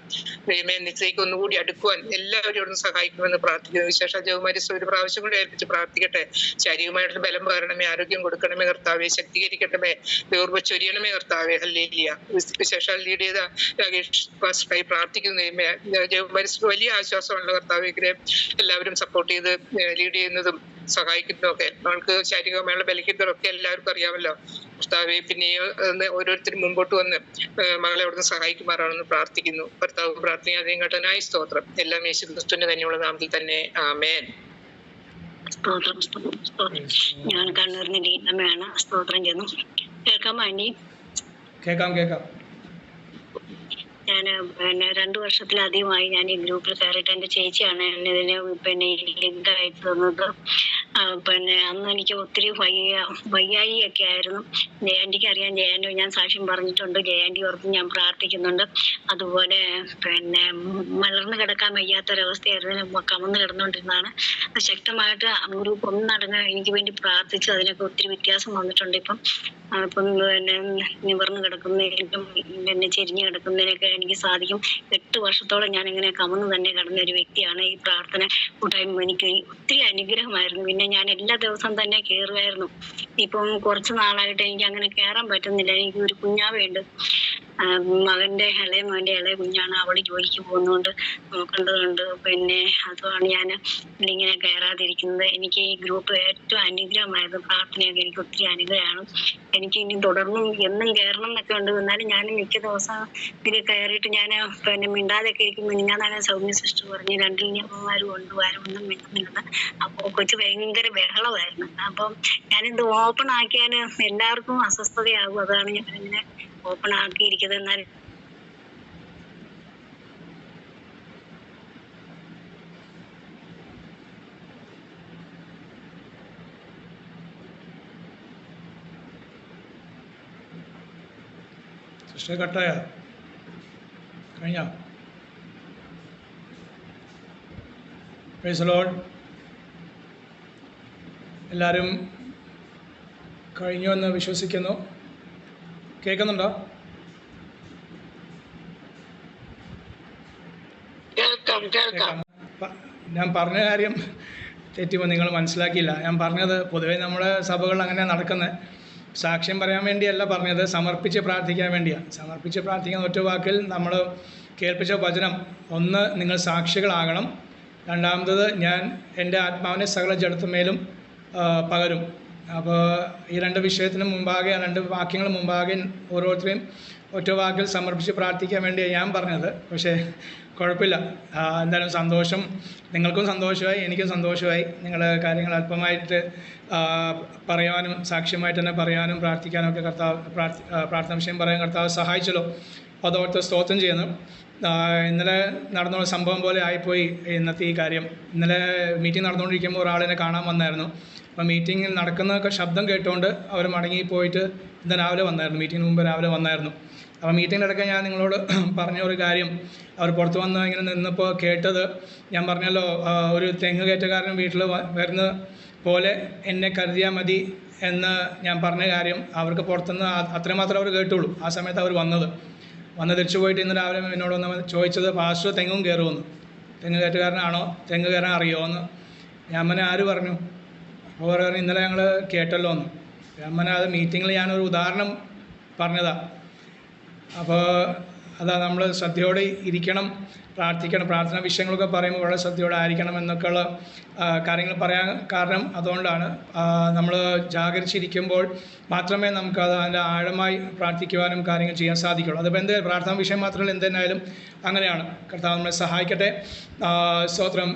ദൈവമേ നിശ്ചയിക്ക് ഒന്നുകൂടി അടുക്കുവാൻ എല്ലാവരും അവിടുന്ന് സഹായിക്കുമെന്ന് പ്രാർത്ഥിക്കുന്നു. വിശേഷ ജവമാരി ഒരു പ്രാവശ്യം കൂടി ഏൽപ്പിച്ച് പ്രാർത്ഥിക്കട്ടെ. ശാരീരികമായിട്ടുള്ള ബലം പകരണമേ, ആരോഗ്യം കൊടുക്കണമേ കർത്താവെ, ശക്തീകരിക്കണമേ, ദൈവം ചൊരിയണമേ കർത്താവെ. ഹല്ലേലൂയ. വിശേഷാൽ ലീഡ് ചെയ്ത രാകേഷ് പാസ്റ്ററായി പ്രാർത്ഥിക്കുന്നു. ജവമാരി വലിയ ആശ്വാസമുള്ള കർത്താവെ. എല്ലാവരും സപ്പോർട്ട് ചെയ്ത് ലീഡ് ചെയ്യുന്നതും സഹായിക്കുന്നതൊക്കെ നമ്മൾക്ക് ശാരീരികമായുള്ള ബലിക്കുന്നതൊക്കെ എല്ലാവർക്കും അറിയാമല്ലോ കർത്താവെ. പിന്നെ ഓരോരുത്തരും മുമ്പോട്ട് വന്ന് മകളെ അവിടുന്ന് സഹായിക്കുമാറാണെന്ന് പ്രാർത്ഥിക്കുന്നു. കർത്താവ് പ്രാർത്ഥന ഘട്ടനായി സ്തോത്രം. എല്ലാം യേശു ക്രിസ്തുവിന്റെ തന്നെയുള്ള നാമത്തിൽ തന്നെ ആമേൻ. സ്തോത്രം. ഞാൻ കണ്ണൂരിന് ലീനമ്മയാണ്. സ്തോത്രം ചെയ്യുന്നു. കേൾക്കാമോ ആന്റി? കേൾക്കാം. ഞാൻ 2 വർഷത്തിലധികമായി ഞാൻ ഈ ഗ്രൂപ്പിൽ കയറിയിട്ട് എൻ്റെ ചേച്ചിയാണ് ഇതിന് ലിങ്ക് അയച്ചു തന്നത്. അന്ന് എനിക്ക് ഒത്തിരി വയ്യായി ഒക്കെ ആയിരുന്നു. ജയാന്റിക്ക് അറിയാം, ജയാന്റി ഞാൻ സാക്ഷ്യം പറഞ്ഞിട്ടുണ്ട്. ജയാന്റി ഓർത്ത് ഞാൻ പ്രാർത്ഥിക്കുന്നുണ്ട്. അതുപോലെ മലർന്നു കിടക്കാൻ വയ്യാത്തൊരവസ്ഥയായിരുന്നു, കമന്ന് കിടന്നുകൊണ്ടിരുന്നതാണ്. ശക്തമായിട്ട് ഗ്രൂപ്പ് ഒന്നടങ്ങ് എനിക്ക് വേണ്ടി പ്രാർത്ഥിച്ചു. അതിനൊക്കെ ഒത്തിരി വ്യത്യാസം വന്നിട്ടുണ്ട്. ഇപ്പം നിവർന്ന് കിടക്കുന്നതിനും ചെരിഞ്ഞു കിടക്കുന്നതിനൊക്കെ എനിക്ക് സാധിക്കും. 8 വർഷത്തോളം ഞാൻ ഇങ്ങനെ കമന്ന് തന്നെ കിടന്ന ഒരു വ്യക്തിയാണ്. ഈ പ്രാർത്ഥന കൂട്ടായ്മ എനിക്ക് ഒത്തിരി അനുഗ്രഹമായിരുന്നു. പിന്നെ ഞാൻ എല്ലാ ദിവസവും തന്നെ കയറുമായിരുന്നു. ഇപ്പം കുറച്ച് നാളായിട്ട് എനിക്ക് അങ്ങനെ കയറാൻ പറ്റുന്നില്ല. എനിക്ക് ഒരു കുഞ്ഞാവയുണ്ട്. മകന്റെ ഇളയ മോന്റെ ഇളയ കുഞ്ഞാണ്, അവള് ജോലിക്ക് പോകുന്നതുകൊണ്ട് നോക്കേണ്ടതുണ്ട്. പിന്നെ അതുമാണ് ഞാൻ ഇങ്ങനെ കയറാതിരിക്കുന്നത്. എനിക്ക് ഈ ഗ്രൂപ്പ് ഏറ്റവും അനുഗ്രഹമായിരുന്നു. പ്രാർത്ഥനയൊക്കെ എനിക്ക് ഒത്തിരി അനുഗ്രഹമാണ്. എനിക്ക് ഇനി തുടർന്നും എന്നും കയറണം എന്നൊക്കെ ഉണ്ട്. എന്നാലും ഞാൻ മിക്ക ദിവസം ഇതിൽ കയറിയിട്ട് ഞാൻ പിന്നെ മിണ്ടാതെയൊക്കെ ഇരിക്കുമ്പോൾ ഞാൻ സൗമ്യ സിസ്റ്റർ പറഞ്ഞ് 2 അമ്മമാരും ഉണ്ട്, ആരും ഒന്നും മിണ്ടുന്നില്ലെന്ന്. അപ്പോൾ കൊച്ചു ഭയങ്കര ബഹളമായിരുന്നു. അപ്പം ഞാനിത് ഓപ്പൺ ആക്കിയാൽ എല്ലാവർക്കും അസ്വസ്ഥതയാകും. അതാണ് ഞാൻ ഇങ്ങനെ ഓപ്പൺ ആക്കിയിരിക്കുന്നത്. എന്നാൽ സിസ്റ്റർ കട്ടായ കഴിഞ്ഞ പ്രൈസ് ദി ലോർഡ്. എല്ലാവരും കഴിഞ്ഞു എന്ന് വിശ്വസിക്കുന്നു. കേൾക്കുന്നുണ്ടോ? ഞാൻ പറഞ്ഞ കാര്യം തെറ്റുമ്പോൾ നിങ്ങൾ മനസ്സിലാക്കിയില്ല. ഞാൻ പറഞ്ഞത് പൊതുവേ നമ്മുടെ സഭകൾ അങ്ങനെ നടക്കുന്നത് സാക്ഷ്യം പറയാൻ വേണ്ടിയല്ല പറഞ്ഞത്, സമർപ്പിച്ച് പ്രാർത്ഥിക്കാൻ വേണ്ടിയാണ്. സമർപ്പിച്ച് പ്രാർത്ഥിക്കുന്ന ഒറ്റ വാക്കിൽ നമ്മൾ കേൾപ്പിച്ച വചനം, ഒന്ന് നിങ്ങൾ സാക്ഷികളാകണം, രണ്ടാമത്തത് ഞാൻ എൻ്റെ ആത്മാവിനെ സകല ജഡത്തിന്മേലും പകരും. അപ്പോൾ ഈ 2 വിഷയത്തിന് മുമ്പാകെ, 2 വാക്യങ്ങൾ മുമ്പാകെ ഓരോരുത്തരെയും ഒറ്റ വാക്കിൽ സമർപ്പിച്ച് പ്രാർത്ഥിക്കാൻ വേണ്ടിയാണ് ഞാൻ പറഞ്ഞത്. പക്ഷേ കുഴപ്പമില്ല, എന്തായാലും സന്തോഷം, നിങ്ങൾക്കും സന്തോഷമായി, എനിക്കും സന്തോഷമായി. നിങ്ങളുടെ കാര്യങ്ങൾ അല്പമായിട്ട് പറയാനും സാക്ഷ്യമായിട്ട് തന്നെ പറയാനും പ്രാർത്ഥിക്കാനും ഒക്കെ പ്രാർത്ഥന വിഷയം പറയാൻ കർത്താവ് സഹായിച്ചല്ലോ. അതോർത്ത് സ്തോത്രം ചെയ്യുന്നു. ഇന്നലെ നടന്ന സംഭവം പോലെ ആയിപ്പോയി ഇന്നത്തെ ഈ കാര്യം. ഇന്നലെ മീറ്റിംഗ് നടന്നുകൊണ്ടിരിക്കുമ്പോൾ ഒരാളെന്നെ കാണാൻ വന്നായിരുന്നു. അപ്പോൾ മീറ്റിംഗ് നടക്കുന്ന ശബ്ദം കേട്ടുകൊണ്ട് അവർ മടങ്ങി പോയിട്ട് ഇന്ന് രാവിലെ വന്നായിരുന്നു, മീറ്റിങ്ങിന് മുമ്പ് രാവിലെ വന്നായിരുന്നു. അപ്പോൾ മീറ്റിങ്ങിനിടയ്ക്ക് ഞാൻ നിങ്ങളോട് പറഞ്ഞ ഒരു കാര്യം, അവർ പുറത്ത് വന്ന് ഇങ്ങനെ നിന്നപ്പോൾ കേട്ടത്, ഞാൻ പറഞ്ഞല്ലോ ഒരു തെങ്ങ് കയറ്റക്കാരൻ വീട്ടിൽ വരുന്ന പോലെ എന്നെ കരുതിയാൽ മതി എന്ന് ഞാൻ പറഞ്ഞ കാര്യം അവർക്ക് പുറത്തുനിന്ന് അത്രമാത്രം അവർ കേട്ടുള്ളൂ. ആ സമയത്ത് അവർ വന്ന് തിരിച്ചു പോയിട്ട് ഇന്ന് രാവിലെ എന്നോട് വന്ന് ചോദിച്ചത്, പാസ്റ്റർ തെങ്ങും കയറുമെന്ന്, തെങ്ങ് കയറ്റുകാരനാണോ, തെങ്ങ് കയറാൻ അറിയുമോ? ഞാൻ മനെ ആര് പറഞ്ഞു? അപ്പോൾ പറഞ്ഞു ഇന്നലെ ഞങ്ങൾ കേട്ടല്ലോ എന്ന്. ഞാൻ മനെ അത് മീറ്റിങ്ങിൽ ഞാനൊരു ഉദാഹരണം പറഞ്ഞതാണ്. അപ്പോൾ അതാ നമ്മൾ ശ്രദ്ധയോടെ ഇരിക്കണം, പ്രാർത്ഥിക്കണം. പ്രാർത്ഥന വിഷയങ്ങളൊക്കെ പറയുമ്പോൾ വളരെ ശ്രദ്ധയോടെ ആയിരിക്കണം എന്നൊക്കെയുള്ള കാര്യങ്ങൾ പറയാൻ കാരണം അതുകൊണ്ടാണ്. നമ്മൾ ജാഗരിച്ചിരിക്കുമ്പോൾ മാത്രമേ നമുക്ക് അതിൻ്റെ ആഴമായി പ്രാർത്ഥിക്കുവാനും കാര്യങ്ങൾ ചെയ്യാൻ സാധിക്കുള്ളൂ. അതിപ്പോൾ എന്ത് പ്രാർത്ഥന വിഷയം മാത്രമല്ല, എന്തെന്നായാലും അങ്ങനെയാണ്. കർത്താവ് നമ്മളെ സഹായിക്കട്ടെ. സ്തോത്രം.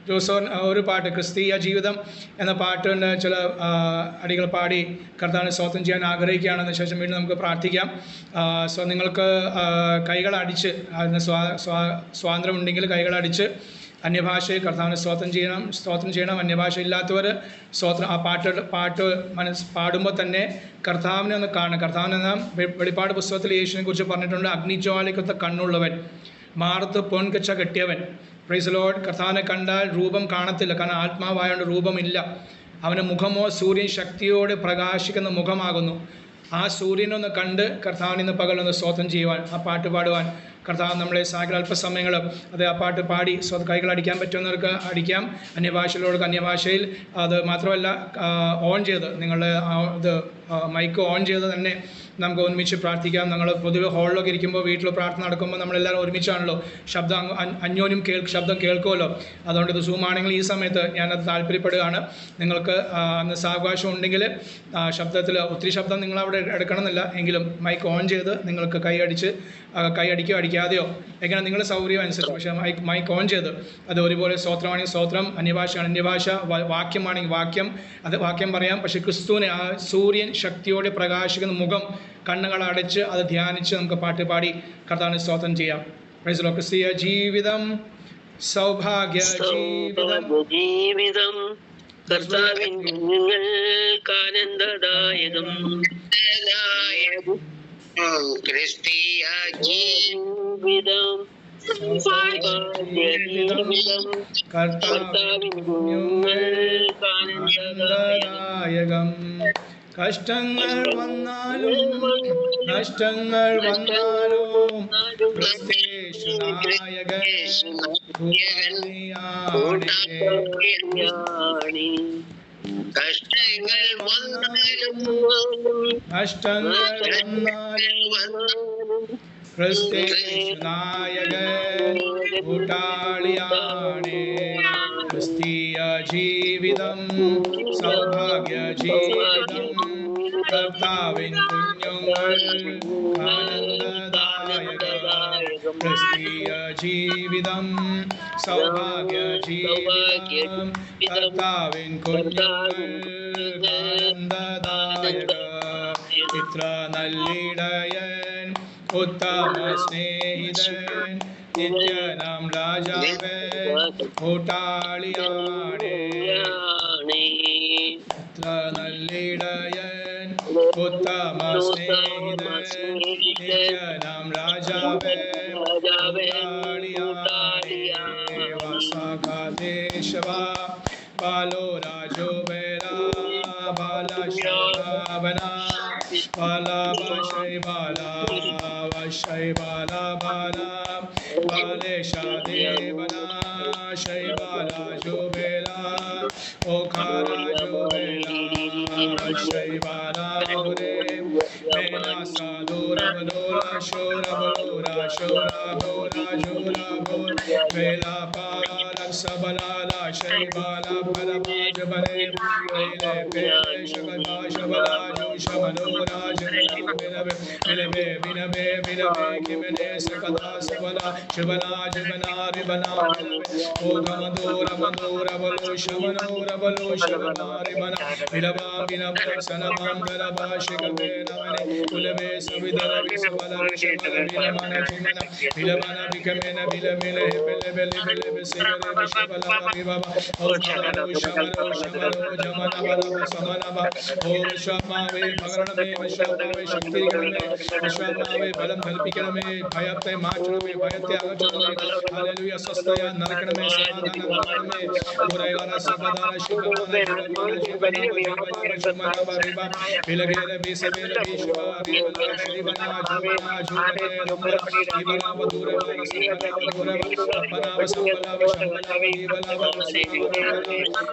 ജോസോൻ ഒരു പാട്ട്, ക്രിസ്തീയ ജീവിതം എന്ന പാട്ടിൻ്റെ ചില അടികൾ പാടി കർത്താവിനെ സ്തോത്രം ചെയ്യാൻ ആഗ്രഹിക്കുകയാണെന്ന് ശേഷം വീണ്ടും നമുക്ക് പ്രാർത്ഥിക്കാം. സോ നിങ്ങൾക്ക് കൈകളടിച്ച് അതിന് സ്വാതന്ത്ര്യമുണ്ടെങ്കിൽ കൈകളടിച്ച് അന്യഭാഷയിൽ കർത്താവിനെ സ്തോത്രം ചെയ്യണം. അന്യഭാഷ ഇല്ലാത്തവർ ആ പാട്ട് പാടുമ്പോൾ തന്നെ കർത്താവിനെ ഒന്ന് കാണണം. കർത്താവിനെ വെളിപ്പാട് പുസ്തകത്തിൽ യേശുവിനെ കുറിച്ച് പറഞ്ഞിട്ടുണ്ട്, അഗ്നിജ്വാലയ്ക്കൊത്ത കണ്ണുള്ളവൻ, മാറത്ത് പൊൻകച്ച കെട്ടിയവൻ. Praise Lord. കർത്താവിനെ കണ്ടാൽ രൂപം കാണത്തില്ല, കാരണം ആത്മാവായതുകൊണ്ട് രൂപമില്ല. അവൻ്റെ മുഖമോ സൂര്യൻ ശക്തിയോടെ പ്രകാശിക്കുന്ന മുഖമാകുന്നു. ആ സൂര്യനൊന്ന് കണ്ട് കർത്താവിന് ഇന്ന് പകലൊന്ന് സ്തോത്രം ചെയ്യുവാൻ, ആ പാട്ട് പാടുവാൻ കർത്താവ് നമ്മളെ സഹായിക്കുന്ന അല്പസമയങ്ങൾ അത് ആ പാട്ട് പാടി കൈകൾ അടിക്കാൻ പറ്റുന്നവർക്ക് അടിക്കാം. അന്യഭാഷയിലോർക്ക് അന്യഭാഷയിൽ. അത് മാത്രമല്ല ഓൺ ചെയ്ത് നിങ്ങളുടെ ഇത് മൈക്ക് ഓൺ ചെയ്ത് തന്നെ നമുക്ക് ഒരുമിച്ച് പ്രാർത്ഥിക്കാം. നമ്മൾ പൊതുവെ ഹോളിലൊക്കെ ഇരിക്കുമ്പോൾ വീട്ടിൽ പ്രാർത്ഥന നടക്കുമ്പോൾ നമ്മളെല്ലാവരും ഒരുമിച്ചാണല്ലോ, ശബ്ദം അന്യോന്യം ശബ്ദം കേൾക്കുമല്ലോ. അതുകൊണ്ട് ഇത് സൂം ആണെങ്കിൽ ഈ സമയത്ത് ഞാനത് താല്പര്യപ്പെടുകയാണ്. നിങ്ങൾക്ക് അന്ന് സാവകാശം ഉണ്ടെങ്കിൽ ശബ്ദത്തിൽ ഒത്തിരി ശബ്ദം നിങ്ങളവിടെ എടുക്കണമെന്നില്ല, എങ്കിലും മൈക്ക് ഓൺ ചെയ്ത് നിങ്ങൾക്ക് കൈ അടിക്കുകയോ അടിക്കാതെയോ എങ്ങനെ നിങ്ങളുടെ സൗകര്യം അനുസരിച്ച്, പക്ഷേ മൈക്ക് ഓൺ ചെയ്ത് അത് ഒരുപോലെ സ്തോത്രമാണെങ്കിൽ സ്തോത്രം, അന്യഭാഷയാണ് അന്യഭാഷ, വാക്യമാണെങ്കിൽ വാക്യം പറയാം. പക്ഷേ ക്രിസ്തുവിനെ ആ സൂര്യൻ ശക്തിയോടെ പ്രകാശിക്കുന്ന മുഖം കണ്ണുകൾ അടച്ച് അത് ധ്യാനിച്ച് നമുക്ക് പാട്ട് പാടി കർത്താവിനെ സ്തോത്രം ചെയ്യാം. Price the Lord. ക്രിസ്തീയ ജീവിതം സൗഭാഗ്യ ജീവിതം കർത്താവിൻ കുഞ്ഞുങ്ങൾക്കാനന്ദദായകം. ക്രിസ്തീയ ജീവിതം കർത്താവിൻ കുഞ്ഞുങ്ങൾക്കാനന്ദദായകം. കഷ്ടങ്ങൾ വന്നാലും കഷ്ടങ്ങൾ വന്നാലും നായകൻ കൂട്ടാളിയാണേ. ക്രിസ്തീയ ജീവിതം സൗഭാഗ്യ ജീവിതം, കർത്താവിൻ കുഞ്ഞുങ്ങൾ ആനന്ദദായകം. ക്രിസ്തീയ ജീവിതം സൗഭാഗ്യ ജീവിതം, കർത്താവിൻ കുഞ്ഞുങ്ങൾ ആനന്ദദായകം. ഇത്ര നല്ലിടയൻ ഉത്തമ സ്നേഹിതൻ, നിത്യനാം രാജാവൻ കൂട്ടാളിയാണേ. ഇത്ര നല്ലിടയൻ ഉത്തമ സ്നേഹിതൻ, നിത്യനാം രാജാവൻ കൂട്ടാളിയാണേ. വസകദേശവ ബാലോ രാജോ ബേരാ ബാല ശോഭന ബാലാ വശൈ ബാലാ വശൈ ബാലാ ബാലാ ബാലേശാ ദേവനാ ശൈ ബാലാ ജോബേലാ ഓഖാരാ ജോബേലാ വശൈ ബാലാ ഗുരേ മേനാ സാദൂര ബലോല ശോര ബലോര ശോര ബോല ജോല ബോല ബേലാ പാല സബലാല ശൈ ബാലാ ബല ബാജ ബലേ ബേലേ ബേലേ ശബലാ ശബലാ ജോ ശബലോരാ ജനല ബിലബെ ബിലബെ ബിലബെ ബിലബെ കിമനെ സകദാ സബലാ ശബലാ ജബനാ റിബനാ ഓ ഗമദോര മദോര ബലോ ശബനോര ബലോ ശബനാ റിബനാ ബിലബാ ബിലബ സനബാം ബലബാ ശികബേ നമനെ കുലബേ സവിദര വിസബല ശബല ബിലമന ജിമന ബിലമന ബികമന ബിലമിലെ ബിലബെ ബിലബെ സിഗരെ ശബല റിബബ ഓ ശബലോ ശബലോ ശബലോ ജമന ബലബ സമനബ ഓ ശമാവേ പകരണമേ വിശ്വാമേ ശക്തികരണമേ വിശ്വാമേ ബലം കൽപ്പിക്കണമേ ഭയത്തെ മാറ്റണമേ ഭയത്തെ അകറ്റണമേ ഹല്ലേലൂയ സ്വസ്ഥയ നരക്കണമേ സമാധാനം നൽകണമേ ഉരയന സബദാന ശുഭമാന ജീവന ജീവന ബരിബ വിലഗേല ബിസബേല വിശ്വ വിവല ശ്രീവന ജോവന ജോവന നമര വിവല വദൂര വന സബല വദൂര അപ്പനാവ സബല വശബല വിവല വസബല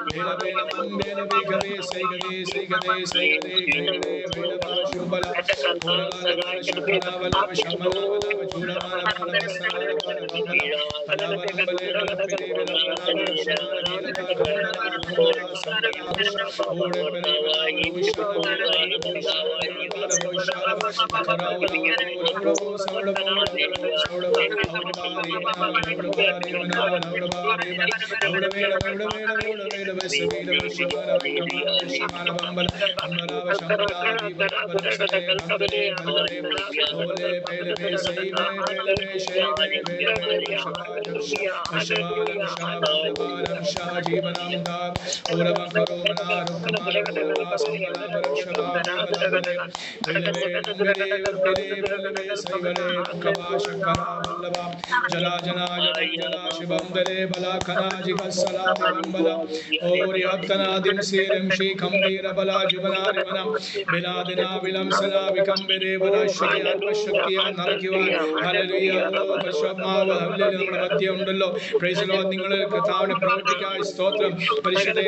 ബേല ബേല ബേല ബേഗദേ സൈഗദേ സൈഗദേ സൈഗദേ ഗദേ ബേല ശുഭല ഉരല ശുഭല വല ശമല വല ജൂലമാന വല സബല വല ബല ബല ബലേ ബല പിലേ ബല ബല ശമല ബല ബല സബല ഓടെ ബല ഉണ്ടല്ലോ നിങ്ങൾ കർത്താവിനെ പ്രവർത്തിക്കാൻ സ്തോത്രം പരിശുദ്ധ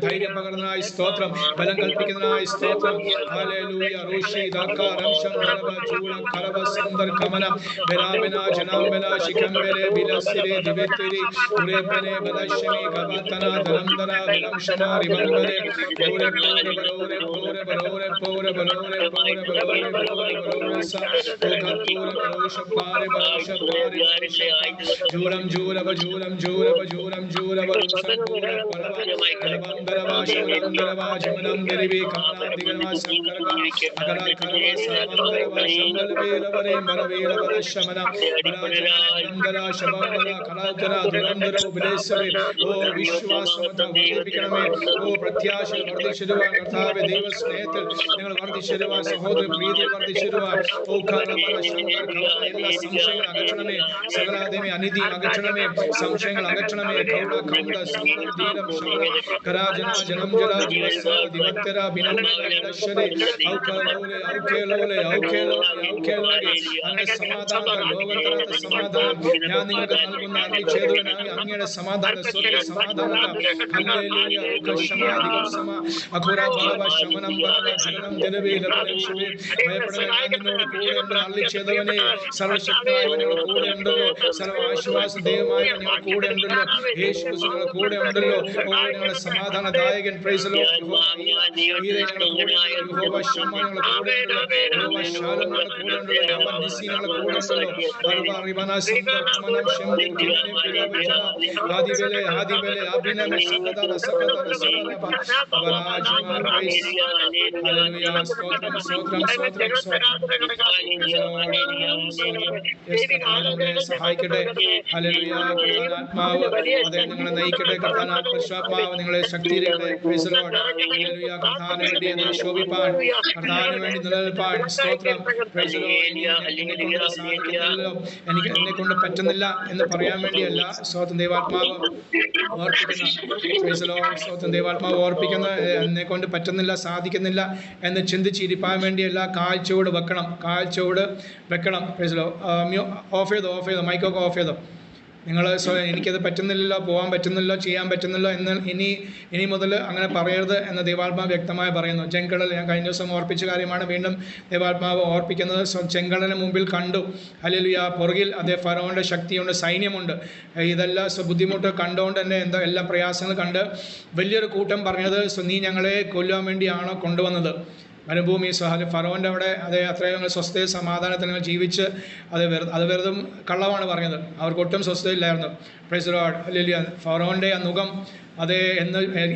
ധൈര്യം പകർന്നതിനായി സ്തോത്രം ബലം കൽപ്പിക്കുന്നതിനായി സ്തോത്രം ഹല്ലേലൂയ റോഷി ദാകാരം ശംദരബ ചൂല കരബ സന്ദർ കമന ബലാബന ജനാബന ശിഖംബരെ ബിലസിരെ ദിവത്തിരി ഉരേപനെ ബലശമി ഗവതന ദലംദര ബലം ശമാരി ബംബരെ ഓരെ പോരെ ബലോരെ പോരെ ബലോരെ പോരെ ബലോരെ പോരെ ബലോരെ ബലോരെ സ ഓഗത്തൂര ബലോഷ പാരെ ബലോഷ പാരെ ജൂലം ജൂലബ ജൂലം ജൂലബ ജൂലം ജൂലബ സൻപൂര പരവ ശൂലംദരവാ ജമനം ദരിവി കാനാദിഗണ ശങ്കരക അകല കരവ സാമന്തരവ ശമ്പലവേലവരെ മരവേലവര ശമന ബലാജനന്ദര ശബംബല കലാജന ദുരന്തര ഉപദേശവേ ഓ വിശ്വാസമത വർദ്ധിപ്പിക്കണമേ ഓ പ്രത്യാശ വർദ്ധിച്ചിരുവാൻ കർത്താവേ ദൈവസ്നേഹത്തിൽ നിങ്ങൾ വർദ്ധിച്ചിരുവാൻ സഹോദര പ്രീതി വർദ്ധിച്ചിരുവാൻ ഓ കരവര ശങ്കർ കൗള എല്ലാ സംശയങ്ങൾ അകറ്റണമേ സകലാദേവി അനിധി അകറ്റണമേ സംശയങ്ങൾ അകറ്റണമേ കൗള കൗള സമരം ധീരം ശമന കരാജന ജനം ജല ദിവത്തര അങ്ങനെ സമാധാനം, ലോകം തരാത്ത സമാധാനം ഞാൻ നിങ്ങൾക്ക് നൽകുന്ന അരുളിച്ചേരുവാനായി അങ്ങയുടെ സമാധാനം, സ്വർഗ്ഗ സമാധാനം. ഹല്ലേലൂയ. നിന്നോട് കൂടെ ഉണ്ട് അരുളിച്ചേരുവനെ. സർവശക്തനായവനോട് കൂടെ ഉണ്ടല്ലോ, സർവ ആശ്വാസ ദൈവമായ നിങ്ങൾ കൂടെ ഉണ്ടല്ലോ, യേശു ക്രിസ്തുവിന്റെ കൂടെ ഉണ്ടല്ലോ. ഓ ഞങ്ങളുടെ സമാധാനദായകൻ, പ്രൈസ് ദി ലോർഡ്. യഹോവ ശമ്മ ഞങ്ങളുടെ കൂടെ ഉണ്ടല്ലോ, യഹോവ ശാലോം ഞങ്ങളുടെ കൂടെ ഉണ്ടല്ലോ, യഹോവ നിസ്സി ഞങ്ങളുടെ കൂടെ ഉണ്ടല്ലോ. ആദിബലെ അഭിനവ സകതര സകതര സകതര അപരാജമ പ്രൈസ്. ഹല്ലേലൂയ. സ്തോത്രം സ്തോത്രം സ്തോത്രം സ്തോത്രം. സഹായിക്കട്ടെ. ഹല്ലേലൂയ. കർത്താനാത്മാവ് അതേ നിങ്ങളെ നയിക്കട്ടെ. കർത്താനാത്മാവ് നിങ്ങളെ ശക്തീകരിക്കട്ടെ. Praise the Lord. ഹല്ലേലൂയ. കർത്താവിന് വേണ്ടി നിങ്ങൾ ശോഭിപ്പാൻ, കർത്താവിന് വേണ്ടി നിലനിൽപ്പാൻ. സ്തോത്രം. Praise the Lord. എനിക്ക് എന്നെ കൊണ്ട് പറ്റുന്നില്ല എന്ന് പറയാൻ വേണ്ടിയല്ല സ്തോത്രം ദൈവാത്മാവ് ഓർപ്പിക്കുന്ന. Price the Lord. സ്തോത്രം ദൈവാത്മാവ് ഓർപ്പിക്കുന്ന എന്നെ കൊണ്ട് പറ്റുന്നില്ല, സാധിക്കുന്നില്ല എന്ന് ചിന്തിച്ചിരിപ്പാൻ വേണ്ടിയല്ല. കാഴ്ചയോട് വെക്കണം, കാഴ്ചയോട് വെക്കണം. Price the Lord. ഓഫ് ചെയ്തോ മൈക്കൊക്കെ ഓഫ് ചെയ്തോ. നിങ്ങൾ എനിക്കത് പറ്റുന്നില്ലല്ലോ, പോകാൻ പറ്റുന്നില്ലോ, ചെയ്യാൻ പറ്റുന്നില്ലോ എന്ന് ഇനി മുതൽ അങ്ങനെ പറയരുത് എന്ന് ദൈവാത്മാവ് വ്യക്തമായി പറയുന്നു. ചെങ്കടൽ ഞാൻ കഴിഞ്ഞ ദിവസം ഓർപ്പിച്ച കാര്യമാണ്, വീണ്ടും ദൈവാത്മാവ് ഓർപ്പിക്കുന്നത്. ചെങ്കടലിന് മുമ്പിൽ കണ്ടു. ഹല്ലേലൂയ. പുറകിൽ അതേ ഫറവോന്റെ ശക്തിയുണ്ട്, സൈന്യമുണ്ട്. ഇതെല്ലാം ബുദ്ധിമുട്ട് കണ്ടുകൊണ്ട് തന്നെ എല്ലാ പ്രയാസങ്ങൾ കണ്ട് വലിയൊരു കൂട്ടം പറഞ്ഞത്, നീ ഞങ്ങളെ കൊല്ലാൻ വേണ്ടിയാണോ കൊണ്ടുവന്നത്? മരുഭൂമി ഫറവോൻ്റെ അവിടെ അതേ അത്രയും സ്വസ്ഥതയും സമാധാനത്തിൽ നിങ്ങൾ ജീവിച്ച് അത് വെറുതും കള്ളമാണ് പറഞ്ഞത്. അവർക്കൊട്ടും സ്വസ്ഥതയില്ലായിരുന്നു. Praise the Lord. ഹല്ലേലൂയ. ഫറവോൻ്റെ ആ മുഖം അതേ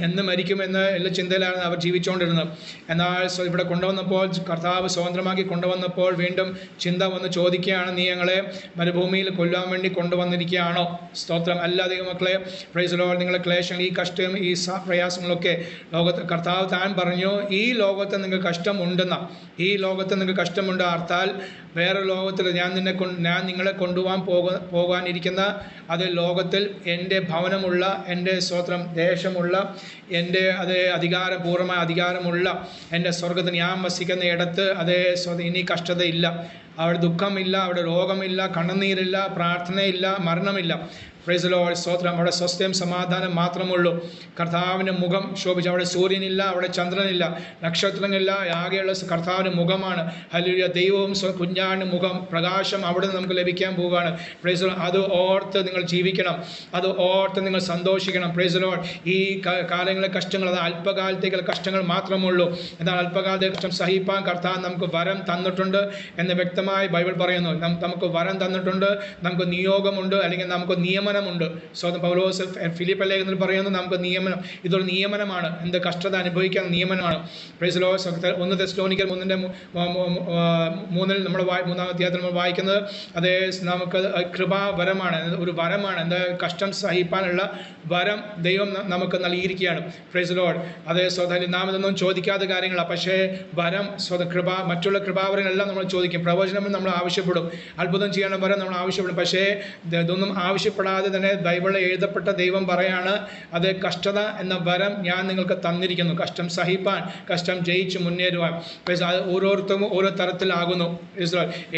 എന്ന് മരിക്കുമെന്ന് എല്ലാ ചിന്തയിലാണ് അവർ ജീവിച്ചുകൊണ്ടിരുന്നത്. എന്നാൽ ഇവിടെ കൊണ്ടുവന്നപ്പോൾ, കർത്താവ് സ്വതന്ത്രമാക്കി കൊണ്ടുവന്നപ്പോൾ വീണ്ടും ചിന്ത വന്ന് ചോദിക്കുകയാണ്, നീ ഞങ്ങളെ മരുഭൂമിയിൽ കൊല്ലാൻ വേണ്ടി കൊണ്ടുവന്നിരിക്കുകയാണോ? സ്തോത്രം. അല്ല ദൈവമക്കളെ, പ്രൈസ് ദി ലോർഡ്. നിങ്ങളെ ക്ലേശങ്ങൾ, ഈ കഷ്ടം, ഈ പ്രയാസങ്ങളൊക്കെ ലോകത്ത് കർത്താവ് താൻ പറഞ്ഞു, ഈ ലോകത്ത് നിങ്ങൾക്ക് കഷ്ടമുണ്ടെന്ന, ഈ ലോകത്ത് നിങ്ങൾക്ക് കഷ്ടമുണ്ട്. അർത്ഥാൽ വേറെ ലോകത്തിൽ ഞാൻ നിങ്ങളെ പോകാനിരിക്കുന്ന അത് ലോകത്തിൽ എൻ്റെ ഭവനമുള്ള, എൻ്റെ സ്തോത്രം ദേശമുള്ള, എൻ്റെ അതേ പൂർണ്ണമായ അധികാരമുള്ള എൻ്റെ സ്വർഗത്തിൽ ഞാൻ വസിക്കുന്ന ഇടത്ത് അതേ ഇനി കഷ്ടതയില്ല, അവിടെ ദുഃഖമില്ല, അവിടെ രോഗമില്ല, കണ്ണുനീരില്ല, പ്രാർത്ഥനയില്ല, മരണമില്ല. Praise the Lord. സ്തോത്രം. അവിടെ സ്വസ്ഥയും സമാധാനം മാത്രമുള്ളൂ. കർത്താവിൻ്റെ മുഖം ശോഭിച്ചു. അവിടെ സൂര്യനില്ല, അവിടെ ചന്ദ്രനില്ല, നക്ഷത്രങ്ങളില്ല, ആകെയുള്ള കർത്താവിൻ്റെ മുഖമാണ്. ഹല്ലേലൂയ. ദൈവവും കുഞ്ഞാണ് മുഖം, പ്രകാശം അവിടെ നിന്ന് നമുക്ക് ലഭിക്കാൻ പോവുകയാണ്. Price the Lord. അത് ഓർത്ത് നിങ്ങൾ ജീവിക്കണം, അത് ഓർത്ത് നിങ്ങൾ സന്തോഷിക്കണം. Price the Lord. ഈ കാലങ്ങളിലെ കഷ്ടങ്ങൾ അത് അല്പകാലത്തേക്കുള്ള കഷ്ടങ്ങൾ മാത്രമുള്ളൂ. എന്നാൽ അല്പകാലത്തെ കഷ്ടം സഹിപ്പാൻ കർത്താവ് നമുക്ക് വരം തന്നിട്ടുണ്ട് എന്ന് വ്യക്തമായി ബൈബിൾ പറയുന്നു. നമുക്ക് വരം തന്നിട്ടുണ്ട്, നമുക്ക് നിയോഗമുണ്ട്, അല്ലെങ്കിൽ നമുക്ക് നിയമമുണ്ട്. പൗലോസ് ഫിലിപ്പ് ലേഖനത്തിൽ പറയുന്നു, നമുക്ക് നിയമനം, ഇതൊരു നിയമനമാണ്. എന്ത് കഷ്ടത അനുഭവിക്കാൻ നിയമനമാണ്. Praise the Lord. 1 തെസ്സലോനിക്കർ 3 നമ്മൾ 3-ാം അധ്യായത്തിൽ നമ്മൾ വായിക്കുന്നത് അതേ നമുക്ക് കൃപാവരമാണ്, ഒരു വരമാണ്. എന്താ കഷ്ടം സഹിപ്പാനുള്ള വരം ദൈവം നമുക്ക് നൽകിയിരിക്കുകയാണ്. Price the Lord. അതേ സ്വതന്ത്രം നാം ഇതൊന്നും ചോദിക്കാത്ത കാര്യങ്ങളാണ്. പക്ഷേ വരം, കൃപ, മറ്റുള്ള കൃപാവരങ്ങളെല്ലാം നമ്മൾ ചോദിക്കും. പ്രവചനം നമ്മൾ ആവശ്യപ്പെടും, അത്ഭുതം ചെയ്യണ വരം നമ്മൾ ആവശ്യപ്പെടും. പക്ഷേ ഇതൊന്നും ആവശ്യപ്പെടാതെ തന്നെ ബൈബിളിൽ എഴുതപ്പെട്ട ദൈവം പറയാണ്, അത് കഷ്ടത എന്ന വരം ഞാൻ നിങ്ങൾക്ക് തന്നിരിക്കുന്നു, കഷ്ടം സഹിപ്പാൻ, കഷ്ടം ജയിച്ച് മുന്നേറുവാൻ. അത് ഓരോരുത്തരും ഓരോ തരത്തിലാകുന്നു.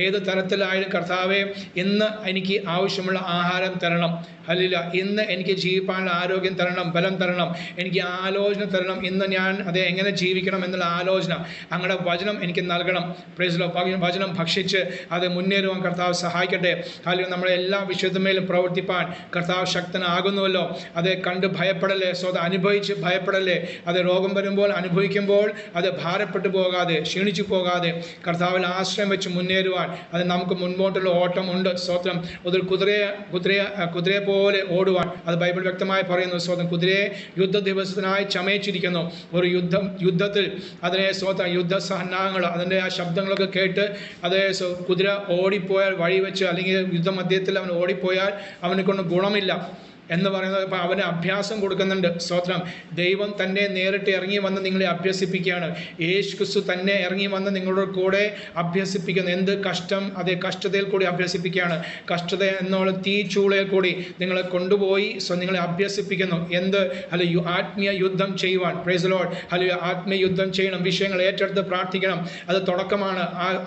ഏത് തരത്തിലായാലും കർത്താവേ, ഇന്ന് എനിക്ക് ആവശ്യമുള്ള ആഹാരം തരണം. ഹല്ലേലൂയ. ഇന്ന് എനിക്ക് ജീവിക്കാനുള്ള ആരോഗ്യം തരണം, ബലം തരണം, എനിക്ക് ആലോചന തരണം. ഇന്ന് ഞാൻ എങ്ങനെ ജീവിക്കണം എന്നുള്ള ആലോചന, അങ്ങയുടെ വചനം എനിക്ക് നൽകണം. Price the Lord. വചനം ഭക്ഷിച്ച് അത് മുന്നേറുവാൻ കർത്താവ് സഹായിക്കട്ടെ. ഹല്ലേലൂയ. നമ്മളെ എല്ലാ വിഷയത്തിന്മേലും പ്രവർത്തിപ്പാൻ കർത്താവ് ശക്തനാകുന്നുവല്ലോ. അത് കണ്ട് ഭയപ്പെടല്ലേ, അനുഭവിച്ച് ഭയപ്പെടല്ലേ. അത് രോഗം വരുമ്പോൾ, അനുഭവിക്കുമ്പോൾ അത് ഭാരപ്പെട്ടു പോകാതെ, ക്ഷീണിച്ചു പോകാതെ കർത്താവിൽ ആശ്രയം വെച്ച് മുന്നേറുവാൻ അത് നമുക്ക് മുൻപോട്ടുള്ള ഓട്ടം ഉണ്ട്. സ്തോത്രം. ഒരു കുതിരയെ പോലെ ഓടുവാൻ അത് ബൈബിൾ വ്യക്തമായി പറയുന്നു. സ്തോത്രം. കുതിരയെ യുദ്ധ ദിവസത്തിനായി ചമയിച്ചിരിക്കുന്നു. ഒരു യുദ്ധത്തിൽ അതിനെ സ്തോത്രം, യുദ്ധസന്നാഹങ്ങൾ, അതിൻ്റെ ആ ശബ്ദങ്ങളൊക്കെ കേട്ട് അതേ കുതിര ഓടിപ്പോയാൽ, വഴി വെച്ച് അല്ലെങ്കിൽ യുദ്ധമധ്യത്തിൽ അവൻ ഓടിപ്പോയാൽ അവനെ കൊണ്ട് ഗുണമില്ല. എന്ന് പറയുന്നത്. അപ്പോൾ അവന് അഭ്യാസം കൊടുക്കുന്നുണ്ട്. സ്തോത്രം. ദൈവം തന്നെ നേരിട്ട് ഇറങ്ങി വന്ന് നിങ്ങളെ അഭ്യസിപ്പിക്കുകയാണ്. യേശു ക്രിസ്തു തന്നെ ഇറങ്ങി വന്ന് നിങ്ങളുടെ കൂടെ അഭ്യസിപ്പിക്കുന്നു. എന്ത് കഷ്ടം, അതേ കഷ്ടതയിൽ കൂടി അഭ്യസിപ്പിക്കുകയാണ്. കഷ്ടത എന്നുള്ള തീച്ചൂളയിൽ കൂടി നിങ്ങളെ കൊണ്ടുപോയി നിങ്ങളെ അഭ്യസിപ്പിക്കുന്നു. എന്ത് അല്ല, ആത്മീയ യുദ്ധം ചെയ്യുവാൻ. Price the Lord. ഹല്ലേലൂയ. ആത്മീയ യുദ്ധം ചെയ്യണം, വിഷയങ്ങൾ ഏറ്റെടുത്ത് പ്രാർത്ഥിക്കണം. അത് തുടക്കമാണ്.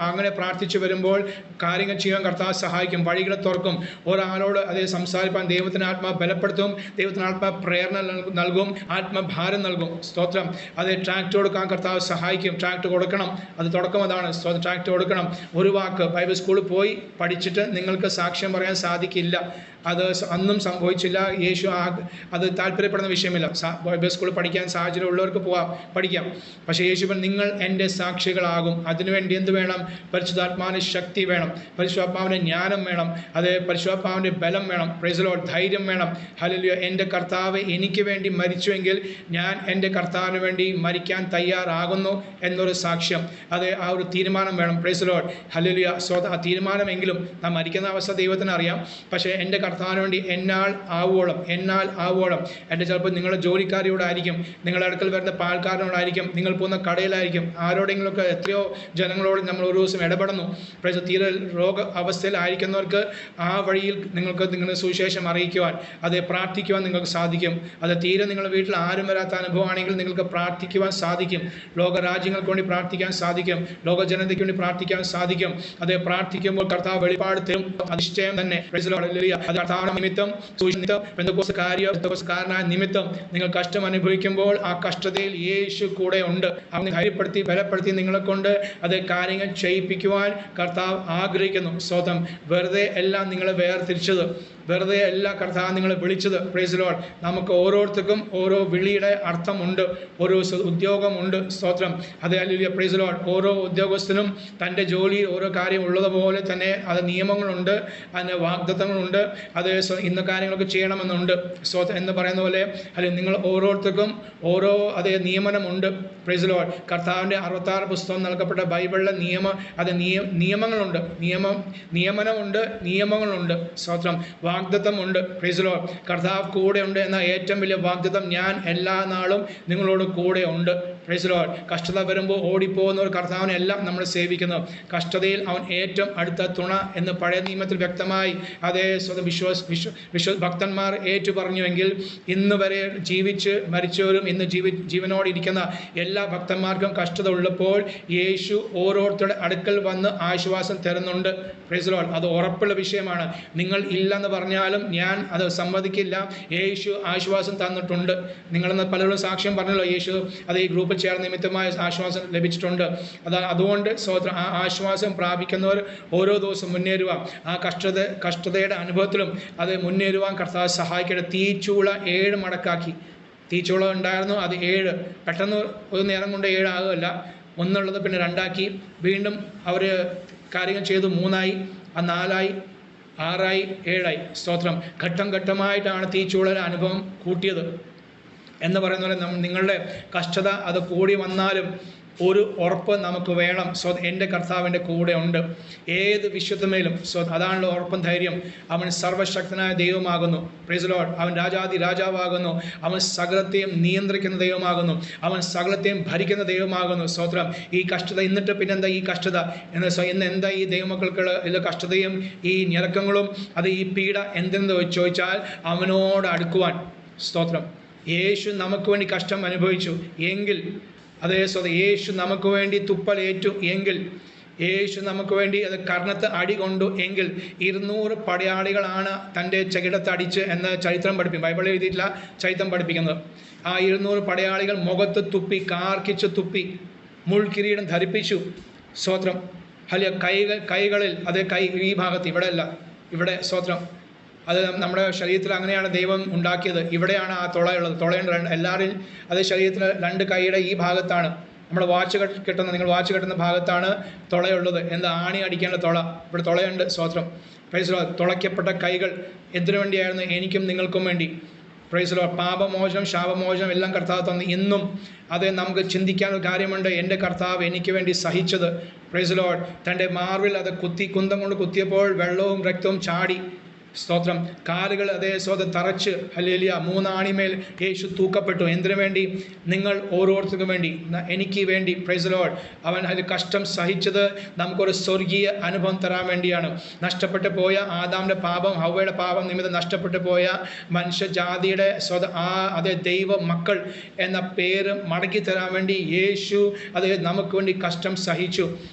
അങ്ങനെ പ്രാർത്ഥിച്ചു വരുമ്പോൾ കാര്യങ്ങൾ ചെയ്യാൻ കർത്താവ് സഹായിക്കും, വഴികളെ തുറക്കും. ഒരാളോട് അതേ സംസാരിപ്പാൻ ദൈവത്തിന് ആത്മാ ബലപ്പെടുത്തും, ദൈവത്തിന് ആത്മാ പ്രേരണ നൽകും, ആത്മഭാരം നൽകും. സ്തോത്രം. അത് ട്രാക്ട് കൊടുക്കാൻ കർത്താവ് സഹായിക്കും. ട്രാക്ട് കൊടുക്കണം, അത് തുടക്കം അതാണ്. ട്രാക്ട് കൊടുക്കണം. ഒരു വാക്ക് ബൈബിൾ സ്കൂളിൽ പോയി പഠിച്ചിട്ട് നിങ്ങൾക്ക് സാക്ഷ്യം പറയാൻ സാധിക്കില്ല. അത് അന്നും സംഭവിച്ചില്ല. യേശു അത് താല്പര്യപ്പെടുന്ന വിഷയമില്ല. ബൈബിൾ സ്കൂളിൽ പഠിക്കാൻ സാഹചര്യം ഉള്ളവർക്ക് പഠിക്കാം. പക്ഷേ യേശു നിങ്ങൾ എൻ്റെ സാക്ഷികളാകും. അതിനുവേണ്ടി എന്ത് വേണം? പരിശുദ്ധാത്മാവിൻ്റെ ശക്തി വേണം, പരിശുദ്ധാത്മാവിൻ്റെ ജ്ഞാനം വേണം, അത് പരിശുദ്ധാത്മാവിൻ്റെ ബലം വേണം. Price the Lord. ധൈര്യം വേണം. ഹല്ലേലൂയ. എൻ്റെ കർത്താവ് എനിക്ക് വേണ്ടി മരിച്ചുവെങ്കിൽ ഞാൻ എൻ്റെ കർത്താവിന് വേണ്ടി മരിക്കാൻ തയ്യാറാകുന്നു എന്നൊരു സാക്ഷ്യം, അത് ആ ഒരു തീരുമാനം വേണം. Price the Lord. ഹല്ലേലൂയ. ആ തീരുമാനമെങ്കിലും നാം മരിക്കുന്ന അവസ്ഥ ദൈവത്തിന് അറിയാം. പക്ഷേ എൻ്റെ കർത്താവിന് വേണ്ടി എന്നാൽ ആവോളം എൻ്റെ ചിലപ്പോൾ നിങ്ങളുടെ ജോലിക്കാരിയോടായിരിക്കും, നിങ്ങളുടെ അടുക്കൽ വരുന്ന പാൽക്കാരനോടായിരിക്കും, നിങ്ങൾ പോകുന്ന കടയിലായിരിക്കും, ആരോടെങ്കിലുമൊക്കെ എത്രയോ ജനങ്ങളോട് നമ്മൾ ഒരു ദിവസം ഇടപെടുന്നു. പ്രൈസ്. തീരെ രോഗ അവസ്ഥയിലായിരിക്കുന്നവർക്ക് ആ വഴിയിൽ നിങ്ങൾക്ക് നിങ്ങളുടെ സുവിശേഷം അറിയിക്കുവാൻ, അത് പ്രാർത്ഥിക്കുവാൻ നിങ്ങൾക്ക് സാധിക്കും. അത് തീരെ നിങ്ങളുടെ വീട്ടിൽ ആരും വരാത്ത അനുഭവമാണെങ്കിൽ നിങ്ങൾക്ക് പ്രാർത്ഥിക്കുവാൻ സാധിക്കും. ലോകരാജ്യങ്ങൾക്ക് വേണ്ടി പ്രാർത്ഥിക്കാൻ സാധിക്കും, ലോക ജനതയ്ക്ക് വേണ്ടി പ്രാർത്ഥിക്കാൻ സാധിക്കും. അത് പ്രാർത്ഥിക്കുമ്പോൾ കർത്താവ് വെളിപ്പാട് തരും. അതിശയം തന്നെ. അത് കർത്താവ് നിമിത്തം പെന്തക്കോസ്തുകാരനായ നിമിത്തം നിങ്ങൾ കഷ്ടം അനുഭവിക്കുമ്പോൾ ആ കഷ്ടതയിൽ യേശു കൂടെ ഉണ്ട്. അവനെ ധൈര്യപ്പെടുത്തി ബലപ്പെടുത്തി നിങ്ങളെ കൊണ്ട് അത് കാര്യങ്ങൾ ചെയ്യിപ്പിക്കുവാൻ കർത്താവ് ആഗ്രഹിക്കുന്നു. സ്വതം വെറുതെ എല്ലാം നിങ്ങളെ വേർതിരിച്ചത്, വെറുതെ അല്ല കർത്താവ് നിങ്ങളെ വിളിച്ചത്. Price the Lord. നമുക്ക് ഓരോരുത്തർക്കും ഓരോ വിളിയുടെ അർത്ഥമുണ്ട്, ഓരോ ഉദ്യോഗമുണ്ട്. സ്തോത്രം. അത് ഹല്ലേലൂയ. Price the Lord. ഓരോ ഉദ്യോഗസ്ഥനും തൻ്റെ ജോലിയിൽ ഓരോ കാര്യം ഉള്ളതുപോലെ തന്നെ അത് നിയമങ്ങളുണ്ട്, അതിന് വാഗ്ദത്തങ്ങളുണ്ട്, അത് ഇന്ന കാര്യങ്ങളൊക്കെ ചെയ്യണമെന്നുണ്ട്. സ്തോത്രം എന്ന് പറയുന്ന പോലെ അല്ലെങ്കിൽ നിങ്ങൾ ഓരോരുത്തർക്കും ഓരോ അതേ നിയമനമുണ്ട്. Price the Lord. കർത്താവിൻ്റെ 66 പുസ്തകം നൽകപ്പെട്ട ബൈബിളിലെ നിയമങ്ങളുണ്ട്, നിയമനമുണ്ട്, നിയമങ്ങളുണ്ട്. സ്തോത്രം. വാഗ്ദത്തമുണ്ട്. Praise the Lord. കർത്താവ് കൂടെ ഉണ്ട് എന്ന ഏറ്റവും വലിയ വാഗ്ദത്തം, ഞാൻ എല്ലാ നാളും നിങ്ങളോട് കൂടെ ഉണ്ട്. Price the Lord. കഷ്ടത വരുമ്പോൾ ഓടിപ്പോകുന്ന ഒരു കർത്താവിനെ എല്ലാം നമ്മൾ സേവിക്കുന്നു. കഷ്ടതയിൽ അവൻ ഏറ്റവും അടുത്ത തുണ എന്ന് പഴയ നിയമത്തിൽ വ്യക്തമായി അതേ ഭക്തന്മാർ ഏറ്റു പറഞ്ഞുവെങ്കിൽ ഇന്ന് വരെ ജീവിച്ച് മരിച്ചവരും ഇന്ന് ജീവനോടിരിക്കുന്ന എല്ലാ ഭക്തന്മാർക്കും കഷ്ടത ഉള്ളപ്പോൾ യേശു ഓരോരുത്തരുടെ അടുക്കൽ വന്ന് ആശ്വാസം തരുന്നുണ്ട്. Price the Lord. അത് ഉറപ്പുള്ള വിഷയമാണ്. നിങ്ങൾ ഇല്ലെന്ന് പറഞ്ഞാലും ഞാൻ അത് സമ്മതിക്കില്ല. യേശു ആശ്വാസം തന്നിട്ടുണ്ട്. നിങ്ങളെന്ന് പലരും സാക്ഷ്യം പറഞ്ഞല്ലോ, യേശു അത് ഈ ഗ്രൂപ്പിൽ ചേർന്ന നിമിത്തമായ ആശ്വാസം ലഭിച്ചിട്ടുണ്ട്. അതുകൊണ്ട് ആ ആശ്വാസം പ്രാപിക്കുന്നവർ ഓരോ ദിവസം മുന്നേറുക. ആ കഷ്ടതയുടെ അനുഭവത്തിലും അത് മുന്നേറുവാൻ കർത്താവ് സഹായിക്കട്ടെ. തീച്ചൂള 7 മടക്കാക്കി. തീച്ചൂള ഉണ്ടായിരുന്നു, അത് 7 പെട്ടെന്ന് ഒരു നേരം കൊണ്ട് 7 ആകുകയല്ല. ഒന്നുള്ളത് പിന്നെ 2 ആക്കി. വീണ്ടും അവർ കാര്യങ്ങൾ ചെയ്തു. 3 ആയി, 4 ആയി, 6 ആയി, 7 ആയി. സ്തോത്രം. ഘട്ടം ഘട്ടമായിട്ടാണ് തീച്ചൂളയുടെ അനുഭവം കൂട്ടിയത് എന്ന് പറയുന്ന പോലെ നിങ്ങളുടെ കഷ്ടത അത് കൂടി വന്നാലും ഒരു ഉറപ്പ് നമുക്ക് വേണം. എൻ്റെ കർത്താവിൻ്റെ കൂടെ ഉണ്ട് ഏത് വിശുദ്ധമേലും. അതാണല്ലോ ഉറപ്പും ധൈര്യം. അവൻ സർവശക്തനായ ദൈവമാകുന്നു. Price the Lord. അവൻ രാജാതി രാജാവാകുന്നു. അവൻ സകലത്തെയും നിയന്ത്രിക്കുന്ന ദൈവമാകുന്നു. അവൻ സകലത്തെയും ഭരിക്കുന്ന ദൈവമാകുന്നു. സ്തോത്രം. ഈ കഷ്ടത എന്നിട്ട് പിന്നെന്താ ഈ കഷ്ടത ഇന്ന് എന്താ ഈ ദൈവമക്കൾക്ക് കഷ്ടതയും ഈ ഞെരുക്കങ്ങളും അത് ഈ പീഡ എന്തെന്ന് ചോദിച്ചാൽ അവനോട് അടുക്കുവാൻ. സ്തോത്രം. യേശു നമുക്ക് വേണ്ടി കഷ്ടം അനുഭവിച്ചു എങ്കിൽ, അതേ യേശു നമുക്ക് വേണ്ടി തുപ്പലേറ്റു എങ്കിൽ, യേശു നമുക്ക് വേണ്ടി അത് കർണത്ത് അടി കൊണ്ടു എങ്കിൽ 200 പടയാളികളാണ് തൻ്റെ ചകിടത്തടിച്ച് എന്ന് ചരിത്രം പഠിപ്പിക്കും. ബൈബിളിൽ എഴുതിയിട്ടില്ല, ചരിത്രം പഠിപ്പിക്കുന്നത്. ആ 200 പടയാളികൾ മുഖത്ത് തുപ്പി, കാർക്കിച്ച് തുപ്പി, മുൾക്കിരീടം ധരിപ്പിച്ചു. സ്തോത്രം. അല്ല കൈകളിൽ അതേ ഈ ഭാഗത്ത്, ഇവിടെ അല്ല, ഇവിടെ. സ്തോത്രം. അത് നമ്മുടെ ശരീരത്തിൽ അങ്ങനെയാണ് ദൈവം ഉണ്ടാക്കിയത്. ഇവിടെയാണ് ആ തുളയുള്ളത്. തുളയുണ്ട് എല്ലാവരും. അത് ശരീരത്തിൽ 2 കൈയുടെ ഈ ഭാഗത്താണ്. നമ്മുടെ വാച്ച് കെട്ടുന്ന, നിങ്ങൾ വാച്ച് കെട്ടുന്ന ഭാഗത്താണ് തുളയുള്ളത്. എന്താ ആണി അടിക്കേണ്ട തുള, ഇവിടെ തുളയുണ്ട്. സ്തോത്രം. Praise the Lord. തുളയ്ക്കപ്പെട്ട കൈകൾ എന്തിനു വേണ്ടിയായിരുന്നു? എനിക്കും നിങ്ങൾക്കും വേണ്ടി. Price the Lord. പാപമോചനം, ശാപമോചനം എല്ലാം കർത്താവ് തന്നു. ഇന്നും അത് നമുക്ക് ചിന്തിക്കാനൊരു കാര്യമുണ്ട്. എൻ്റെ കർത്താവ് എനിക്ക് വേണ്ടി സഹിച്ചത്. Praise the Lord. തൻ്റെ മാർവിൽ അത് കുന്തം കൊണ്ട് കുത്തിയപ്പോൾ വെള്ളവും രക്തവും ചാടി. സ്തോത്രം. കാലുകൾ അതേ സ്വതം തറച്ച് ഹല്ലേലൂയ 3 ആണിമേൽ യേശു തൂക്കപ്പെട്ടു. എന്തിനു വേണ്ടി? നിങ്ങൾ ഓരോരുത്തർക്കും വേണ്ടി, എനിക്ക് വേണ്ടി. Price the Lord. അവൻ അതിൽ കഷ്ടം സഹിച്ചത് നമുക്കൊരു സ്വർഗീയ അനുഭവം തരാൻ വേണ്ടിയാണ്. നഷ്ടപ്പെട്ടു പോയ ആദാമിൻ്റെ പാപം, ഹവ്വയുടെ പാപം നിമിത്തം നഷ്ടപ്പെട്ടു പോയ മനുഷ്യജാതിയുടെ അതേ ദൈവ മക്കൾ എന്ന പേര് മടക്കി തരാൻ വേണ്ടി യേശു അത് നമുക്ക് വേണ്ടി കഷ്ടം സഹിച്ചു.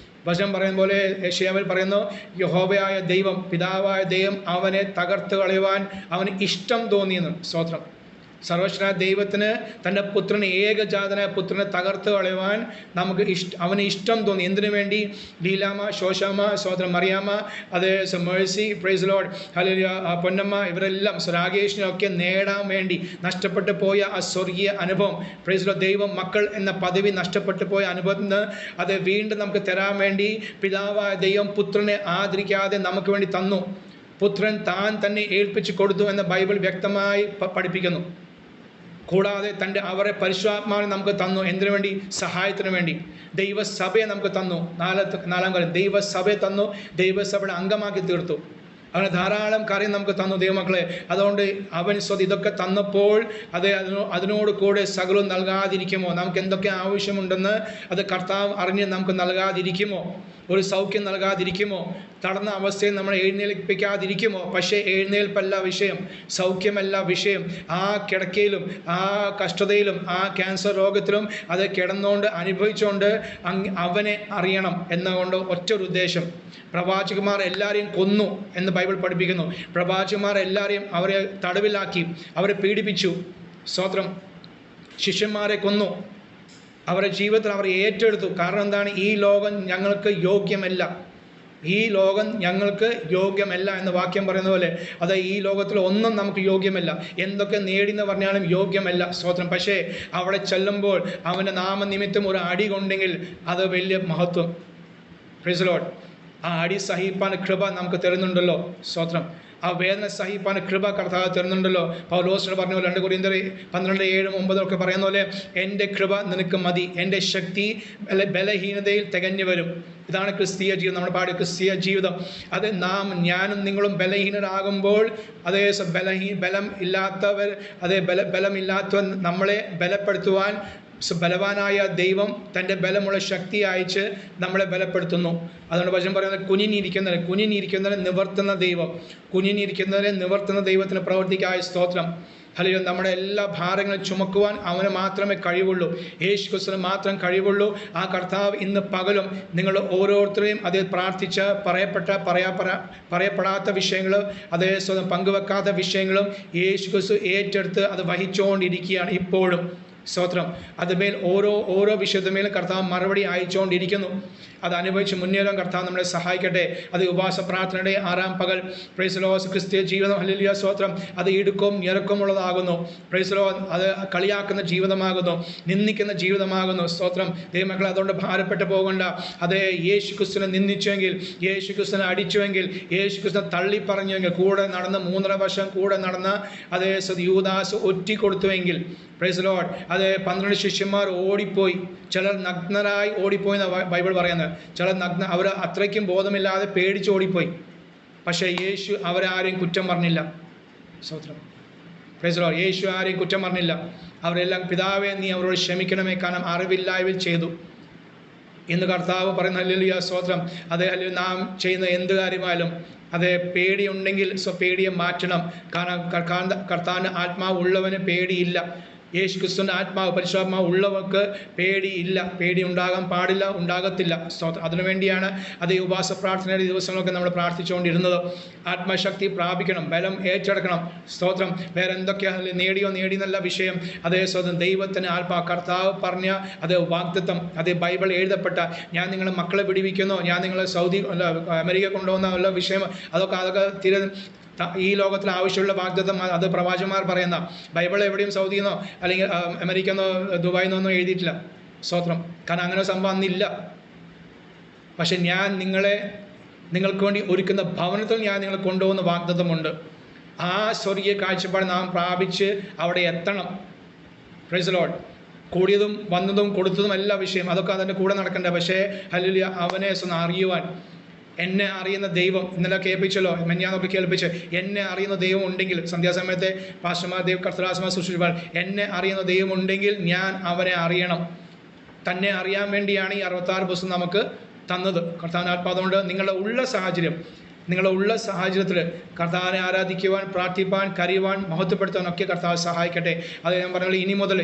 വചനം പറയുന്ന പോലെ യെശയ്യാവിൽ പറയുന്നു, യഹോവയായ ദൈവം, പിതാവായ ദൈവം അവനെ തകർത്ത് കളയുവാൻ അവന് ഇഷ്ടം തോന്നിയെന്ന്. സ്തോത്രം. സർവശക്തനായ ദൈവത്തിന് തൻ്റെ പുത്രനെ, ഏകജാതനായ പുത്രനെ തകർത്ത് കളയുവാൻ അവന് ഇഷ്ടം തോന്നി. എന്തിനു വേണ്ടി? ലീലാമ, ശോശാമ, സഹോദരൻ മറിയാമ്മ, അതേ Mercy, praise Lord, hallelujah, Ponnamma, ഇവരെല്ലാം രാകേഷിനൊക്കെ നേടാൻ വേണ്ടി നഷ്ടപ്പെട്ടു പോയ ആ സ്വർഗീയ അനുഭവം, പ്രൈസ് ലോർഡ്, ദൈവം മക്കൾ എന്ന പദവി നഷ്ടപ്പെട്ടു പോയ അനുഭവത്തിൽ നിന്ന് അത് വീണ്ടും നമുക്ക് തരാൻ വേണ്ടി പിതാവായ ദൈവം പുത്രനെ ആദരിക്കാതെ നമുക്ക് വേണ്ടി തന്നു. പുത്രൻ താൻ തന്നെ ഏൽപ്പിച്ചു കൊടുത്തു എന്ന് ബൈബിൾ വ്യക്തമായി പഠിപ്പിക്കുന്നു. കൂടാതെ അവരെ പരിശുദ്ധാത്മാവിനെ നമുക്ക് തന്നു. എന്തിനു വേണ്ടി? സഹായത്തിന് വേണ്ടി. ദൈവസഭയെ നമുക്ക് തന്നു. നാലാം കാര്യം ദൈവസഭയെ തന്നു. ദൈവസഭയുടെ അംഗമാക്കി തീർത്തു. അങ്ങനെ ധാരാളം കാര്യം നമുക്ക് തന്നു ദൈവമക്കളെ. അതുകൊണ്ട് അവൻ ഇതൊക്കെ തന്നപ്പോൾ അതിനോട് കൂടെ സകലവും നൽകാതിരിക്കുമോ? നമുക്ക് എന്തൊക്കെ ആവശ്യമുണ്ടെന്ന് അത് കർത്താവ് അറിഞ്ഞ് നമുക്ക് നൽകാതിരിക്കുമോ? ഒരു സൗഖ്യം നൽകാതിരിക്കുമോ? തളർന്ന അവസ്ഥയിൽ നമ്മൾ എഴുന്നേൽപ്പിക്കാതിരിക്കുമോ? പക്ഷേ എഴുന്നേൽപ്പല്ല വിഷയം, സൗഖ്യമല്ല വിഷയം. ആ കിടക്കയിലും ആ കഷ്ടതയിലും ആ ക്യാൻസർ രോഗത്തിലും അത് കിടന്നുകൊണ്ട് അനുഭവിച്ചുകൊണ്ട് അവനെ അറിയണം എന്നുകൊണ്ട് ഒറ്റൊരു ഉദ്ദേശം. പ്രവാചകന്മാർ എല്ലാവരെയും കൊന്നു എന്ന് ബൈബിൾ പഠിപ്പിക്കുന്നു. പ്രവാചകന്മാർ എല്ലാവരെയും അവരെ തടവിലാക്കി, അവരെ പീഡിപ്പിച്ചു. സ്തോത്രം. ശിഷ്യന്മാരെ കൊന്നു. അവരുടെ ജീവിതത്തിൽ അവർ ഏറ്റെടുത്തു. കാരണം എന്താണ്? ഈ ലോകം ഞങ്ങൾക്ക് യോഗ്യമല്ല, ഈ ലോകം ഞങ്ങൾക്ക് യോഗ്യമല്ല എന്ന് വാക്യം പറയുന്ന പോലെ അത് ഈ ലോകത്തിൽ ഒന്നും നമുക്ക് യോഗ്യമല്ല. എന്തൊക്കെ നേടിയെന്ന് പറഞ്ഞാലും യോഗ്യമല്ല. സ്തോത്രം. പക്ഷേ അവിടെ ചെല്ലുമ്പോൾ അവൻ്റെ നാമനിമിത്തം ഒരു അടി കൊണ്ടെങ്കിൽ അത് വലിയ മഹത്വം. Price the Lord. ആ അടി സഹിപ്പാൻ കൃപ നമുക്ക് തരുന്നുണ്ടല്ലോ. സ്തോത്രം. ആ വേദന സഹിപ്പാൻ കൃപ കർത്താവ് തരുന്നുണ്ടല്ലോ. പൗലോസിനോട് പറഞ്ഞ പോലെ 2 കൊരിന്ത്യർ 12:7-9 പറയുന്ന പോലെ എൻ്റെ കൃപ നിനക്ക് മതി, എൻ്റെ ശക്തി ബലഹീനതയിൽ തികഞ്ഞു വരും. ഇതാണ് ക്രിസ്തീയ ജീവിതം. നമ്മൾ പാടിയ ക്രിസ്തീയ ജീവിതം. അത് ഞാനും നിങ്ങളും ബലഹീനരാകുമ്പോൾ അതേ ബലമില്ലാത്തവർ നമ്മളെ ബലപ്പെടുത്തുവാൻ ബലവാനായ ദൈവം തൻ്റെ ബലമുള്ള ശക്തി അയച്ച് നമ്മളെ ബലപ്പെടുത്തുന്നു. അതുകൊണ്ട് വചനം പറയുന്നത് കുനിഞ്ഞിരിക്കുന്നതിനെ നിവർത്തുന്ന ദൈവം, കുനിഞ്ഞിരിക്കുന്നതിനെ നിവർത്തുന്ന ദൈവത്തിന് പ്രവർത്തിക്കായ സ്തോത്രം. ഹല്ലേലൂയ. നമ്മുടെ എല്ലാ ഭാരങ്ങളും ചുമക്കുവാൻ അവന് മാത്രമേ കഴിവുള്ളൂ. യേശു ക്രിസ്തുവിന് മാത്രം കഴിവുള്ളൂ. ആ കർത്താവ് ഇന്ന് പകലും നിങ്ങൾ ഓരോരുത്തരെയും അതിൽ പ്രാർത്ഥിച്ച് പറയപ്പെടാത്ത വിഷയങ്ങൾ, അതേ സ്വന്തം പങ്കുവെക്കാത്ത വിഷയങ്ങളും യേശു ക്രിസ്തു ഏറ്റെടുത്ത് അത് വഹിച്ചുകൊണ്ടിരിക്കുകയാണ് ഇപ്പോഴും. സ്തോത്രം. അതുമേൽ ഓരോ വിഷയത്തിന്മേലും കർത്താവ് മറുപടി അയച്ചുകൊണ്ടിരിക്കുന്നു. അത് അനുഭവിച്ച് മുന്നേറാൻ കർത്താവ് നമ്മളെ സഹായിക്കട്ടെ. അത് ഉപവാസ പ്രാർത്ഥനയുടെ 6ാം പകൽ. Praise the Lord. ക്രിസ്തീയ ജീവിതം, ഹല്ലേലൂയ, സ്തോത്രം, അത് ഇടുക്കവും ഞെരുക്കമുള്ളതാകുന്നു. Praise the Lord. അത് കളിയാക്കുന്ന ജീവിതമാകുന്നു, നിന്ദിക്കുന്ന ജീവിതമാകുന്നു. സ്തോത്രം. ദൈവമക്കളെ, അതുകൊണ്ട് ഭാരപ്പെട്ടു പോകണ്ട. അതേ യേശു ക്രിസ്തുവിനെ നിന്ദിച്ചുവെങ്കിൽ, യേശു ക്രിസ്തുവിനെ അടിച്ചുവെങ്കിൽ, യേശു ക്രിസ്തുവിനെ തള്ളി പറഞ്ഞുവെങ്കിൽ, കൂടെ നടന്ന് 3.5 വർഷം കൂടെ നടന്ന അതേ യൂദാസ് ഒറ്റിക്കൊടുത്തുവെങ്കിൽ, പ്രൈസ് ദി ലോർഡ്, അത് 12 ശിഷ്യന്മാർ ഓടിപ്പോയി. ചിലർ നഗ്നരായി ഓടിപ്പോയി എന്ന് ബൈബിൾ പറയുന്നത്. ചിലർ അവർ അത്രയ്ക്കും ബോധമില്ലാതെ പേടിച്ച് ഓടിപ്പോയി. പക്ഷേ യേശു അവരാരെയും കുറ്റം പറഞ്ഞില്ല. സ്തോത്രം. Praise the Lord. യേശു ആരെയും കുറ്റം പറഞ്ഞില്ല. അവരെല്ലാം പിതാവേ നീ അവരോട് ക്ഷമിക്കണമേ, കാരണം അറിവില്ലായ്മ ചെയ്തു. ഇന്ന് കർത്താവ് പറയുന്ന ഹല്ലേലൂയ, സ്തോത്രം. അതേ ഹല്ലേലൂയ. നാം ചെയ്യുന്ന എന്ത് കാര്യമായാലും അതേ പേടിയുണ്ടെങ്കിൽ പേടിയെ മാറ്റണം. കാരണം കർത്താവിൻ്റെ ആത്മാവ് ഉള്ളവന് പേടിയില്ല. യേശു ക്രിസ്തുവിൻ്റെ ആത്മാവ്, പരിശുദ്ധാത്മാവ് ഉള്ളവർക്ക് പേടിയില്ല. പേടി ഉണ്ടാകാൻ പാടില്ല, ഉണ്ടാകത്തില്ല. അതിനുവേണ്ടിയാണ് അതേ ഉപവാസ പ്രാർത്ഥനയുടെ ദിവസങ്ങളൊക്കെ നമ്മൾ പ്രാർത്ഥിച്ചുകൊണ്ടിരുന്നത്. ആത്മശക്തി പ്രാപിക്കണം, ബലം ഏറ്റെടുക്കണം. സ്തോത്രം. വേറെ എന്തൊക്കെയാണ് നേടിയെന്നല്ല വിഷയം. അതേ സ്വന്തം ദൈവത്തിന് കർത്താവ് പറഞ്ഞ അതേ വാഗ്ദത്തം, അതേ ബൈബിൾ എഴുതപ്പെട്ട ഞാൻ നിങ്ങളെ മക്കളെ വിടുവിക്കുന്നു, ഞാൻ നിങ്ങളെ അമേരിക്ക കൊണ്ടുപോകുന്ന വിഷയം, അതൊക്കെ ഈ ലോകത്തിൽ ആവശ്യമുള്ള വാഗ്ദത്തം. അത് പ്രവാചകന്മാർ പറയുന്ന. ബൈബിൾ എവിടെയും സൗദിന്നോ അല്ലെങ്കിൽ അമേരിക്കന്നോ ദുബായിന്നോ ഒന്നും എഴുതിയിട്ടില്ല. സ്തോത്രം. കാരണം അങ്ങനെ സംഭവം അന്നില്ല. പക്ഷെ ഞാൻ നിങ്ങൾക്ക് വേണ്ടി ഒരുക്കുന്ന ഭവനത്തിൽ ഞാൻ നിങ്ങളെ കൊണ്ടുപോകുന്ന വാഗ്ദത്തമുണ്ട്. ആ സ്വർഗീയ കാഴ്ചപ്പാട് നാം പ്രാപിച്ച് അവിടെ എത്തണം. Price the Lord. കൂടിയതും വന്നതും കൊടുത്തതും എല്ലാ വിഷയം അതൊക്കെ അതിൻ്റെ കൂടെ നടക്കണ്ട. പക്ഷേ ഹല്ലേലൂയ, അവനെ അറിയുവാൻ എന്നെ അറിയുന്ന ദൈവം, ഇന്നലെ കേൾപ്പിച്ചല്ലോ, മെഞ്ഞാന്നൊക്കെ കേൾപ്പിച്ച്, എന്നെ അറിയുന്ന ദൈവം ഉണ്ടെങ്കിൽ, സന്ധ്യാസമയത്തെ പാസ്റ്റർമാർ ദൈവ കർത്തദാസന്മാർ സൂക്ഷിച്ചാൽ, എന്നെ അറിയുന്ന ദൈവം ഉണ്ടെങ്കിൽ ഞാൻ അവനെ അറിയണം. തന്നെ അറിയാൻ വേണ്ടിയാണ് ഈ 66 പുസ്തകം നമുക്ക് തന്നത് കർത്താവിനാത്മാതുകൊണ്ട്. നിങ്ങളുടെ ഉള്ള സാഹചര്യത്തിൽ കർത്താവിനെ ആരാധിക്കുവാൻ, പ്രാർത്ഥിപ്പാൻ, കരയുവാൻ, മഹത്വപ്പെടുത്താൻ ഒക്കെ കർത്താവ് സഹായിക്കട്ടെ. അത് ഞാൻ പറഞ്ഞത്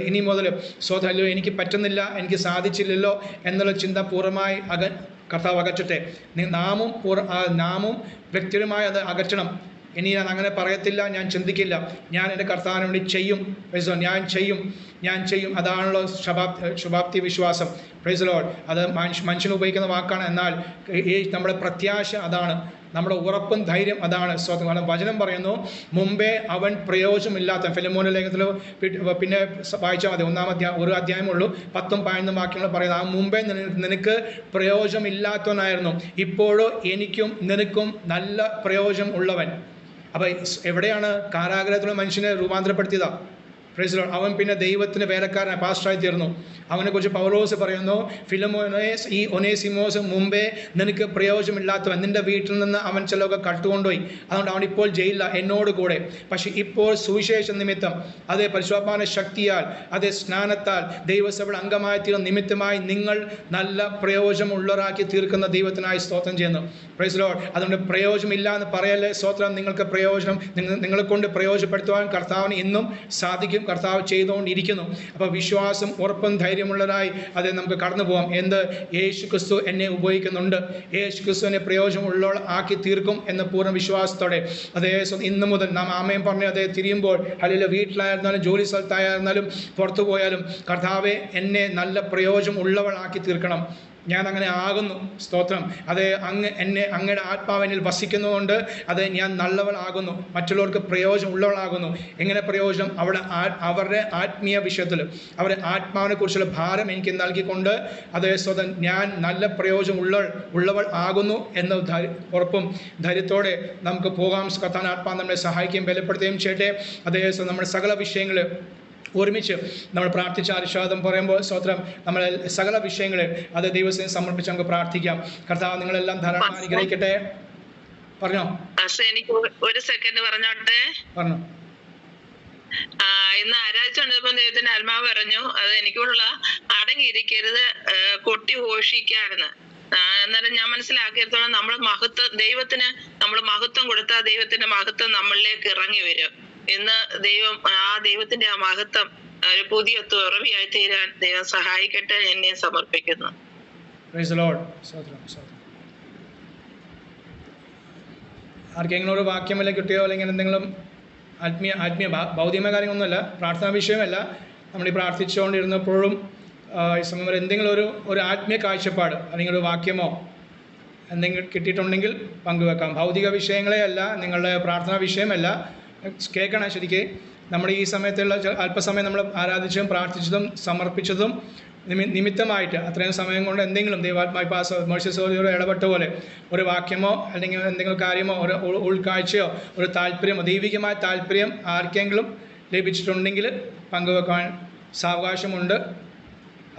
ഇനി മുതൽ സ്വതല്ലോ എനിക്ക് പറ്റുന്നില്ല, എനിക്ക് സാധിച്ചില്ലല്ലോ എന്നുള്ള ചിന്ത പൂർണ്ണമായി കർത്താവ് അകറ്റട്ടെ. നാമും വ്യക്തിപരമായി അത് അകറ്റണം. ഇനി ഞാൻ അങ്ങനെ പറയത്തില്ല, ഞാൻ ചിന്തിക്കില്ല, ഞാൻ എൻ്റെ കർത്താവിന് വേണ്ടി ചെയ്യും, ഞാൻ ചെയ്യും. അതാണല്ലോ ശുഭാപ്തി വിശ്വാസം. Praise Lord. അത് മനുഷ്യന് ഉപയോഗിക്കുന്ന വാക്കാണ്, എന്നാൽ ഈ നമ്മുടെ പ്രത്യാശ അതാണ്, നമ്മുടെ ഉറപ്പും ധൈര്യം അതാണ്. കാരണം വചനം പറയുന്നു, മുമ്പേ അവൻ പ്രയോജനമില്ലാത്ത, ഫിലിമോന്റെ ലേഖനത്തിൽ പിന്നെ വായിച്ചാൽ മതി, ഒരു അധ്യായമുള്ളൂ, 10ഉം 11ഉം വാക്യങ്ങൾ പറയുന്നത്, ആ മുമ്പേ നിനക്ക് പ്രയോജനമില്ലാത്തവനായിരുന്നു, ഇപ്പോഴോ എനിക്കും നിനക്കും നല്ല പ്രയോജനം ഉള്ളവൻ. അപ്പം എവിടെയാണ് കാരാഗ്രഹത്തിലുള്ള മനുഷ്യനെ രൂപാന്തരപ്പെടുത്തിയതാ? Praise Lord. അവൻ പിന്നെ ദൈവത്തിന് വേലക്കാരനായി പാസ്റ്ററായി തീർന്നു. അവനെക്കുറിച്ച് പൗലോസ് പറയുന്നു, ഫിലിമോനേസ് ഈ ഒനേസിമോസ് മുമ്പേ നിനക്ക് പ്രയോജനമില്ലാത്തവൻ, നിൻ്റെ വീട്ടിൽ നിന്ന് അവൻ ചിലവൊക്കെ കട്ടുകൊണ്ടുപോയി, അതുകൊണ്ട് അവൻ ഇപ്പോൾ ജയിലില്ല എന്നോട് കൂടെ. പക്ഷേ ഇപ്പോൾ സുവിശേഷ നിമിത്തം, അതേ പരിശുദ്ധാത്മാവിന്റെ ശക്തിയാൽ, അതേ സ്നാനത്താൽ ദൈവസഭയുടെ അംഗമായി തീർന്ന നിമിത്തമായി നിങ്ങൾ നല്ല പ്രയോജനമുള്ളവരാക്കി തീർക്കുന്ന ദൈവത്തിനായി സ്തോത്രം ചെയ്യുന്നു. Praise Lord. അതുകൊണ്ട് പ്രയോജനമില്ല എന്ന് പറയല്ലേ, സ്തോത്രം. നിങ്ങൾക്ക് പ്രയോജനം, നിങ്ങളെ കൊണ്ട് പ്രയോജനപ്പെടുത്തുവാൻ കർത്താവിന് ഇന്നും സാധിക്കും, കർത്താവ് ചെയ്തുകൊണ്ടിരിക്കുന്നു. അപ്പോൾ വിശ്വാസം, ഉറപ്പും ധൈര്യമുള്ളതായി അത് നമുക്ക് കടന്നു പോകാം. യേശു ക്രിസ്തു എന്നെ ഉപയോഗിക്കുന്നുണ്ട്, യേശു ക്രിസ്തുവിനെ പ്രയോജനമുള്ള ആക്കി തീർക്കും എന്ന പൂർണ്ണ വിശ്വാസത്തോടെ അതേ ഇന്നു മുതൽ നാം ആമേൻ പറഞ്ഞ് അതേ തിരിയുമ്പോൾ, അല്ലെങ്കിൽ വീട്ടിലായിരുന്നാലും ജോലി സ്ഥലത്തായിരുന്നാലും പുറത്തു പോയാലും, കർത്താവെ എന്നെ നല്ല പ്രയോജനം ഉള്ളവളാക്കി തീർക്കണം, ഞാൻ അങ്ങനെ ആകുന്നു. സ്തോത്രം. അത് അങ്ങയുടെ ആത്മാവിനിൽ വസിക്കുന്നതുകൊണ്ട് അത് ഞാൻ നല്ലവളാകുന്നു, മറ്റുള്ളവർക്ക് പ്രയോജനം ഉള്ളവളാകുന്നു. എങ്ങനെ പ്രയോജനം? അവരുടെ ആത്മീയ വിഷയത്തിൽ അവരുടെ ആത്മാവിനെ കുറിച്ചുള്ള ഭാരം എനിക്ക് നൽകിക്കൊണ്ട് അതേ സ്വതം ഞാൻ നല്ല പ്രയോജനം ഉള്ളവൾ ആകുന്നു എന്ന ഉറപ്പും ധൈര്യത്തോടെ നമുക്ക് പോകാം. കർത്താവിന്റെ ആത്മാവ് നമ്മളെ സഹായിക്കുകയും ബലപ്പെടുത്തുകയും ചെയ്യട്ടെ. അതേ നമ്മുടെ സകല വിഷയങ്ങൾ ഒരുമിച്ച് നമ്മൾ പ്രാർത്ഥിച്ച ആശീർവാദം പറയുമ്പോൾ സ്തോത്രം, നമ്മളെ സകല വിഷയങ്ങളെ അത് ദൈവത്തിന് സമർപ്പിച്ച് നമുക്ക് പ്രാർത്ഥിക്കാം. കർത്താവ് നിങ്ങളെല്ലാം ധാരാളം അനുഗ്രഹിക്കട്ടെ. പറഞ്ഞോ. എനിക്ക് ഒരു സെക്കൻഡ് പറഞ്ഞോട്ടെ. പറഞ്ഞോ. ഇന്ന് ആരാധിച്ചുകൊണ്ടിരുന്നപ്പോൾ ദൈവത്തിന്റെ ആത്മാവ് പറഞ്ഞു, അത് എനിക്കുള്ള അടങ്ങിയിരിക്കരുത്, കൊട്ടി ഘോഷിക്കാനെന്ന്. അന്നേരം ഞാൻ മനസ്സിലാക്കിയെടുത്തോളം നമ്മൾ ദൈവത്തിന് നമ്മൾ മഹത്വം കൊടുത്താൽ ദൈവത്തിന്റെ മഹത്വം നമ്മളിലേക്ക് ഇറങ്ങി വരും. ഇന്ന് ദൈവത്തിന്റെ ആ മഹത്വം ഒരു പുതിയ തുറവിയായി തീരാൻ ദൈവം സഹായിക്കട്ടെ. എന്നെ സമർപ്പിക്കുന്നു. ആർക്കെങ്കിലും ഒരു വാക്യം വല്ല കിട്ടിയോ, അല്ലെങ്കിൽ എന്തെങ്കിലും ആത്മീയ ഭൗതികമായ കാര്യങ്ങളൊന്നുമല്ല, പ്രാർത്ഥനാ വിഷയമല്ല. നമ്മൾ ഈ പ്രാർത്ഥിച്ചുകൊണ്ടിരുന്നപ്പോഴും ഈ സമയം വരെ എന്തെങ്കിലും ഒരു ആത്മീയ കാഴ്ചപ്പാട് അല്ലെങ്കിൽ ഒരു വാക്യമോ എന്തെങ്കിലും കിട്ടിയിട്ടുണ്ടെങ്കിൽ പങ്കുവെക്കാം. ഭൗതിക വിഷയങ്ങളെ അല്ല, നിങ്ങളുടെ പ്രാർത്ഥനാ വിഷയമല്ല. കേൾക്കണം ശരിക്ക്. നമ്മുടെ ഈ സമയത്തുള്ള അല്പസമയം നമ്മൾ ആരാധിച്ചതും പ്രാർത്ഥിച്ചതും സമർപ്പിച്ചതും നിമിത്തമായിട്ട് അത്രയും സമയം കൊണ്ട് എന്തെങ്കിലും ദൈവാത്മായി മേഴ്സിയോട് ഇടപെട്ട പോലെ ഒരു വാക്യമോ അല്ലെങ്കിൽ എന്തെങ്കിലും കാര്യമോ ഒരു ഉൾക്കാഴ്ചയോ ഒരു താല്പര്യമോ ദൈവികമായ താല്പര്യം ആർക്കെങ്കിലും ലഭിച്ചിട്ടുണ്ടെങ്കിൽ പങ്കുവെക്കാൻ സാവകാശമുണ്ട്.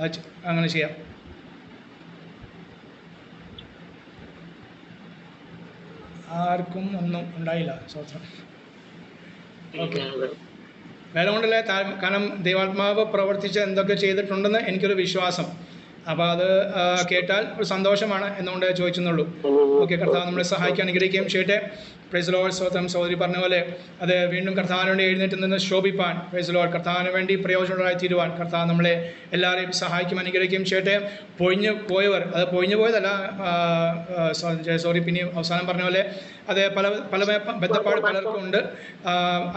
അത് അങ്ങനെ ചെയ്യാം. ആർക്കും ഒന്നും ഉണ്ടായില്ല. സ്വത്രം. ഓക്കെ. വേറെ കൊണ്ടല്ലേ, കാരണം ദൈവാത്മാവ് പ്രവർത്തിച്ച് എന്തൊക്കെ ചെയ്തിട്ടുണ്ടെന്ന് എനിക്കൊരു വിശ്വാസം. അപ്പോൾ അത് കേട്ടാൽ ഒരു സന്തോഷമാണ് എന്നുകൊണ്ട് ചോദിച്ചെന്നുള്ളൂ. ഓക്കെ. കർത്താവ് നമ്മളെ സഹായിക്കാൻ അനുഗ്രഹിക്കുകയും ചെയ്യട്ടെ. Praise Lord. സ്വതം സഹോദരി പറഞ്ഞ പോലെ അത് വീണ്ടും കർത്താവിന് വേണ്ടി എഴുന്നേറ്റ് നിന്ന് ശോഭിപ്പാൻ, പ്രൈസ് ലോർഡ്, കർത്താവിന് വേണ്ടി പ്രയോജനമുള്ളതായി തീരുവാൻ കർത്താവ് നമ്മളെ എല്ലാവരെയും സഹായിക്കും അനുഗ്രഹിക്കുകയും ചെയ്യട്ടെ. പൊഴിഞ്ഞു പോയവർ, അത് പൊഴിഞ്ഞു പോയതല്ല, പിന്നെ അവസാനം പറഞ്ഞ പോലെ അത് പല ബന്ധപ്പാട് പലർക്കും ഉണ്ട്.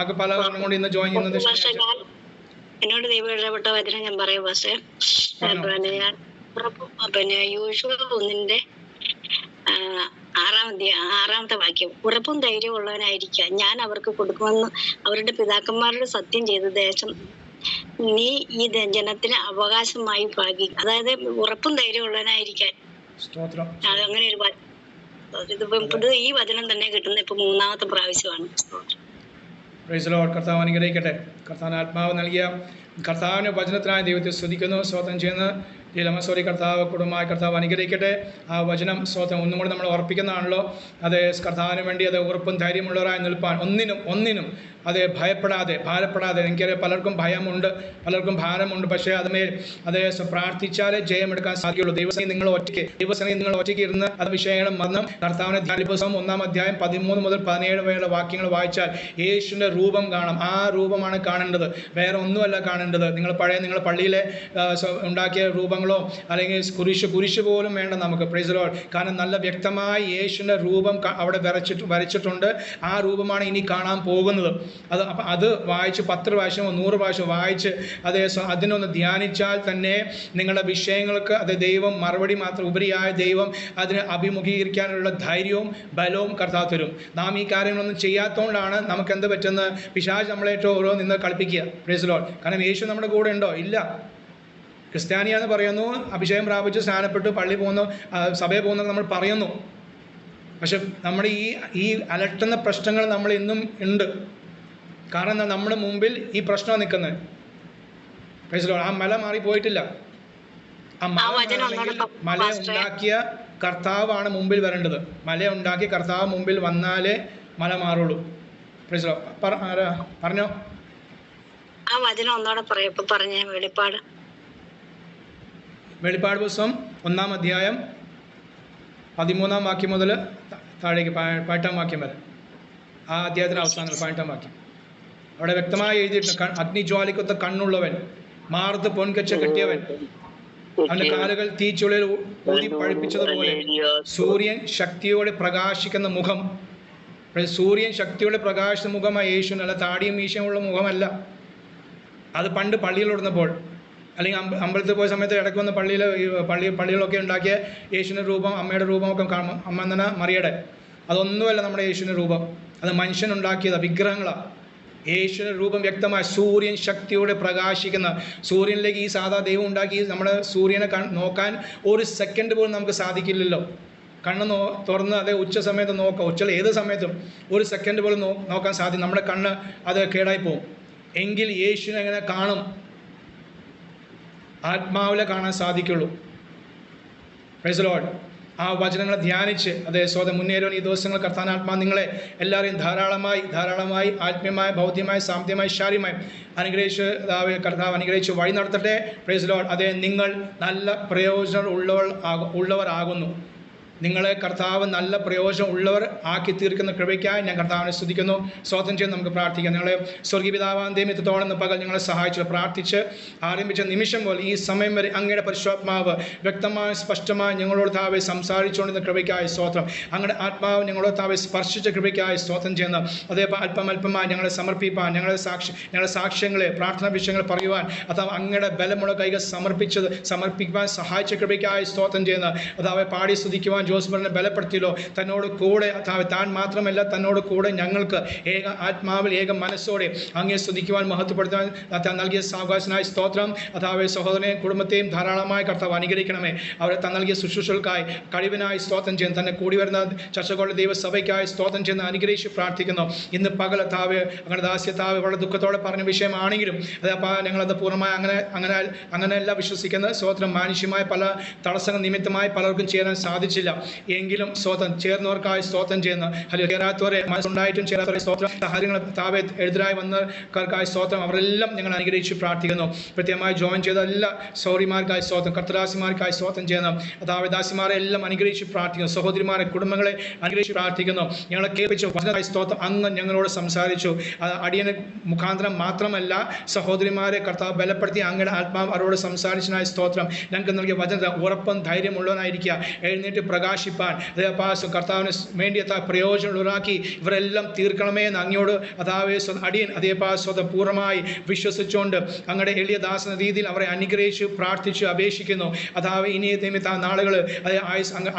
അത് പല കാരണം കൊണ്ട് ഇന്ന് ജോയിൻ ചെയ്യുന്നത്. എന്നോട് ദൈവം ഇടപെട്ട വചനം ഞാൻ പറയും പക്ഷേ, പിന്നെ യോശുവ 1-ന്റെ 6-ാമത്തെ വാക്യം, ഉറപ്പും ധൈര്യമുള്ളവനായിരിക്കുക, ഞാൻ അവർക്ക് കൊടുക്കുമെന്ന് അവരുടെ പിതാക്കന്മാരുടെ സത്യം ചെയ്ത ദേശം നീ ഈ ജനത്തിന് അവകാശമായി ഭാഗി. അതായത് ഉറപ്പും ധൈര്യമുള്ളവനായിരിക്കാൻ. അതങ്ങനെ ഒരു ഈ വചനം തന്നെ കിട്ടുന്ന ഇപ്പൊ 3-ാമത്തെ പ്രാവശ്യമാണ്. Praise Lord. കർത്താവ് അനുഗ്രഹിക്കട്ടെ. കർത്താവിന് ആത്മാവ് നൽകിയ കർത്താവിൻ്റെ വചനത്തിനായി ദൈവത്തെ സ്തുതിക്കുന്നു, സ്തോത്രം ചെയ്യുന്നു. ഈ ലമസോറി കർത്താവ് കുടുംബമായി കർത്താവ് അനുഗ്രഹിക്കട്ടെ. ആ വചനം സ്തോത്രം ഒന്നും കൂടി നമ്മൾ ഉറപ്പിക്കുന്നതാണല്ലോ. അത് കർത്താവിന് വേണ്ടി അത് ഉറപ്പും ധൈര്യമുള്ളവരായി നിൽപ്പാൻ ഒന്നിനും അത് ഭയപ്പെടാതെ ഭാരപ്പെടാതെ. എനിക്കറിയാം പലർക്കും ഭയമുണ്ട്, പലർക്കും ഭാരമുണ്ട്. പക്ഷേ അതുമേൽ അത് പ്രാർത്ഥിച്ചാലേ ജയമെടുക്കാൻ സാധിക്കുള്ളൂ. ദിവസം നിങ്ങൾ ഒറ്റയ്ക്ക് ഇരുന്ന് അത് വിഷയങ്ങളും വന്നും കർത്താവിനെ ദിവസം 1-ാം അധ്യായം 13 മുതൽ 17 വരെയുള്ള വാക്യങ്ങൾ വായിച്ചാൽ യേശുവിൻ്റെ രൂപം കാണാം. ആ രൂപമാണ് കാണേണ്ടത്, വേറെ ഒന്നുമല്ല കാണേണ്ടത്. നിങ്ങൾ പള്ളിയിലെ ഉണ്ടാക്കിയ രൂപങ്ങളോ അല്ലെങ്കിൽ കുരിശ് പോലും വേണ്ട നമുക്ക്. Price the Lord. കാരണം നല്ല വ്യക്തമായി യേശുവിൻ്റെ രൂപം അവിടെ വരച്ചിട്ടുണ്ട്. ആ രൂപമാണ് ഇനി കാണാൻ പോകുന്നത്. അത് വായിച്ച് 10 പ്രാവശ്യമോ 100 പ്രാവശ്യം വായിച്ച് അതിനൊന്ന് ധ്യാനിച്ചാൽ തന്നെ നിങ്ങളുടെ വിഷയങ്ങൾക്ക് അത് ദൈവം മറുപടി മാത്രം ഉപരിയായ ദൈവം അതിനെ അഭിമുഖീകരിക്കാനുള്ള ധൈര്യവും ബലവും കർത്താവ് തരും. നാം ഈ കാര്യങ്ങളൊന്നും ചെയ്യാത്തതുകൊണ്ടാണ് നമുക്ക് എന്ത് പറ്റുന്നത്? പിശാച് നമ്മളേറ്റവും ഓരോ നിന്ന് കളിപ്പിക്കുക. Price the Lord. കാരണം യേശു നമ്മുടെ കൂടെ ഉണ്ടോ? ഇല്ല. ക്രിസ്ത്യാനിയാന്ന് പറയുന്നു, അഭിഷേകം പ്രാപിച്ച് സ്നാനപ്പെട്ട് പള്ളി പോകുന്നു, സഭയിൽ പോകുന്നു നമ്മൾ പറയുന്നു. പക്ഷെ നമ്മുടെ ഈ അലട്ടുന്ന പ്രശ്നങ്ങൾ നമ്മൾ ഇന്നും ഉണ്ട്. കാരണം നമ്മുടെ മുമ്പിൽ ഈ പ്രശ്നം നിൽക്കുന്നത്. ആ മല മാറിപ്പോയിട്ടില്ല. ആ മല ഉണ്ടാക്കിയ കർത്താവാണ് മുമ്പിൽ വരേണ്ടത്. മല ഉണ്ടാക്കി കർത്താവ് മുമ്പിൽ വന്നാലേ മല മാറുള്ളൂ. പറഞ്ഞോ. ആ വചനം ഒന്നോടെ പറഞ്ഞ വെളിപ്പാട് പുസ്തകം 1-ാം അധ്യായം 13-ാം വാക്യം മുതൽ താഴേക്ക് 18-ാം വാക്യം വരെ. ആ അധ്യായത്തിന് അവസാനം 18-ാം വാക്യം അവിടെ വ്യക്തമായി എഴുതിയിട്ടുണ്ട്. അഗ്നിജ്വാലിക്കൊത്ത കണ്ണുള്ളവൻ, മാർത്ത് പൊൻകച്ച കെട്ടിയവൻ, അവന്റെ കാലുകൾ തീച്ചുളയിൽ ഊതി പഴിപ്പിച്ചതുപോലെ സൂര്യൻ ശക്തിയോടെ പ്രകാശിക്കുന്ന മുഖം. സൂര്യൻ ശക്തിയോടെ പ്രകാശിക്കുന്ന മുഖമായ യേശുവിനല്ല, താടിയും മീശയുമുള്ള മുഖമല്ല. അത് പണ്ട് പള്ളിയിലിടുന്നപ്പോൾ അല്ലെങ്കിൽ അമ്പലത്തിൽ പോയ സമയത്ത് ഇടയ്ക്ക് വന്ന് പള്ളികളൊക്കെ ഉണ്ടാക്കിയ യേശുവിൻ്റെ രൂപം, അമ്മയുടെ രൂപമൊക്കെ കാണും. അമ്മ എന്ന മറിയയുടെ അതൊന്നുമല്ല നമ്മുടെ യേശുവിൻ്റെ രൂപം. അത് മനുഷ്യനുണ്ടാക്കിയതാണ്, വിഗ്രഹങ്ങളാണ്. യേശുവിൻ്റെ രൂപം വ്യക്തമായി സൂര്യൻ ശക്തിയോടെ പ്രകാശിക്കുന്ന. സൂര്യനിലേക്ക് ഈ സാധാ ദൈവം ഉണ്ടാക്കി നമ്മുടെ സൂര്യനെ നോക്കാൻ ഒരു സെക്കൻഡ് പോലും നമുക്ക് സാധിക്കില്ലല്ലോ. കണ്ണ് തുറന്ന് അതേ ഉച്ച സമയത്ത് നോക്കാം, ഉച്ചയിൽ ഏത് സമയത്തും ഒരു സെക്കൻഡ് പോലും നോക്കാൻ സാധിക്കും. നമ്മുടെ കണ്ണ് അത് കേടായി പോകും. എങ്കിൽ യേശുവിനെ എങ്ങനെ കാണും? ആത്മാവിലെ കാണാൻ സാധിക്കുള്ളൂ. Price the Lord. ആ വചനങ്ങളെ ധ്യാനിച്ച് അതേ സ്വതം മുന്നേറുവാൻ ഈ ദിവസങ്ങൾ കർത്താനാത്മാ നിങ്ങളെ എല്ലാവരെയും ധാരാളമായി ആത്മീയമായി, ഭൗതികമായി, സാമ്പത്തികമായി, ശാരീരികമായി അനുഗ്രഹിച്ച് കർത്താവ് അനുഗ്രഹിച്ച് വഴി നടത്തട്ടെ. Price the Lord. അതേ നിങ്ങൾ നല്ല പ്രയോജനം ഉള്ളവരാകുന്നു. നിങ്ങളെ കർത്താവ് നല്ല പ്രയോജനം ഉള്ളവർ ആക്കി തീർക്കുന്ന കൃപയ്ക്കായി ഞാൻ കർത്താവിനെ സ്തുതിക്കുന്നു, സ്തോത്രം ചെയ്ത് നമുക്ക് പ്രാർത്ഥിക്കാം. ഞങ്ങളെ സ്വർഗീയ പിതാവാം ദൈവം ഇത്രത്തോളം പകൽ ഞങ്ങളെ സഹായിച്ചു പ്രാർത്ഥിച്ച് ആരംഭിച്ച നിമിഷം പോലെ ഈ സമയം വരെ അങ്ങയുടെ പരിശുദ്ധാത്മാവ് വ്യക്തമായി സ്പഷ്ടമായി ഞങ്ങളോട് താവെ സംസാരിച്ചുകൊണ്ടിരുന്ന കൃപയ്ക്കായി സ്തോത്രം. അങ്ങയുടെ ആത്മാവ് ഞങ്ങളോട് താവെ സ്പർശിച്ച കൃപയ്ക്കായി സ്തോത്രം ചെയ്യുന്നു. അതേ അല്പമായി ഞങ്ങളെ സമർപ്പിപ്പാൻ, ഞങ്ങളുടെ സാക്ഷ്യങ്ങളെ, പ്രാർത്ഥനാ വിഷയങ്ങൾ പറയുവാൻ, അഥവാ അങ്ങയുടെ ബലമുള്ള കൈകൾ സമർപ്പിക്കുവാൻ സഹായിച്ച കൃപയ്ക്കായി സ്തോത്രം ചെയ്യുന്നു. അതാവെ പാടി സ്തുതിക്കുവാൻ ജോസ്ബറിനെ ബലപ്പെടുത്തിയല്ലോ. തന്നോട് കൂടെ താൻ മാത്രമല്ല, തന്നോട് കൂടെ ഞങ്ങൾക്ക് ഏക ആത്മാവിൽ ഏക മനസ്സോടെ അങ്ങേ സ്തുതിക്കുവാൻ മഹത്വപ്പെടുത്താൻ നൽകിയ സാവകാശനായി സ്തോത്രം. അതാവെ സഹോദരനെയും കുടുംബത്തെയും ധാരാളമായി കർത്താവ് അനുഗ്രഹിക്കണമേ. അവരെ നൽകിയ ശുശ്രൂഷകൾക്കായി കഴിവിനായി സ്തോത്രം ചെയ്യുന്നു. തന്നെ കൂടി വരുന്ന ചർച്ചകളുടെ ദൈവസഭയ്ക്കായി സ്തോത്രം ചെയ്യുന്ന അനുഗ്രഹിച്ച് പ്രാർത്ഥിക്കുന്നു. ഇന്ന് പകൽ താവ് അങ്ങനെ ദാസ്യത്താവ് വളരെ ദുഃഖത്തോടെ പറഞ്ഞ വിഷയമാണെങ്കിലും അതപ്പോൾ ഞങ്ങളത് പൂർണ്ണമായി അങ്ങനെയല്ല വിശ്വസിക്കുന്നത്. സ്തോത്രം. മാനുഷ്യമായ പല തടസ്സങ്ങൾ നിമിത്തമായി പലർക്കും ചേരാൻ സാധിച്ചില്ല. എങ്കിലും സ്തോത്രം ചേർന്നവർക്കായി സ്തോത്രം ചെയ്യുന്നു. ചേരാത്തവരെ മനസ്സുണ്ടായിട്ടും ചേരാത്തവരെ സ്തോത്രം. സാഹചര്യങ്ങൾ താവെ എതിരായി വന്നവർക്കായി സ്തോത്രം. അവരെല്ലാം ഞങ്ങൾ അനുഗ്രഹിച്ച് പ്രാർത്ഥിക്കുന്നു. പ്രത്യേകമായി ജോയിൻ ചെയ്ത എല്ലാ സൗരിമാർക്കായി സ്തോത്രം, കർത്തദാസിമാർക്കായി സ്തോത്രം ചെയ്യുന്നു. താവെ ദാസിമാരെ എല്ലാം അനുഗ്രഹിച്ച് പ്രാർത്ഥിക്കുന്നു. സഹോദരിമാരെ, കുടുംബങ്ങളെ അനുഗ്രഹിച്ച് പ്രാർത്ഥിക്കുന്നു. ഞങ്ങളെ കേൾപ്പിച്ചു വചനമായി സ്തോത്രം. അങ്ങ് ഞങ്ങളോട് സംസാരിച്ചു. അടിയന് മുഖാന്തരം മാത്രമല്ല, സഹോദരിമാരെ കർത്താവ് ബലപ്പെടുത്തി അങ്ങയുടെ ആത്മാവ് അവരോട് സംസാരിച്ചതിനായി സ്തോത്രം. ഞങ്ങൾക്ക് നൽകിയ വചന ഉറപ്പും ധൈര്യമുള്ളവനായിരിക്കുക. എഴുന്നേറ്റ് പ്രകാശിപ്പാൻ കർത്താവിന് വേണ്ടി പ്രയോജനമുള്ളവരാക്കി ഇവരെല്ലാം തീർക്കണമേ എന്ന് അങ്ങയോട് അതാവേ അടിയൻ അതേപാസ്വതം പൂർണ്ണമായി വിശ്വസിച്ചുകൊണ്ട് അങ്ങയുടെ എളിയ ദാസന രീതിയിൽ അവരെ അനുഗ്രഹിച്ച് പ്രാർത്ഥിച്ച് അപേക്ഷിക്കുന്നു. അതാവേ ഇനി നാളുകൾ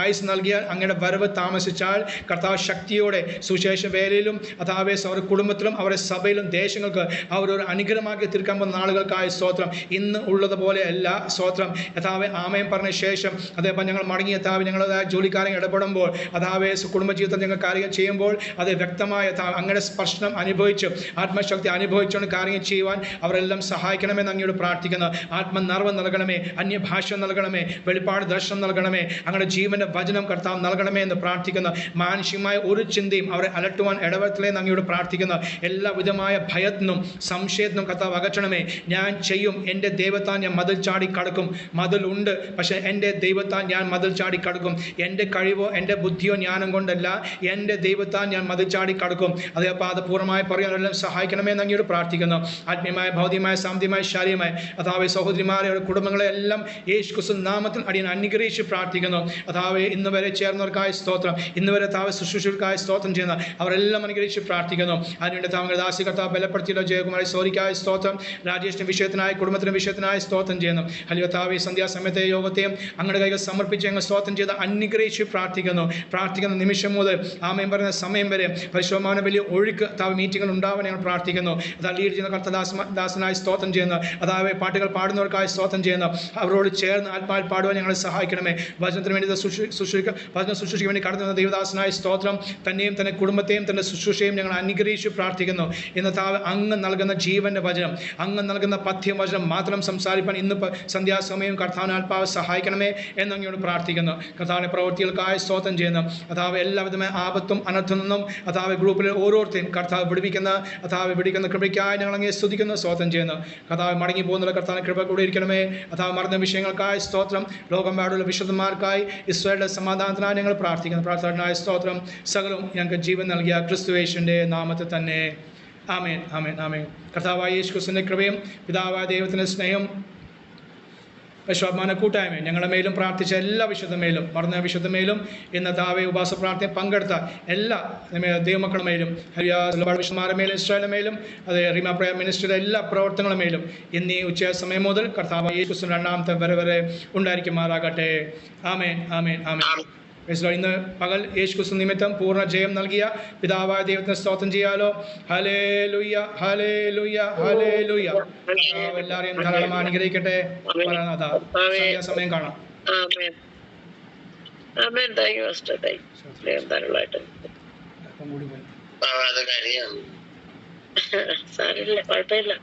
ആയുസ് നൽകിയാൽ അങ്ങയുടെ വരവ് താമസിച്ചാൽ കർത്താവ് ശക്തിയോടെ സുശേഷ വേലയിലും അതാവേ അവരുടെ കുടുംബത്തിലും അവരുടെ സഭയിലും ദേശങ്ങൾക്ക് അവരൊരു അനുഗ്രഹമാക്കി തീർക്കാൻ പോകുന്ന നാളുകൾക്കായി സ്തോത്രം. ഇന്ന് ഉള്ളതുപോലെ അല്ല സ്തോത്രം. യഥാവേ ആമേൻ പറഞ്ഞ ശേഷം അതേപോലെ ഞങ്ങൾ മടങ്ങി യഥാവേ ഞങ്ങൾ ജോലിക്കാരൻ ഇടപെടുമ്പോൾ അതാവേ കുടുംബജീവിതത്തിൽ ഞങ്ങൾ കാര്യങ്ങൾ ചെയ്യുമ്പോൾ അത് വ്യക്തമായ അങ്ങനെ സ്പർശനം അനുഭവിച്ച് ആത്മശക്തി അനുഭവിച്ചുകൊണ്ട് കാര്യങ്ങൾ ചെയ്യുവാൻ അവരെല്ലാം സഹായിക്കണമെന്ന് അങ്ങയോട് പ്രാർത്ഥിക്കുന്നു. ആത്മനിറവ് നൽകണമേ, അന്യഭാഷ നൽകണമേ, വെളിപ്പാട് ദർശനം നൽകണമേ, അങ്ങനെ ജീവന്റെ വചനം കർത്താവ് നൽകണമേ എന്ന് പ്രാർത്ഥിക്കുന്നു. മാനുഷികമായ ഒരു ചിന്തയും അവരെ അലട്ടുവാൻ ഇടവരത്തിലെന്ന് അങ്ങയോട് പ്രാർത്ഥിക്കുന്നു. എല്ലാവിധമായ ഭയത്തിനും സംശയത്തിനും കർത്താവ് അകറ്റണമേ. ഞാൻ ചെയ്യും, എൻ്റെ ദൈവത്താൽ ഞാൻ മതിൽ ചാടി കടക്കും. മതിലുണ്ട്, പക്ഷേ എൻ്റെ ദൈവത്താൽ ഞാൻ മതിൽ ചാടി കടക്കും. എൻ്റെ കഴിവോ എൻ്റെ ബുദ്ധിയോ ജ്ഞാനം കൊണ്ടല്ല, എൻ്റെ ദൈവത്താൽ ഞാൻ മതിൽ ചാടി കടക്കും. അതേപ്പോൾ അത് പൂർണ്ണമായി പറയാനെല്ലാം സഹായിക്കണമേ എന്ന് അങ്ങയോട് പ്രാർത്ഥിക്കുന്നു. ആത്മീയമായ, ഭൗതികമായ, സാമ്പത്തികമായ, ശാരീരികമായ അതാവേ സഹോദരിമാരെ കുടുംബങ്ങളെ എല്ലാം യേശു ക്രിസ്തു നാമത്തിൽ അടിയൻ അനുഗ്രഹിച്ച് പ്രാർത്ഥിക്കുന്നു. അതാവേ ഇന്ന് വരെ ചേർന്നവർക്കായ സ്തോത്രം, ഇന്ന് വരെ താവെ ശുശ്രൂഷകർക്കായ സ്തോത്രം ചെയ്യുന്ന അവരെല്ലാം അനുഗ്രഹിച്ച് പ്രാർത്ഥിക്കുന്നു. അതിനുവേണ്ടി താങ്കളുടെ ദാസി കർത്താവ് ബലപ്പെടുത്തിയല്ലോ. ജയകുമാരി സോറിക്കായ സ്തോത്രം, രാജേഷിന്റെ വിഷയത്തിനായ, കുടുംബത്തിന്റെ വിഷയത്തിനായ സ്തോത്രം ചെയ്യുന്നു. ഹല്ലേലൂയ. താവേ സന്ധ്യാസമയത്തെ യോഗത്തെയും അങ്ങയുടെ കൈകൾ സമർപ്പിച്ച് ഞങ്ങൾ സ്തോത്രം ചെയ്ത് അനുഗ്രഹിച്ച് പ്രാർത്ഥിക്കുന്ന നിമിഷം മുതൽ ആമേൻ പറയുന്ന സമയം വരെ പരിശോധന വലിയ ഒഴുക്ക് താവ് മീറ്റിംഗുകൾ ഉണ്ടാവാൻ ഞങ്ങൾ പ്രാർത്ഥിക്കുന്നു. അതാ ലീഡ് ചെയ്യുന്ന കർത്തദാസനായി സ്തോത്രം ചെയ്യുന്നു. അതാവേ പാട്ടുകൾ പാടുന്നവർക്കായി സ്തോത്രം ചെയ്യുന്നു. അവരോട് ചേർന്ന് ആത്മാവിൽ പാടുവാൻ ഞങ്ങളെ സഹായിക്കണമേ. വചനത്തിന് വേണ്ടി വചന ശുശ്രൂഷയ്ക്ക് വേണ്ടി കടന്നു വന്ന ദൈവദാസനായ സ്തോത്രം തന്നെയും തന്റെ കുടുംബത്തെയും തന്റെ ശുശ്രൂഷയും ഞങ്ങൾ അനുഗ്രഹിച്ച് പ്രാർത്ഥിക്കുന്നു. ഇന്ന് താവ് അങ്ങ് നൽകുന്ന ജീവന്റെ വചനം, അങ്ങ് നൽകുന്ന പഥ്യം വചനം മാത്രം സംസാരിപ്പാൻ ഇന്ന് സന്ധ്യാസമയം കർത്താവിന് ആത്മാവ് സഹായിക്കണമേ എന്ന് അങ്ങയോട് പ്രാർത്ഥിക്കുന്നു. കർത്താവിന്റെ പ്രവൃത്തികൾക്കായി സ്തോത്രം ചെയ്യുന്നു. അതാവ് എല്ലാവിധമായ ആപത്തും അനർത്ഥം നിന്നും അതാവ് ഗ്രൂപ്പിലെ ഓരോരുത്തരും കർത്താവ് പിടിക്കുന്ന കൃപയ്ക്കായി ഞങ്ങൾ അങ്ങേ സ്തുതിക്കുന്നു, സ്തോത്രം ചെയ്യുന്നു. കർത്താവ് മടങ്ങി പോകുന്ന കർത്താവിന് കൃപ കൂടി ഇരിക്കണമേ. അതാവ് മറന്ന വിഷയങ്ങൾക്കായി സ്തോത്രം, ലോകമെമ്പാടുള്ള വിശുദ്ധന്മാർക്കായി ഇസ്രായേലിന്റെ സമാധാനത്തിനായി ഞങ്ങൾ പ്രാർത്ഥിക്കുന്നു. പ്രാർത്ഥനായ സ്തോത്രം സകലവും ഞങ്ങൾക്ക് ജീവൻ നൽകിയ ക്രിസ്തുയേശുവിന്റെ നാമത്തിൽ തന്നെ. ആമേൻ, ആമേൻ, ആമേൻ. കർത്താവായ യേശു ക്രിസ്തുവിന്റെ കൃപയും പിതാവായ ദൈവത്തിന്റെ സ്നേഹം വിശ്വാസമാന കൂട്ടായ്മ ഞങ്ങളുടെ മേലും പ്രാർത്ഥിച്ച എല്ലാ വിശുദ്ധമേലും മറന്ന വിശുദ്ധമേലും ഇന്ന് താവെ ഉപവാസ പ്രാർത്ഥന പങ്കെടുത്ത എല്ലാ ദൈവമക്കളുടെ മേലും വിശുദ്ധന്മാരുടെ മേലും ഇസ്രായേലിന്റെ മേലും അത് റീമ പ്രയർ മിനിസ്ട്രിയുടെ എല്ലാ പ്രവർത്തനങ്ങളുടെ മേലും ഇന്ന് ഈ ഉച്ച സമയം മുതൽ കർത്താവ് യേശു രണ്ടാമത്തെ വരെ ഉണ്ടായിരിക്കുമാറാകട്ടെ. ആമേൻ, ആമേൻ, ആമേൻ. ഇന്ന് പകൽ യേശു ക്രിസ്തു നിമിത്തം പൂർണ്ണ ജയം നൽകിയ പിതാവായ ദൈവത്തിന് സ്തോത്രം ചെയ്യാലോ. ഹല്ലേലൂയ, ഹല്ലേലൂയ, ഹല്ലേലൂയ. എല്ലാവരെയും ധാരാളം അനുഗ്രഹിക്കട്ടെ. സമയം കാണാം. സാരില്ല, കുഴപ്പമില്ല.